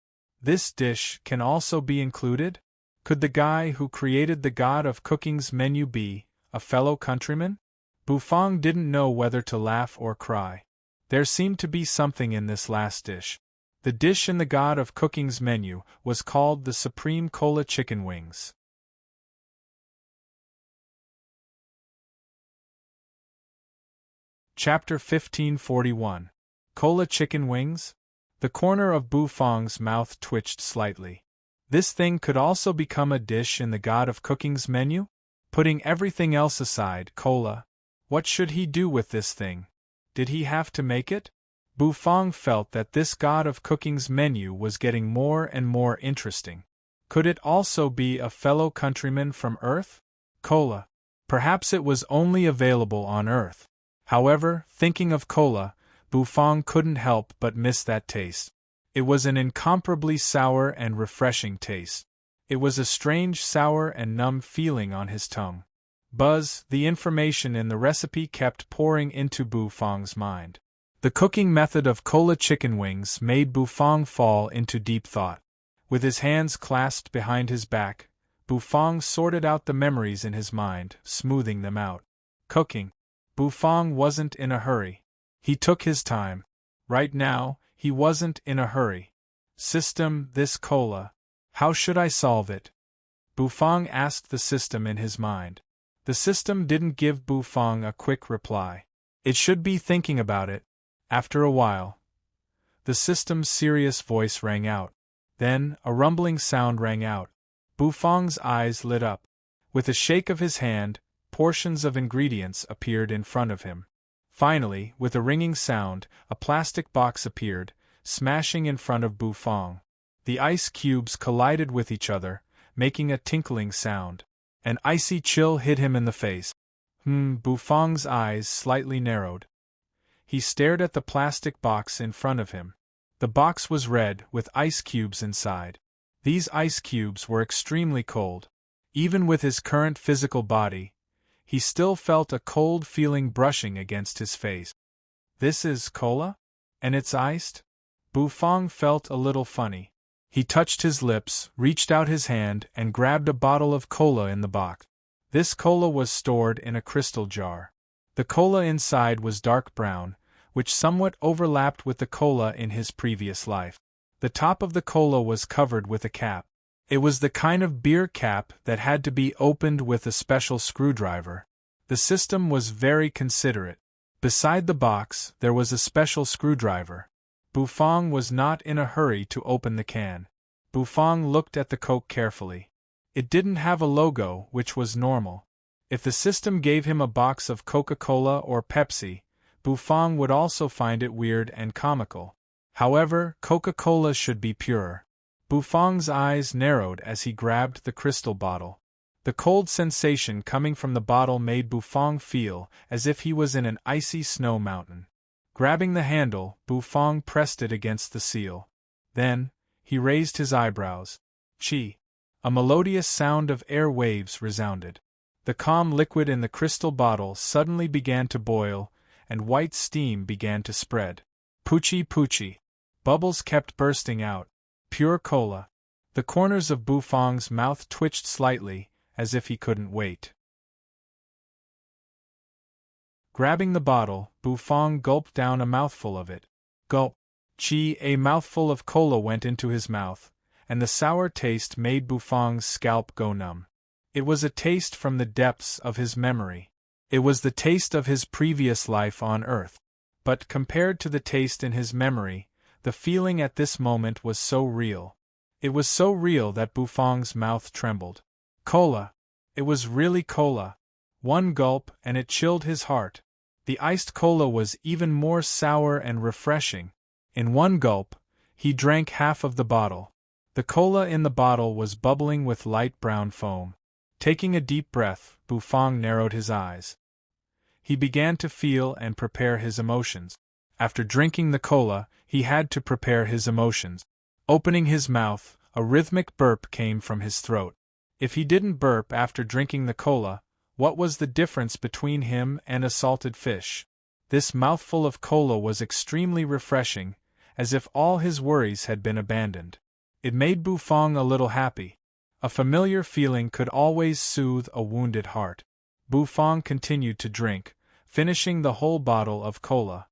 This dish can also be included? Could the guy who created the God of Cooking's menu be a fellow countryman? Bufang didn't know whether to laugh or cry. There seemed to be something in this last dish. The dish in the God of Cooking's menu was called the Supreme Cola Chicken Wings. Chapter 1541. Cola Chicken Wings? The corner of Bufang's mouth twitched slightly. This thing could also become a dish in the God of Cooking's menu? Putting everything else aside, cola. What should he do with this thing? Did he have to make it? Bufang felt that this God of Cooking's menu was getting more and more interesting. Could it also be a fellow countryman from Earth? Cola. Perhaps it was only available on Earth. However, thinking of cola, Bufang couldn't help but miss that taste. It was an incomparably sour and refreshing taste. It was a strange sour and numb feeling on his tongue. Buzz, the information in the recipe kept pouring into Bufang's mind. The cooking method of cola chicken wings made Bufang fall into deep thought. With his hands clasped behind his back, Bufang sorted out the memories in his mind, smoothing them out. Cooking. Bufang wasn't in a hurry. He took his time. Right now, he wasn't in a hurry. System, this cola. How should I solve it? Bufang asked the system in his mind. The system didn't give Bufang a quick reply. It should be thinking about it. After a while, the system's serious voice rang out. Then, a rumbling sound rang out. Bufang's eyes lit up. With a shake of his hand, portions of ingredients appeared in front of him. Finally, with a ringing sound, a plastic box appeared, smashing in front of Bufang. The ice cubes collided with each other, making a tinkling sound. An icy chill hit him in the face. Bufang's eyes slightly narrowed. He stared at the plastic box in front of him. The box was red, with ice cubes inside. These ice cubes were extremely cold. Even with his current physical body, he still felt a cold feeling brushing against his face. This is cola? And it's iced? Bufang felt a little funny. He touched his lips, reached out his hand, and grabbed a bottle of cola in the box. This cola was stored in a crystal jar. The cola inside was dark brown, which somewhat overlapped with the cola in his previous life. The top of the cola was covered with a cap. It was the kind of beer cap that had to be opened with a special screwdriver. The system was very considerate. Beside the box, there was a special screwdriver. Bufang was not in a hurry to open the can. Bufang looked at the Coke carefully. It didn't have a logo, which was normal. If the system gave him a box of Coca-Cola or Pepsi, Bufang would also find it weird and comical. However, Coca-Cola should be pure. Bufang's eyes narrowed as he grabbed the crystal bottle. The cold sensation coming from the bottle made Bufang feel as if he was in an icy snow mountain. Grabbing the handle, Bufang pressed it against the seal. Then, he raised his eyebrows. Chi! A melodious sound of air waves resounded. The calm liquid in the crystal bottle suddenly began to boil, and white steam began to spread. Poochie poochie. Bubbles kept bursting out. Pure cola. The corners of Bufang's mouth twitched slightly, as if he couldn't wait. Grabbing the bottle, Bufang gulped down a mouthful of it. Gulp! Chi! A mouthful of cola went into his mouth, and the sour taste made Bufang's scalp go numb. It was a taste from the depths of his memory. It was the taste of his previous life on Earth. But compared to the taste in his memory, the feeling at this moment was so real. It was so real that Bufang's mouth trembled. Cola! It was really cola. One gulp and it chilled his heart. The iced cola was even more sour and refreshing. In one gulp, he drank half of the bottle. The cola in the bottle was bubbling with light brown foam. Taking a deep breath, Bufang narrowed his eyes. He began to feel and prepare his emotions. After drinking the cola, he had to prepare his emotions. Opening his mouth, a rhythmic burp came from his throat. If he didn't burp after drinking the cola, what was the difference between him and a salted fish? This mouthful of cola was extremely refreshing, as if all his worries had been abandoned. It made Bufang a little happy. A familiar feeling could always soothe a wounded heart. Bufang continued to drink, finishing the whole bottle of cola.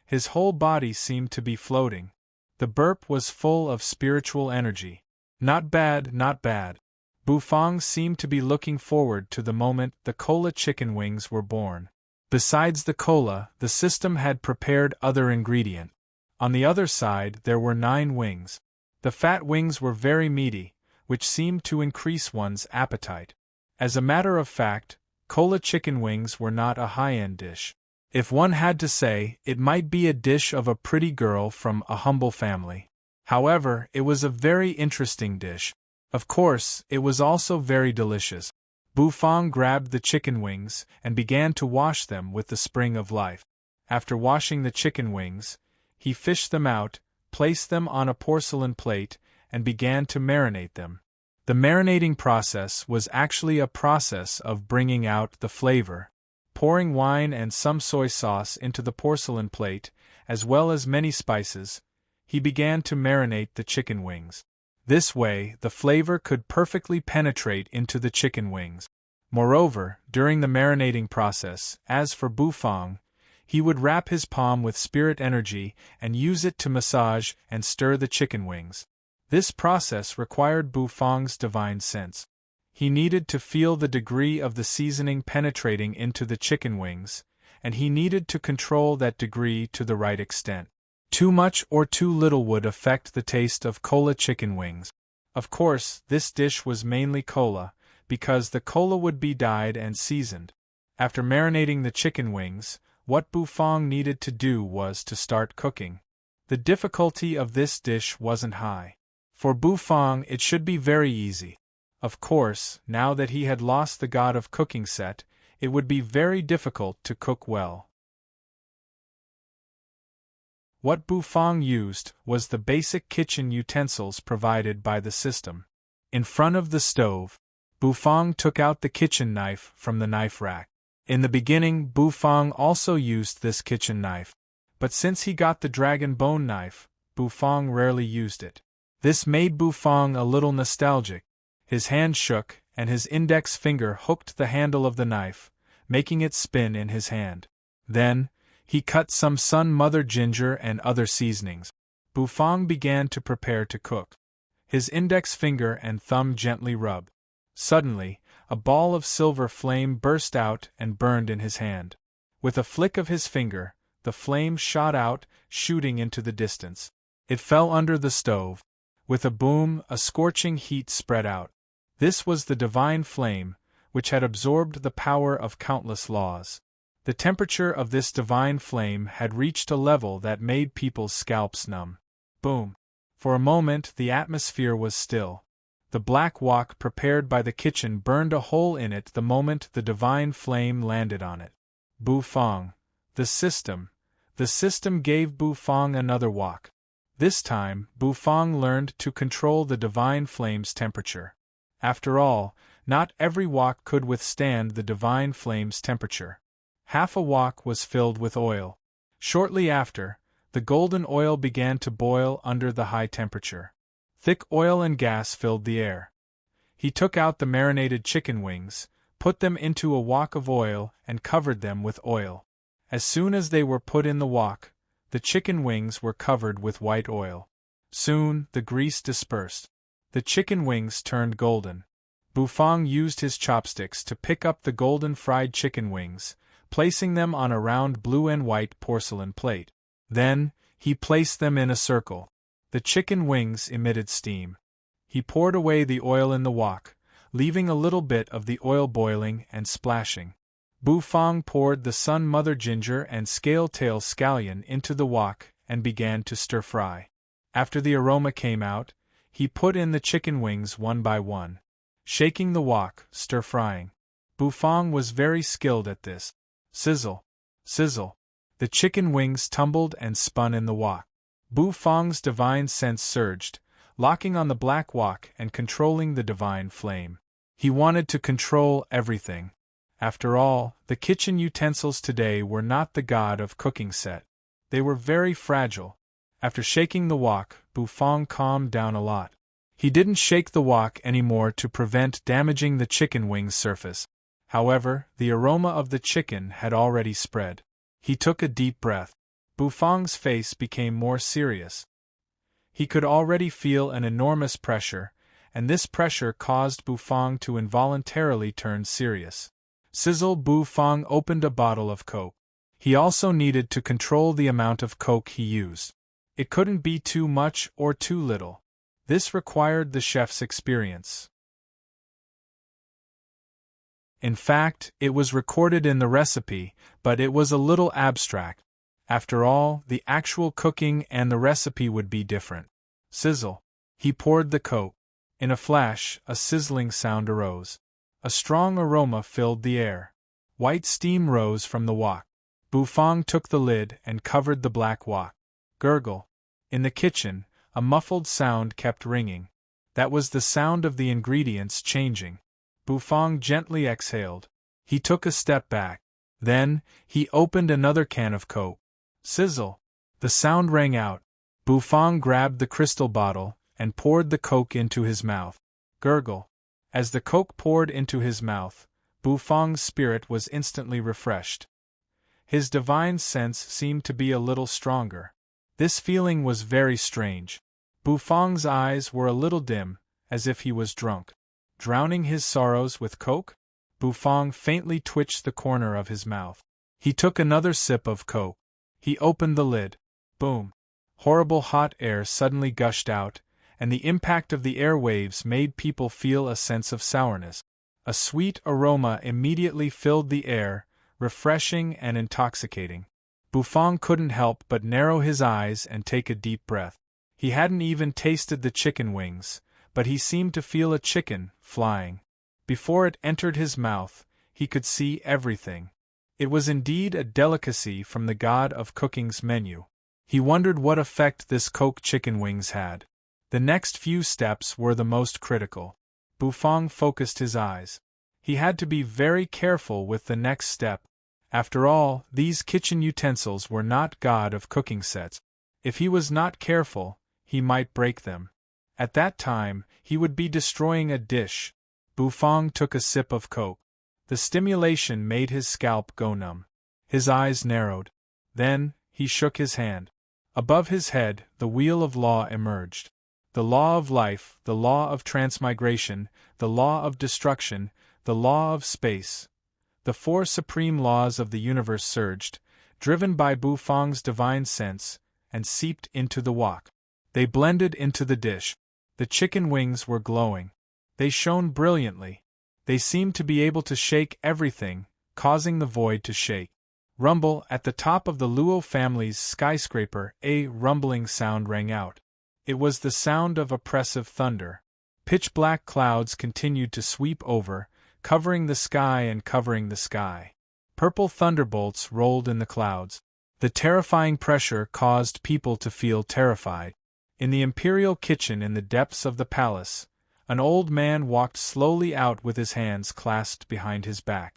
His whole body seemed to be floating. The burp was full of spiritual energy. Not bad, not bad. Bufang seemed to be looking forward to the moment the cola chicken wings were born. Besides the cola, the system had prepared other ingredients. On the other side there were 9 wings. The fat wings were very meaty, which seemed to increase one's appetite. As a matter of fact, cola chicken wings were not a high-end dish. If one had to say, it might be a dish of a pretty girl from a humble family. However, it was a very interesting dish. Of course, it was also very delicious. Bufang grabbed the chicken wings and began to wash them with the spring of life. After washing the chicken wings, he fished them out, placed them on a porcelain plate, and began to marinate them. The marinating process was actually a process of bringing out the flavor. Pouring wine and some soy sauce into the porcelain plate, as well as many spices, he began to marinate the chicken wings. This way, the flavor could perfectly penetrate into the chicken wings. Moreover, during the marinating process, as for Bufang, he would wrap his palm with spirit energy and use it to massage and stir the chicken wings. This process required Bufang's divine sense. He needed to feel the degree of the seasoning penetrating into the chicken wings, and he needed to control that degree to the right extent. Too much or too little would affect the taste of cola chicken wings. Of course, this dish was mainly cola, because the cola would be dyed and seasoned. After marinating the chicken wings, what Bufang needed to do was to start cooking. The difficulty of this dish wasn't high. For Bufang it should be very easy. Of course, now that he had lost the god of cooking set, it would be very difficult to cook well. What Bufang used was the basic kitchen utensils provided by the system. In front of the stove, Bufang took out the kitchen knife from the knife rack. In the beginning, Bufang also used this kitchen knife, but since he got the dragon bone knife, Bufang rarely used it. This made Bufang a little nostalgic. His hand shook, and his index finger hooked the handle of the knife, making it spin in his hand. Then, he cut some sun mother ginger and other seasonings. Bufang began to prepare to cook. His index finger and thumb gently rubbed. Suddenly, a ball of silver flame burst out and burned in his hand. With a flick of his finger, the flame shot out, shooting into the distance. It fell under the stove. With a boom, a scorching heat spread out. This was the divine flame, which had absorbed the power of countless laws. The temperature of this divine flame had reached a level that made people's scalps numb. Boom! For a moment the atmosphere was still. The black wok prepared by the kitchen burned a hole in it the moment the divine flame landed on it. Bufang. The system gave Bufang another wok. This time, Bufang learned to control the divine flame's temperature. After all, not every wok could withstand the divine flame's temperature. Half a wok was filled with oil. Shortly after, the golden oil began to boil under the high temperature. Thick oil and gas filled the air. He took out the marinated chicken wings, put them into a wok of oil and covered them with oil. As soon as they were put in the wok, the chicken wings were covered with white oil. Soon, the grease dispersed. The chicken wings turned golden. Bufang used his chopsticks to pick up the golden fried chicken wings, placing them on a round blue and white porcelain plate. Then, he placed them in a circle. The chicken wings emitted steam. He poured away the oil in the wok, leaving a little bit of the oil boiling and splashing. Bufang poured the sun mother ginger and scale-tail scallion into the wok and began to stir-fry. After the aroma came out, he put in the chicken wings one by one, shaking the wok, stir-frying. Bufang was very skilled at this. Sizzle! Sizzle! The chicken wings tumbled and spun in the wok. Bufang's divine sense surged, locking on the black wok and controlling the divine flame. He wanted to control everything. After all, the kitchen utensils today were not the god of cooking set. They were very fragile. After shaking the wok, Bufang calmed down a lot. He didn't shake the wok anymore to prevent damaging the chicken wings' surface. However, the aroma of the chicken had already spread. He took a deep breath. Bufang's face became more serious. He could already feel an enormous pressure, and this pressure caused Bufang to involuntarily turn serious. Sizzle! Bufang opened a bottle of Coke. He also needed to control the amount of Coke he used. It couldn't be too much or too little. This required the chef's experience. In fact, it was recorded in the recipe, but it was a little abstract. After all, the actual cooking and the recipe would be different. Sizzle! He poured the Coke. In a flash, a sizzling sound arose. A strong aroma filled the air. White steam rose from the wok. Bufang took the lid and covered the black wok. Gurgle! In the kitchen, a muffled sound kept ringing. That was the sound of the ingredients changing. Bufang gently exhaled. He took a step back. Then, he opened another can of Coke. Sizzle! The sound rang out. Bufang grabbed the crystal bottle and poured the Coke into his mouth. Gurgle! As the Coke poured into his mouth, Bufang's spirit was instantly refreshed. His divine sense seemed to be a little stronger. This feeling was very strange. Bufang's eyes were a little dim, as if he was drunk. Drowning his sorrows with Coke? Bufang faintly twitched the corner of his mouth. He took another sip of Coke. He opened the lid. Boom! Horrible hot air suddenly gushed out, and the impact of the air waves made people feel a sense of sourness. A sweet aroma immediately filled the air, refreshing and intoxicating. Bufang couldn't help but narrow his eyes and take a deep breath. He hadn't even tasted the chicken wings, but he seemed to feel a chicken flying. Before it entered his mouth, he could see everything. It was indeed a delicacy from the god of cooking's menu. He wondered what effect this Coke chicken wings had. The next few steps were the most critical. Bufang focused his eyes. He had to be very careful with the next step. After all, these kitchen utensils were not god of cooking sets. If he was not careful, he might break them. At that time, he would be destroying a dish. Bufang took a sip of Coke. The stimulation made his scalp go numb. His eyes narrowed. Then, he shook his hand. Above his head, the wheel of law emerged. The law of life, the law of transmigration, the law of destruction, the law of space. The four supreme laws of the universe surged, driven by Bufang's divine sense, and seeped into the wok. They blended into the dish. The chicken wings were glowing. They shone brilliantly. They seemed to be able to shake everything, causing the void to shake. Rumble, at the top of the Luo family's skyscraper, a rumbling sound rang out. It was the sound of oppressive thunder. Pitch-black clouds continued to sweep over, covering the sky and covering the sky. Purple thunderbolts rolled in the clouds. The terrifying pressure caused people to feel terrified. In the imperial kitchen in the depths of the palace, an old man walked slowly out with his hands clasped behind his back.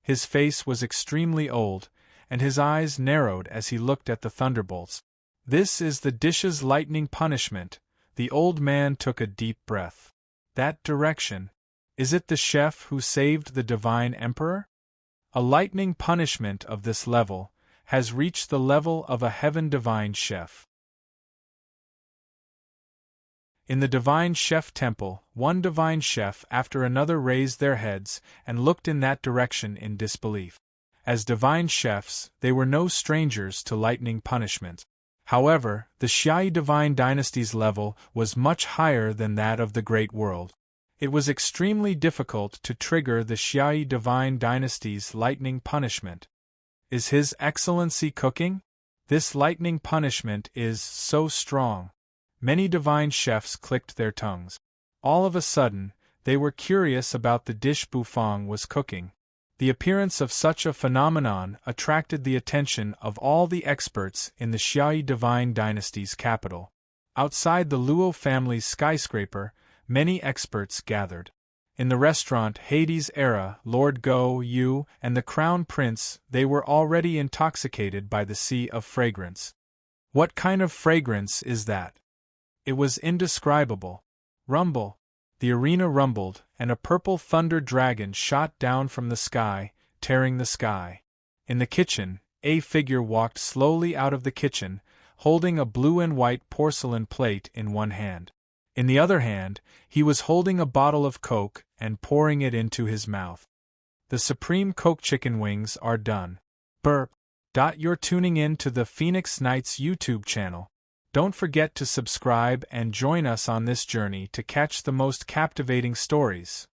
His face was extremely old, and his eyes narrowed as he looked at the thunderbolts. "This is the dish's lightning punishment." The old man took a deep breath. "That direction. Is it the chef who saved the divine emperor? A lightning punishment of this level has reached the level of a heaven divine chef." In the divine chef temple, one divine chef after another raised their heads and looked in that direction in disbelief. As divine chefs, they were no strangers to lightning punishment. However, the Xiai divine dynasty's level was much higher than that of the Great World. It was extremely difficult to trigger the Xiai divine dynasty's lightning punishment. Is His Excellency cooking? This lightning punishment is so strong. Many divine chefs clicked their tongues. All of a sudden, they were curious about the dish Bufang was cooking. The appearance of such a phenomenon attracted the attention of all the experts in the Xiai divine dynasty's capital. Outside the Luo family's skyscraper, many experts gathered. In the restaurant Hades Era, Lord Go Yu and the Crown Prince, they were already intoxicated by the sea of fragrance. What kind of fragrance is that? It was indescribable. Rumble. The arena rumbled, and a purple thunder dragon shot down from the sky, tearing the sky. In the kitchen, a figure walked slowly out of the kitchen, holding a blue and white porcelain plate in one hand. In the other hand, he was holding a bottle of Coke and pouring it into his mouth. The Supreme Coke chicken wings are done. Burp. You're tuning in to the Phoenix Nights YouTube channel. Don't forget to subscribe and join us on this journey to catch the most captivating stories.